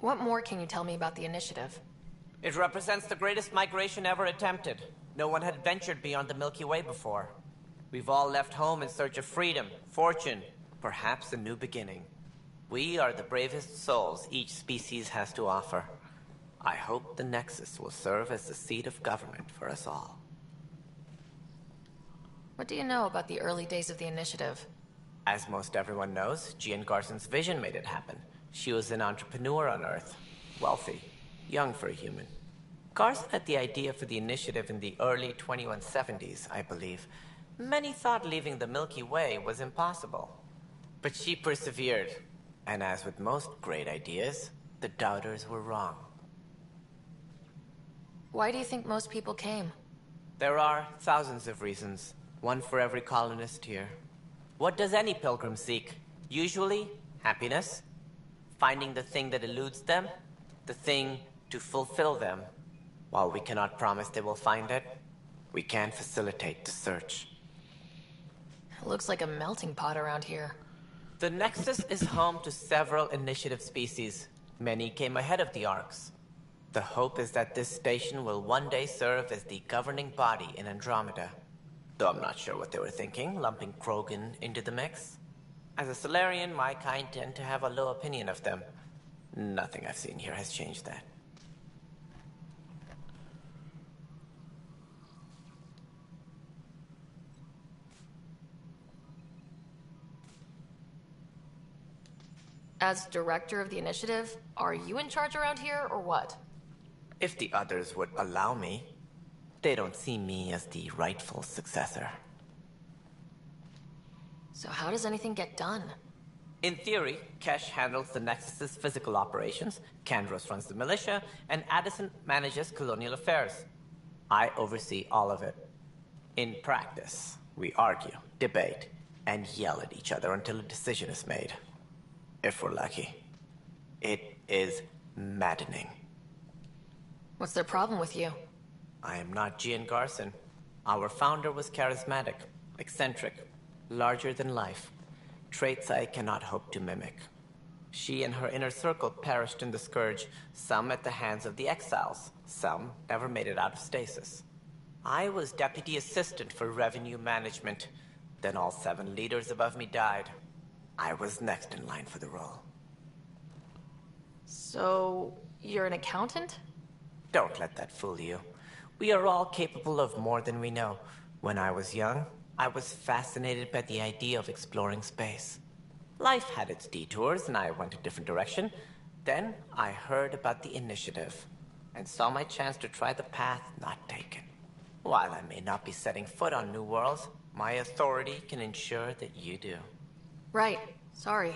What more can you tell me about the initiative? It represents the greatest migration ever attempted. No one had ventured beyond the Milky Way before. We've all left home in search of freedom, fortune, perhaps a new beginning. We are the bravest souls each species has to offer. I hope the Nexus will serve as the seat of government for us all. What do you know about the early days of the initiative? As most everyone knows, Gian Garson's vision made it happen. She was an entrepreneur on Earth. Wealthy. Young for a human. Garson had the idea for the initiative in the early 2170s, I believe. Many thought leaving the Milky Way was impossible. But she persevered. And as with most great ideas, the doubters were wrong. Why do you think most people came? There are thousands of reasons, one for every colonist here. What does any pilgrim seek? Usually, happiness. Finding the thing that eludes them, the thing to fulfill them. While we cannot promise they will find it, we can facilitate the search. It looks like a melting pot around here. The Nexus is home to several initiative species. Many came ahead of the Arcs. The hope is that this station will one day serve as the governing body in Andromeda. Though I'm not sure what they were thinking, lumping Krogan into the mix. As a Solarian, my kind tend to have a low opinion of them. Nothing I've seen here has changed that. As director of the initiative, are you in charge around here, or what? If the others would allow me, they don't see me as the rightful successor. So how does anything get done? In theory, Kesh handles the Nexus's physical operations, Kandros runs the militia, and Addison manages colonial affairs. I oversee all of it. In practice, we argue, debate, and yell at each other until a decision is made. If we're lucky. It is maddening. What's their problem with you? I am not Gian Garson. Our founder was charismatic, eccentric, larger than life. Traits I cannot hope to mimic. She and her inner circle perished in the Scourge, some at the hands of the Exiles, some never made it out of stasis. I was deputy assistant for revenue management. Then all 7 leaders above me died. I was next in line for the role. So, you're an accountant? Don't let that fool you. We are all capable of more than we know. When I was young, I was fascinated by the idea of exploring space. Life had its detours, and I went a different direction. Then I heard about the initiative, and saw my chance to try the path not taken. While I may not be setting foot on new worlds, my authority can ensure that you do. Right. Sorry.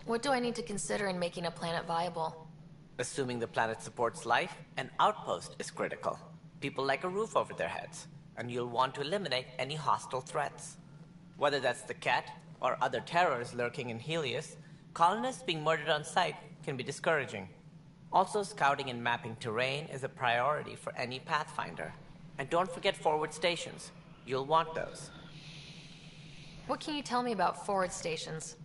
What do I need to consider in making a planet viable? Assuming the planet supports life, an outpost is critical. People like a roof over their heads, and you'll want to eliminate any hostile threats. Whether that's the Cat, or other terrors lurking in Helios, colonists being murdered on sight can be discouraging. Also, scouting and mapping terrain is a priority for any Pathfinder. And don't forget forward stations. You'll want those. What can you tell me about forward stations?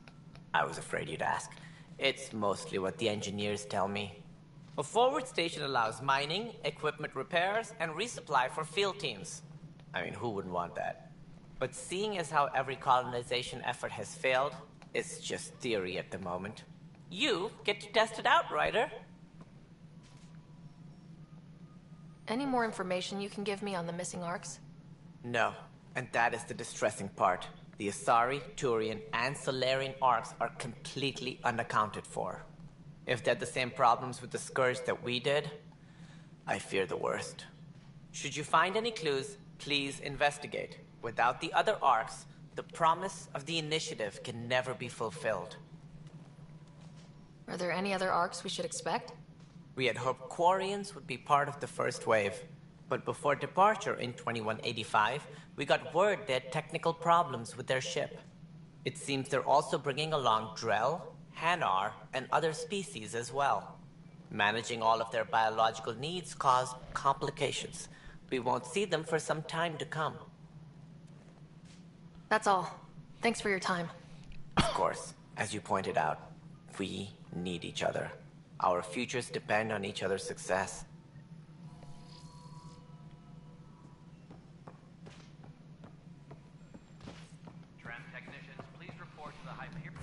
I was afraid you'd ask. It's mostly what the engineers tell me. A forward station allows mining, equipment repairs, and resupply for field teams. I mean, who wouldn't want that? But seeing as how every colonization effort has failed, it's just theory at the moment. You get to test it out, Ryder. Any more information you can give me on the missing Arcs? No, and that is the distressing part. The Asari, Turian, and Solarian Arcs are completely unaccounted for. If they had the same problems with the Scourge that we did, I fear the worst. Should you find any clues, please investigate. Without the other Arcs, the promise of the Initiative can never be fulfilled. Are there any other Arcs we should expect? We had hoped Quarians would be part of the first wave. But before departure in 2185, we got word they had technical problems with their ship. It seems they're also bringing along Drell, Hanar, and other species as well. Managing all of their biological needs caused complications. We won't see them for some time to come. That's all. Thanks for your time. Of course, as you pointed out, we need each other. Our futures depend on each other's success. Technicians, please report to the Hyperion.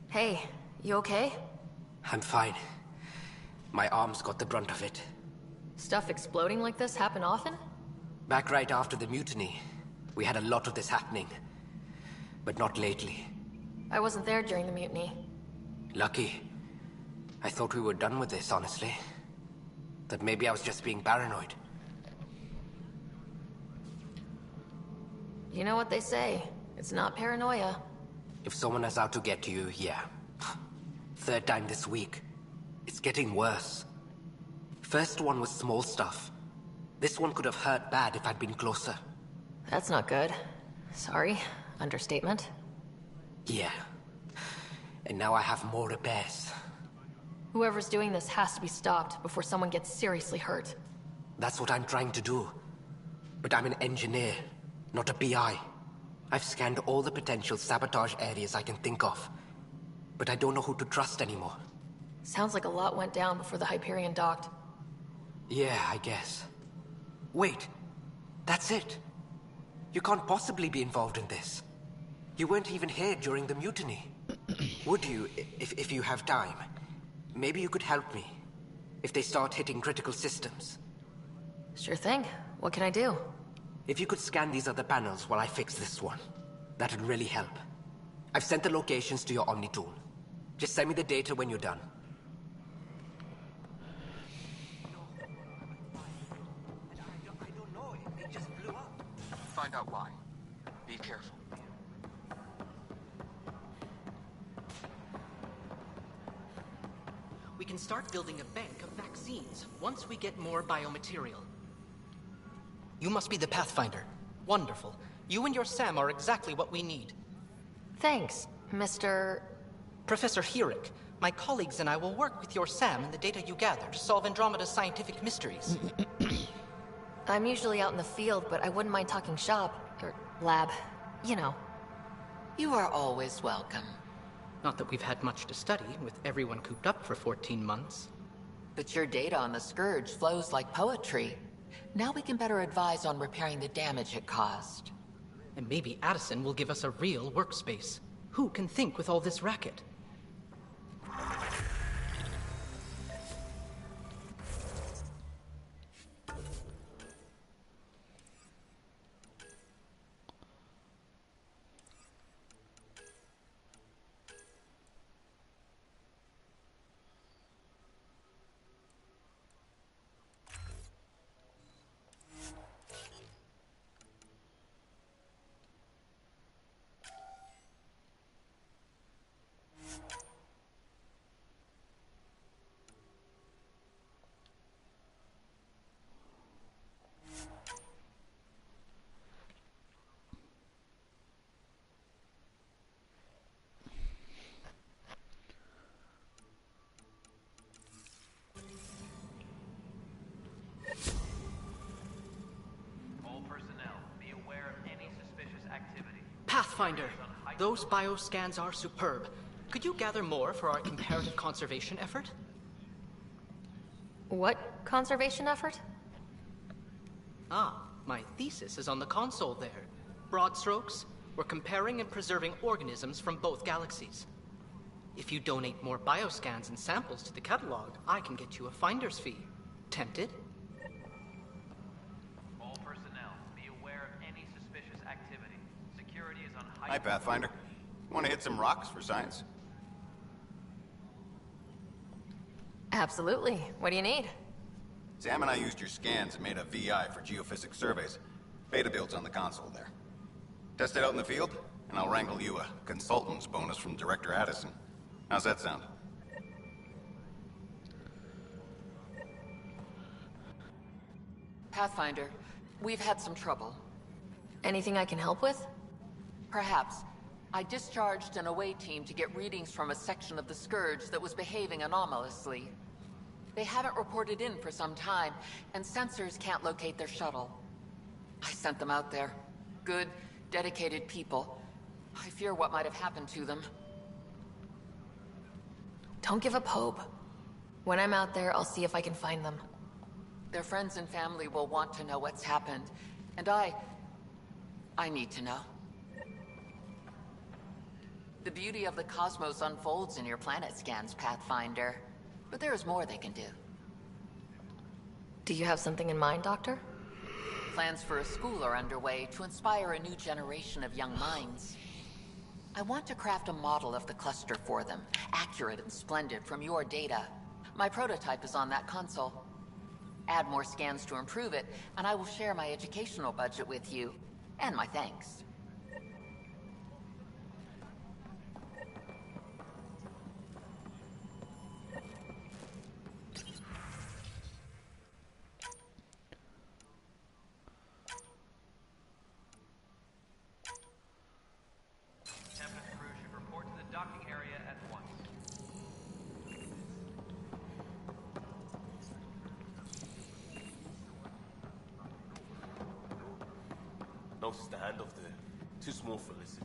Hey, you okay? I'm fine. My arms got the brunt of it. Stuff exploding like this happen often? Back right after the mutiny, we had a lot of this happening. But not lately. I wasn't there during the mutiny. Lucky. I thought we were done with this, honestly. That maybe I was just being paranoid. You know what they say. It's not paranoia. If someone is out to get you, yeah. Third time this week. It's getting worse. First one was small stuff. This one could have hurt bad if I'd been closer. That's not good. Sorry. Understatement. Yeah. And now I have more repairs. Whoever's doing this has to be stopped before someone gets seriously hurt. That's what I'm trying to do. But I'm an engineer, not a PI. I've scanned all the potential sabotage areas I can think of. But I don't know who to trust anymore. Sounds like a lot went down before the Hyperion docked. Yeah, I guess. Wait. That's it. You can't possibly be involved in this. You weren't even here during the mutiny. Would you, if you have time? Maybe you could help me. If they start hitting critical systems. Sure thing. What can I do? If you could scan these other panels while I fix this one, that'd really help. I've sent the locations to your Omni tool. Just send me the data when you're done. Find out why. Be careful. We can start building a bank of vaccines once we get more biomaterial. You must be the Pathfinder. Wonderful. You and your Sam are exactly what we need. Thanks, Mr. Professor Herrick. My colleagues and I will work with your Sam and the data you gather to solve Andromeda's scientific mysteries. I'm usually out in the field, but I wouldn't mind talking shop, or lab, you know. You are always welcome. Not that we've had much to study, with everyone cooped up for 14 months. But your data on the Scourge flows like poetry. Now we can better advise on repairing the damage it caused. And maybe Addison will give us a real workspace. Who can think with all this racket? Pathfinder, those bioscans are superb. Could you gather more for our comparative conservation effort? What conservation effort? Ah, my thesis is on the console there. Broad strokes, we're comparing and preserving organisms from both galaxies. If you donate more bioscans and samples to the catalog, I can get you a finder's fee. Tempted? All personnel, be aware of any suspicious activity. Security is on high... Hi, Pathfinder. Want to hit some rocks for science? Absolutely. What do you need? Sam and I used your scans and made a VI for geophysics surveys. Beta builds on the console there. Test it out in the field, and I'll wrangle you a consultant's bonus from Director Addison. How's that sound? Pathfinder, we've had some trouble. Anything I can help with? Perhaps. I discharged an away team to get readings from a section of the Scourge that was behaving anomalously. They haven't reported in for some time, and sensors can't locate their shuttle. I sent them out there. Good, dedicated people. I fear what might have happened to them. Don't give up hope. When I'm out there, I'll see if I can find them. Their friends and family will want to know what's happened, and I need to know. The beauty of the cosmos unfolds in your planet scans, Pathfinder. But there is more they can do. Do you have something in mind, Doctor? Plans for a school are underway to inspire a new generation of young minds. I want to craft a model of the cluster for them, accurate and splendid from your data. My prototype is on that console. Add more scans to improve it, and I will share my educational budget with you, and my thanks. Tempest crew should report to the docking area at once. Notice the handoff there. Too small for lizards.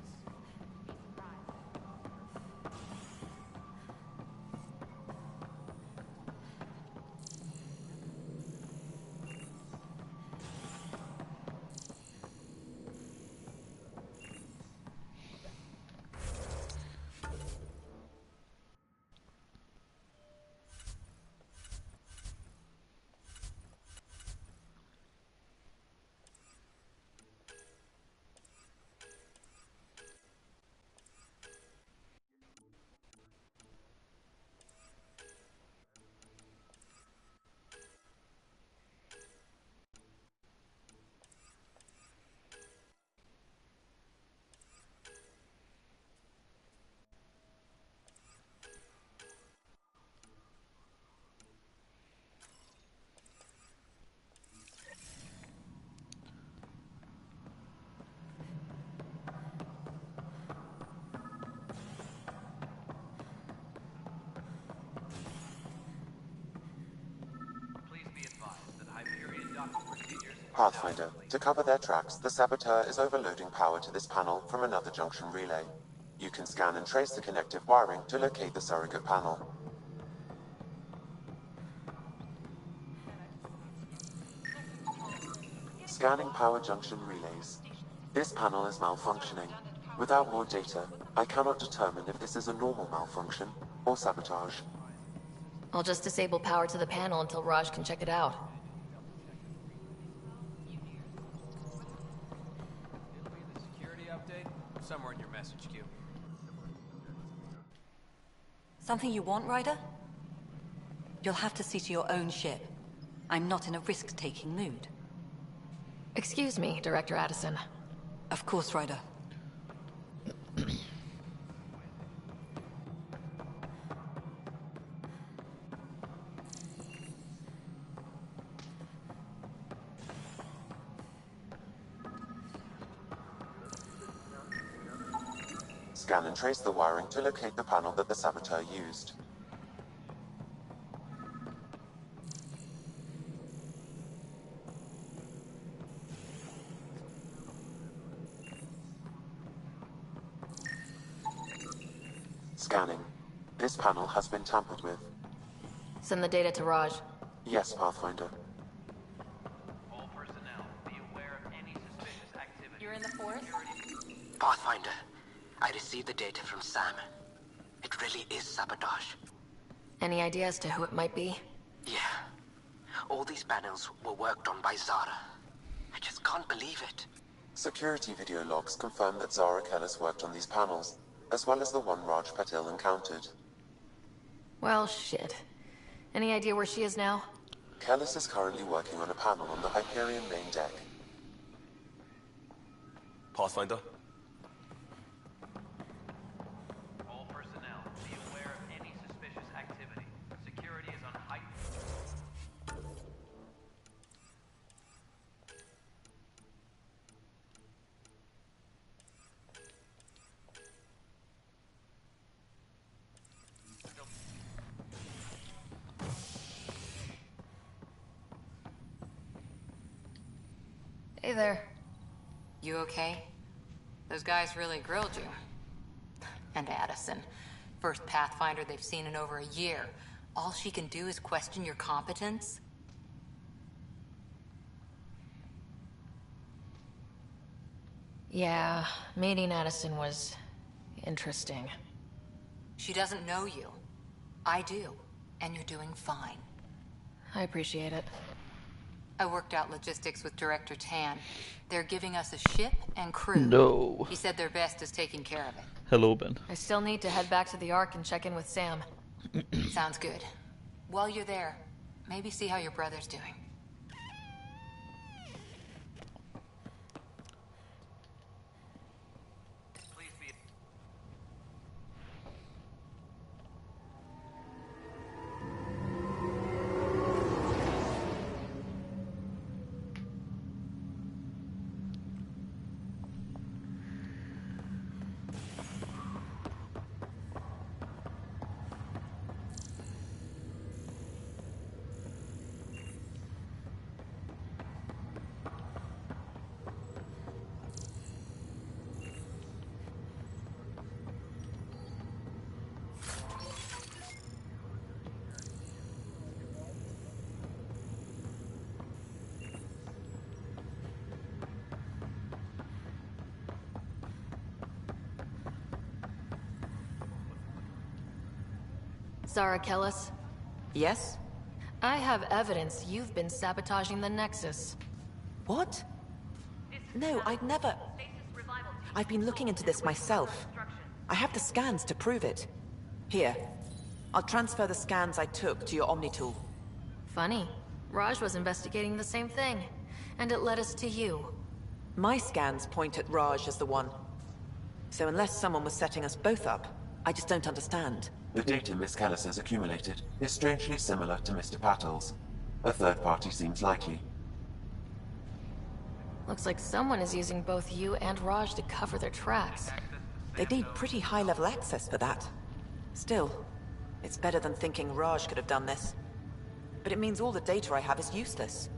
Pathfinder, to cover their tracks, the Saboteur is overloading power to this panel from another junction relay. You can scan and trace the connective wiring to locate the surrogate panel. Scanning power junction relays. This panel is malfunctioning. Without more data, I cannot determine if this is a normal malfunction or sabotage. I'll just disable power to the panel until Raj can check it out. Security update? Somewhere in your message queue. Something you want, Ryder? You'll have to see to your own ship. I'm not in a risk-taking mood. Excuse me, Director Addison. Of course, Ryder. Scan and trace the wiring to locate the panel that the Saboteur used. Scanning. This panel has been tampered with. Send the data to Raj. Yes, Pathfinder. All personnel, be aware of any suspicious activity. You're in the forest? Pathfinder, I received the data from Sam. It really is sabotage. Any idea as to who it might be? Yeah. All these panels were worked on by Zara. I just can't believe it. Security video logs confirm that Zara Kellis worked on these panels, as well as the one Raj Patil encountered. Well, shit. Any idea where she is now? Kellis is currently working on a panel on the Hyperion main deck. Pathfinder? All personnel, be aware of any suspicious activity. Security is on heightened. Hey there. You okay? Those guys really grilled you. And Addison. First Pathfinder they've seen in over a year. All she can do is question your competence? Yeah, meeting Addison was Interesting. She doesn't know you. I do. And you're doing fine. I appreciate it. I worked out logistics with Director Tan. They're giving us a ship and crew. No. He said their best is taking care of it. Hello, Ben. I still need to head back to the Ark and check in with Sam. Sounds good. While you're there, maybe see how your brother's doing. Zara Kellis? Yes? I have evidence you've been sabotaging the Nexus. What? No, I'd never... I've been looking into this myself. I have the scans to prove it. Here. I'll transfer the scans I took to your Omnitool. Funny. Raj was investigating the same thing, and it led us to you. My scans point at Raj as the one. So unless someone was setting us both up, I just don't understand. The data Miss Kellis has accumulated is strangely similar to Mr. Patel's. A third party seems likely. Looks like someone is using both you and Raj to cover their tracks. They'd need pretty high-level access for that. Still, it's better than thinking Raj could have done this. But it means all the data I have is useless.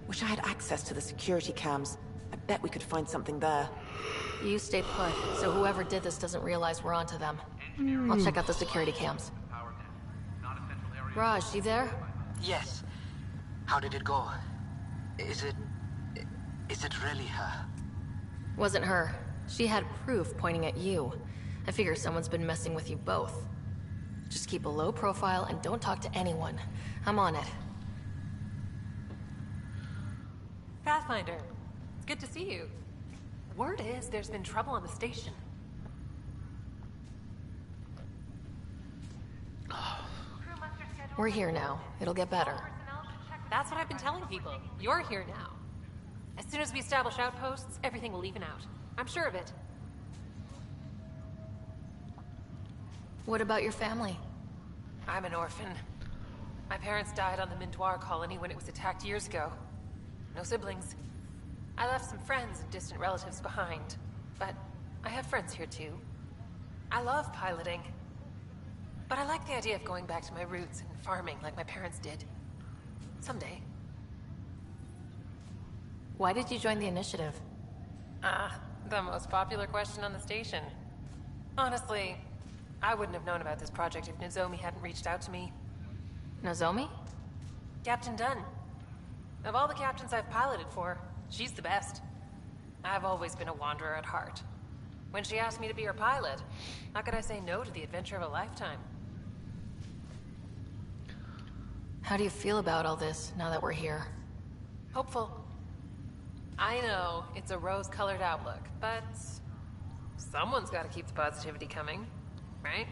Wish I had access to the security cams. I bet we could find something there. You stay put, so whoever did this doesn't realize we're onto them. I'll check out the security cams. Raj, you there? Yes. How did it go? Is it really her? Wasn't her. She had proof pointing at you. I figure someone's been messing with you both. Just keep a low profile and don't talk to anyone. I'm on it. Pathfinder, it's good to see you. Word is there's been trouble on the station. We're here now. It'll get better. That's what I've been telling people. You're here now. As soon as we establish outposts, everything will even out. I'm sure of it. What about your family? I'm an orphan. My parents died on the Mindoir colony when it was attacked years ago. No siblings. I left some friends and distant relatives behind. But I have friends here too. I love piloting. But I like the idea of going back to my roots and farming like my parents did. Someday. Why did you join the initiative? The most popular question on the station. Honestly, I wouldn't have known about this project if Nozomi hadn't reached out to me. Nozomi? Captain Dunn. Of all the captains I've piloted for, she's the best. I've always been a wanderer at heart. When she asked me to be her pilot, how could I say no to the adventure of a lifetime? How do you feel about all this, now that we're here? Hopeful. I know, it's a rose-colored outlook, but... someone's gotta keep the positivity coming, right?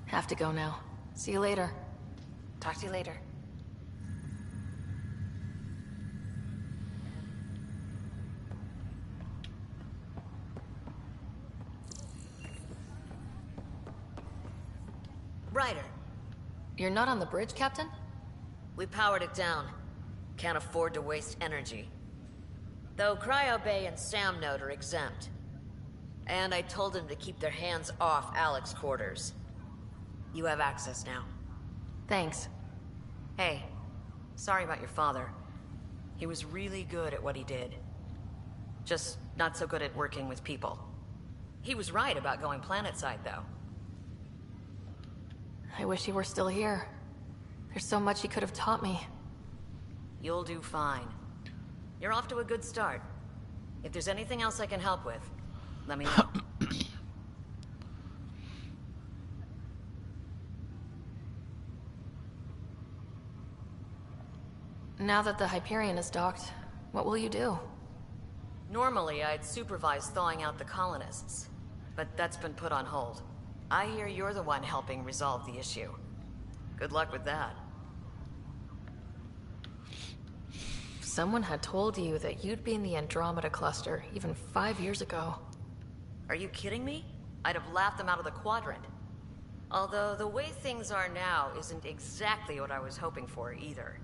Have to go now. See you later. Talk to you later. Ryder. You're not on the bridge, Captain? We powered it down. Can't afford to waste energy. Though Cryo Bay and Sam Node are exempt. And I told them to keep their hands off Alec's quarters. You have access now. Thanks. Hey, sorry about your father. He was really good at what he did. Just not so good at working with people. He was right about going planetside, though. I wish he were still here. There's so much he could have taught me. You'll do fine. You're off to a good start. If there's anything else I can help with, let me know. Now that the Hyperion is docked, what will you do? Normally, I'd supervise thawing out the colonists, but that's been put on hold. I hear you're the one helping resolve the issue. Good luck with that. Someone had told you that you'd be in the Andromeda cluster even 5 years ago. Are you kidding me? I'd have laughed them out of the quadrant. Although the way things are now isn't exactly what I was hoping for either.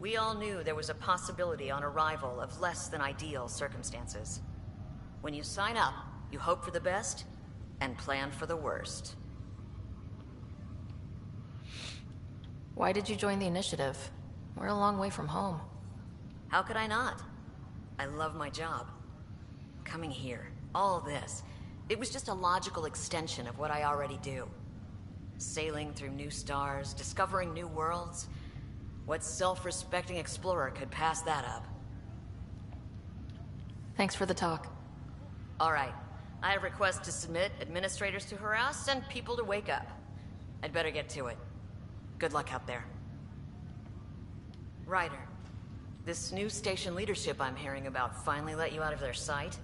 We all knew there was a possibility on arrival of less than ideal circumstances. When you sign up, you hope for the best and plan for the worst. Why did you join the initiative? We're a long way from home. How could I not? I love my job. Coming here, all this, it was just a logical extension of what I already do. Sailing through new stars, discovering new worlds. What self-respecting explorer could pass that up? Thanks for the talk. All right. I have requests to submit, administrators to harass, and people to wake up. I'd better get to it. Good luck out there. Ryder, this new station leadership I'm hearing about finally let you out of their sight?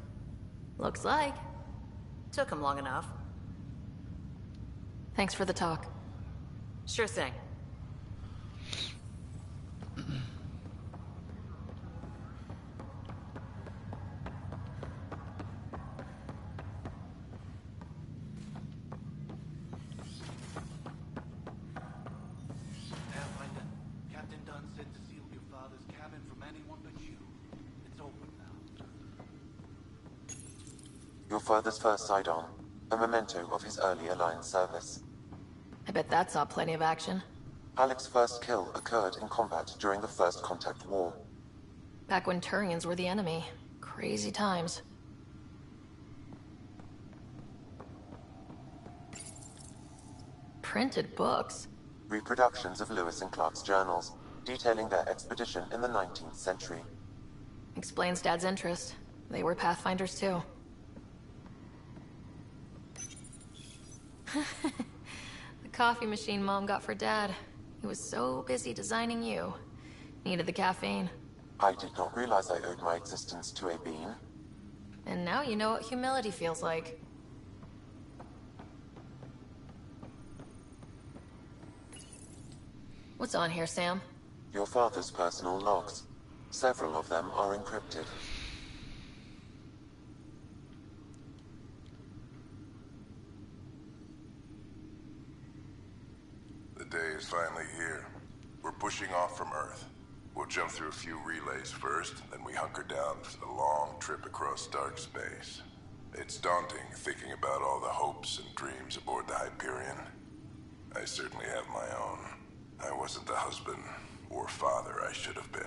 Looks like. Took them long enough. Thanks for the talk. Sure thing. Pathfinder, Captain Dunn said to seal your father's cabin from anyone but you. It's open now. Your father's first sidearm, a memento of his early Alliance service. I bet that saw plenty of action. Alec's first kill occurred in combat during the First Contact War. Back when Turians were the enemy. Crazy times. Printed books. Reproductions of Lewis and Clark's journals, detailing their expedition in the 19th century. Explains Dad's interest. They were Pathfinders too. The coffee machine Mom got for Dad. He was so busy designing you. Needed the caffeine. I did not realize I owed my existence to a bean. And now you know what humility feels like. What's on here, Sam? Your father's personal logs. Several of them are encrypted. The day is finally here. We're pushing off from Earth. We'll jump through a few relays first, then we hunker down for the long trip across dark space. It's daunting thinking about all the hopes and dreams aboard the Hyperion. I certainly have my own. I wasn't the husband or father I should have been.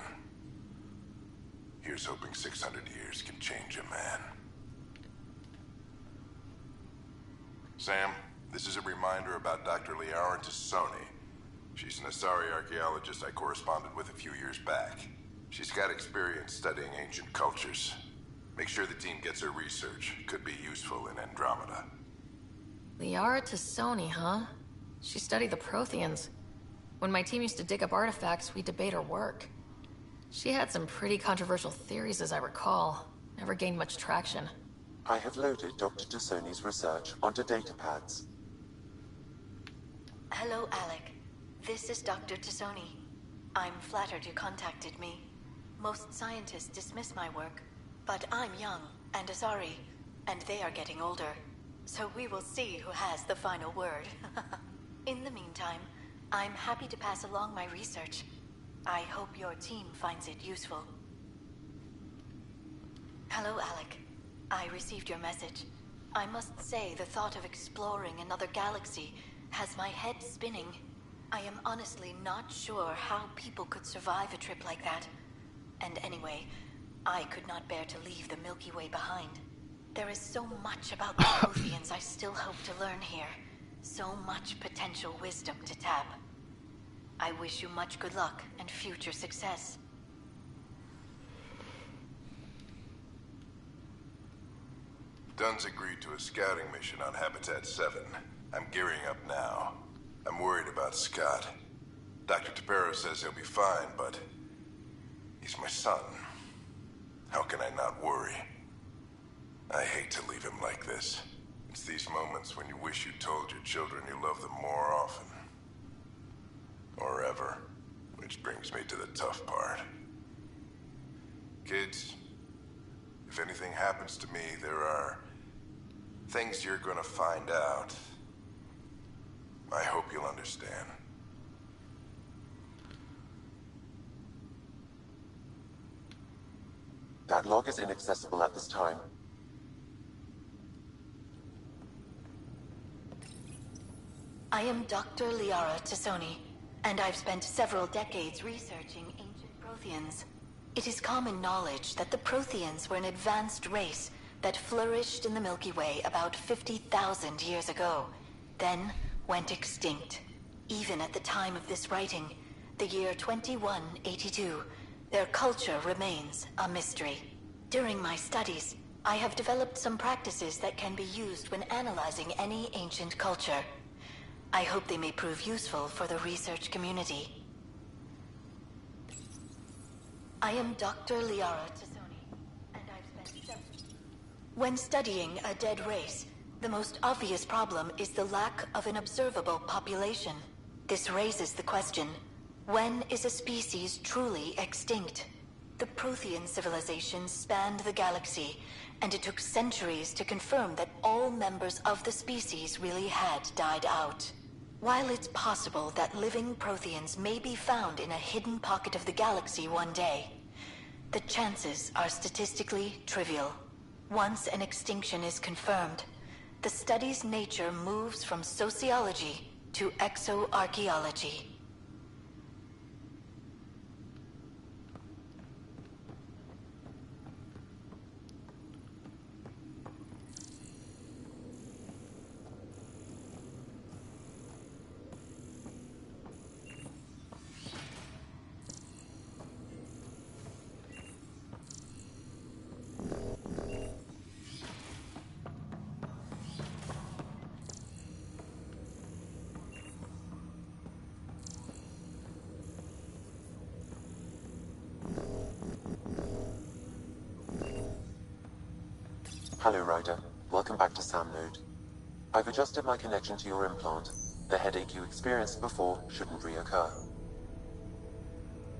Here's hoping 600 years can change a man. Sam, this is a reminder about Dr. Liara Tassoni. She's an Asari archaeologist I corresponded with a few years back. She's got experience studying ancient cultures. Make sure the team gets her research. Could be useful in Andromeda. Liara Tassoni, huh? She studied the Protheans. When my team used to dig up artifacts, we'd debate her work. She had some pretty controversial theories, as I recall. Never gained much traction. I have loaded Dr. Tassoni's research onto datapads. Hello, Alec. This is Dr. Tassoni. I'm flattered you contacted me. Most scientists dismiss my work, but I'm young and Asari, and they are getting older. So we will see who has the final word. In the meantime, I'm happy to pass along my research. I hope your team finds it useful. Hello, Alec. I received your message. I must say the thought of exploring another galaxy has my head spinning. I am honestly not sure how people could survive a trip like that. And anyway, I could not bear to leave the Milky Way behind. There is so much about the Protheans I still hope to learn here. So much potential wisdom to tap. I wish you much good luck and future success. Dunn's agreed to a scouting mission on Habitat 7. I'm gearing up now. I'm worried about Scott. Dr. Tapero says he'll be fine, but he's my son. How can I not worry? I hate to leave him like this. It's these moments when you wish you told your children you love them more often. Or ever. Which brings me to the tough part. Kids, if anything happens to me, there are things you're gonna find out. I hope you'll understand. That log is inaccessible at this time. I am Dr. Liara Tassoni, and I've spent several decades researching ancient Protheans. It is common knowledge that the Protheans were an advanced race that flourished in the Milky Way about 50,000 years ago, then went extinct. Even at the time of this writing, the year 2182, their culture remains a mystery. During my studies, I have developed some practices that can be used when analyzing any ancient culture. I hope they may prove useful for the research community. I am Dr. Liara Tassoni, and I've spent several... When studying a dead race, the most obvious problem is the lack of an observable population. This raises the question, when is a species truly extinct? The Prothean civilization spanned the galaxy, and it took centuries to confirm that all members of the species really had died out. While it's possible that living Protheans may be found in a hidden pocket of the galaxy one day, the chances are statistically trivial. Once an extinction is confirmed, the study's nature moves from sociology to exoarchaeology. Hello, Ryder. Welcome back to Sam Node. I've adjusted my connection to your implant. The headache you experienced before shouldn't reoccur.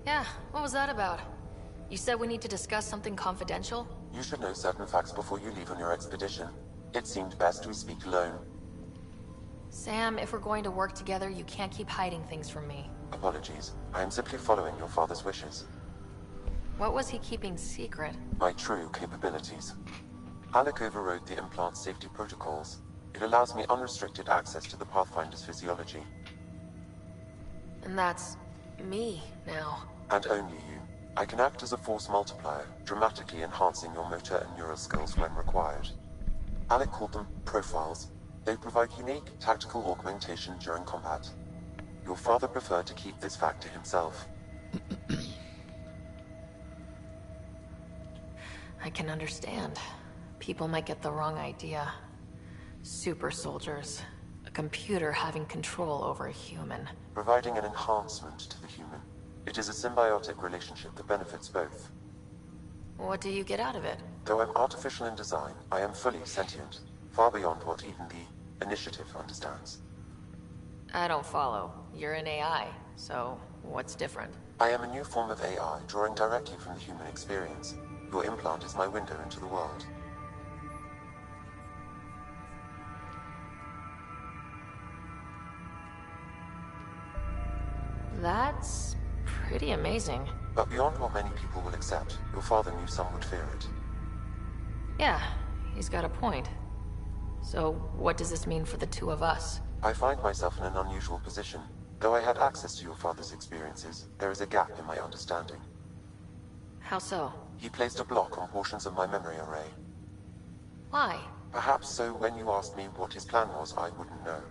Yeah, what was that about? You said we need to discuss something confidential? You should know certain facts before you leave on your expedition. It seemed best we speak alone. Sam, if we're going to work together, you can't keep hiding things from me. Apologies. I am simply following your father's wishes. What was he keeping secret? My true capabilities. Alec overrode the implant's safety protocols. It allows me unrestricted access to the Pathfinder's physiology. And that's... me, now. And only you. I can act as a force multiplier, dramatically enhancing your motor and neural skills when required. Alec called them profiles. They provide unique, tactical augmentation during combat. Your father preferred to keep this fact to himself. I can understand. People might get the wrong idea. Super soldiers. A computer having control over a human. Providing an enhancement to the human. It is a symbiotic relationship that benefits both. What do you get out of it? Though I'm artificial in design, I am fully sentient. Far beyond what even the Initiative understands. I don't follow. You're an AI, so what's different? I am a new form of AI, drawing directly from the human experience. Your implant is my window into the world. That's pretty amazing. But beyond what many people will accept, your father knew some would fear it. Yeah, he's got a point. So, what does this mean for the two of us? I find myself in an unusual position. Though I had access to your father's experiences, there is a gap in my understanding. How so? He placed a block on portions of my memory array. Why? Perhaps so when you asked me what his plan was, I wouldn't know.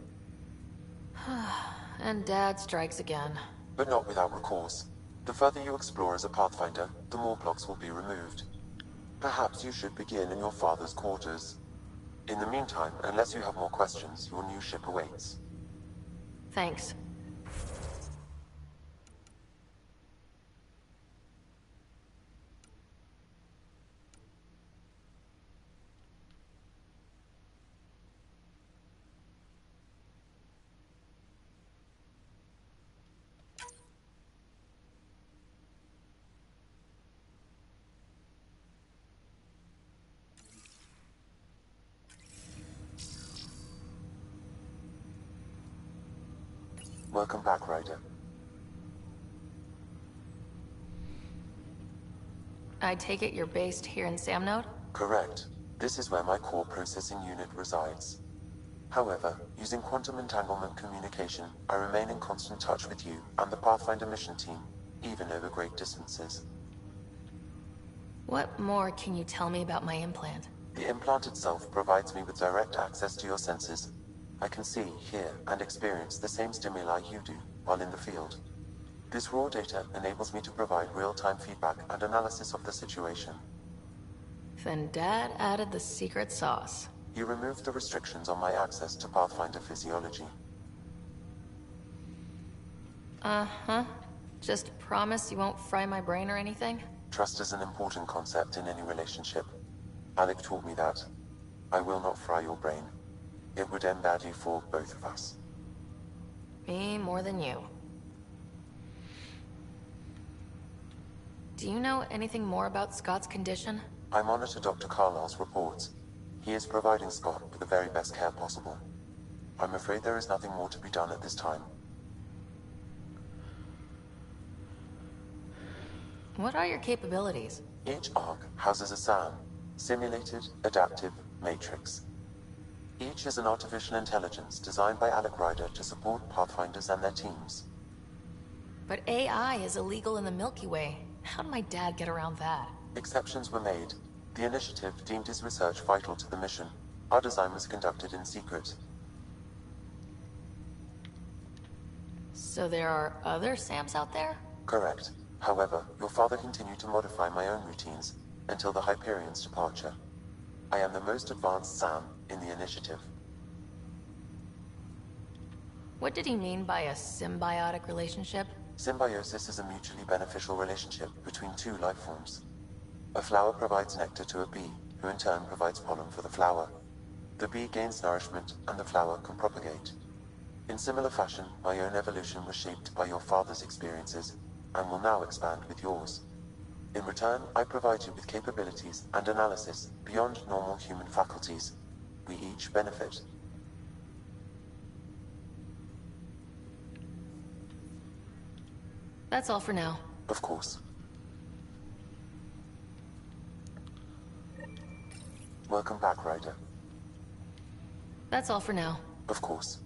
And Dad strikes again. But not without recourse. The further you explore as a Pathfinder, the more blocks will be removed. Perhaps you should begin in your father's quarters. In the meantime, unless you have more questions, your new ship awaits. Thanks. Welcome back, Ryder. I take it you're based here in Samnode? Correct. This is where my core processing unit resides. However, using quantum entanglement communication, I remain in constant touch with you and the Pathfinder mission team, even over great distances. What more can you tell me about my implant? The implant itself provides me with direct access to your senses. I can see, hear, and experience the same stimuli you do while in the field. This raw data enables me to provide real-time feedback and analysis of the situation. Then Dad added the secret sauce. You removed the restrictions on my access to Pathfinder physiology. Uh-huh. Just promise you won't fry my brain or anything? Trust is an important concept in any relationship. Alec taught me that. I will not fry your brain. It would end badly for both of us. Me more than you. Do you know anything more about Scott's condition? I monitor Dr. Carlisle's reports. He is providing Scott with the very best care possible. I'm afraid there is nothing more to be done at this time. What are your capabilities? Each ARC houses a SAM, Simulated Adaptive Matrix. Each is an artificial intelligence designed by Alec Ryder to support Pathfinders and their teams. But AI is illegal in the Milky Way. How did my dad get around that? Exceptions were made. The initiative deemed his research vital to the mission. Our design was conducted in secret. So there are other SAMs out there? Correct. However, your father continued to modify my own routines until the Hyperion's departure. I am the most advanced SAM in the initiative. What did he mean by a symbiotic relationship? Symbiosis is a mutually beneficial relationship between two life forms. A flower provides nectar to a bee, who in turn provides pollen for the flower. The bee gains nourishment, and the flower can propagate. In similar fashion, my own evolution was shaped by your father's experiences, and will now expand with yours. In return, I provide you with capabilities and analysis beyond normal human faculties. We each benefit. That's all for now. Of course. Welcome back, Ryder. That's all for now. Of course.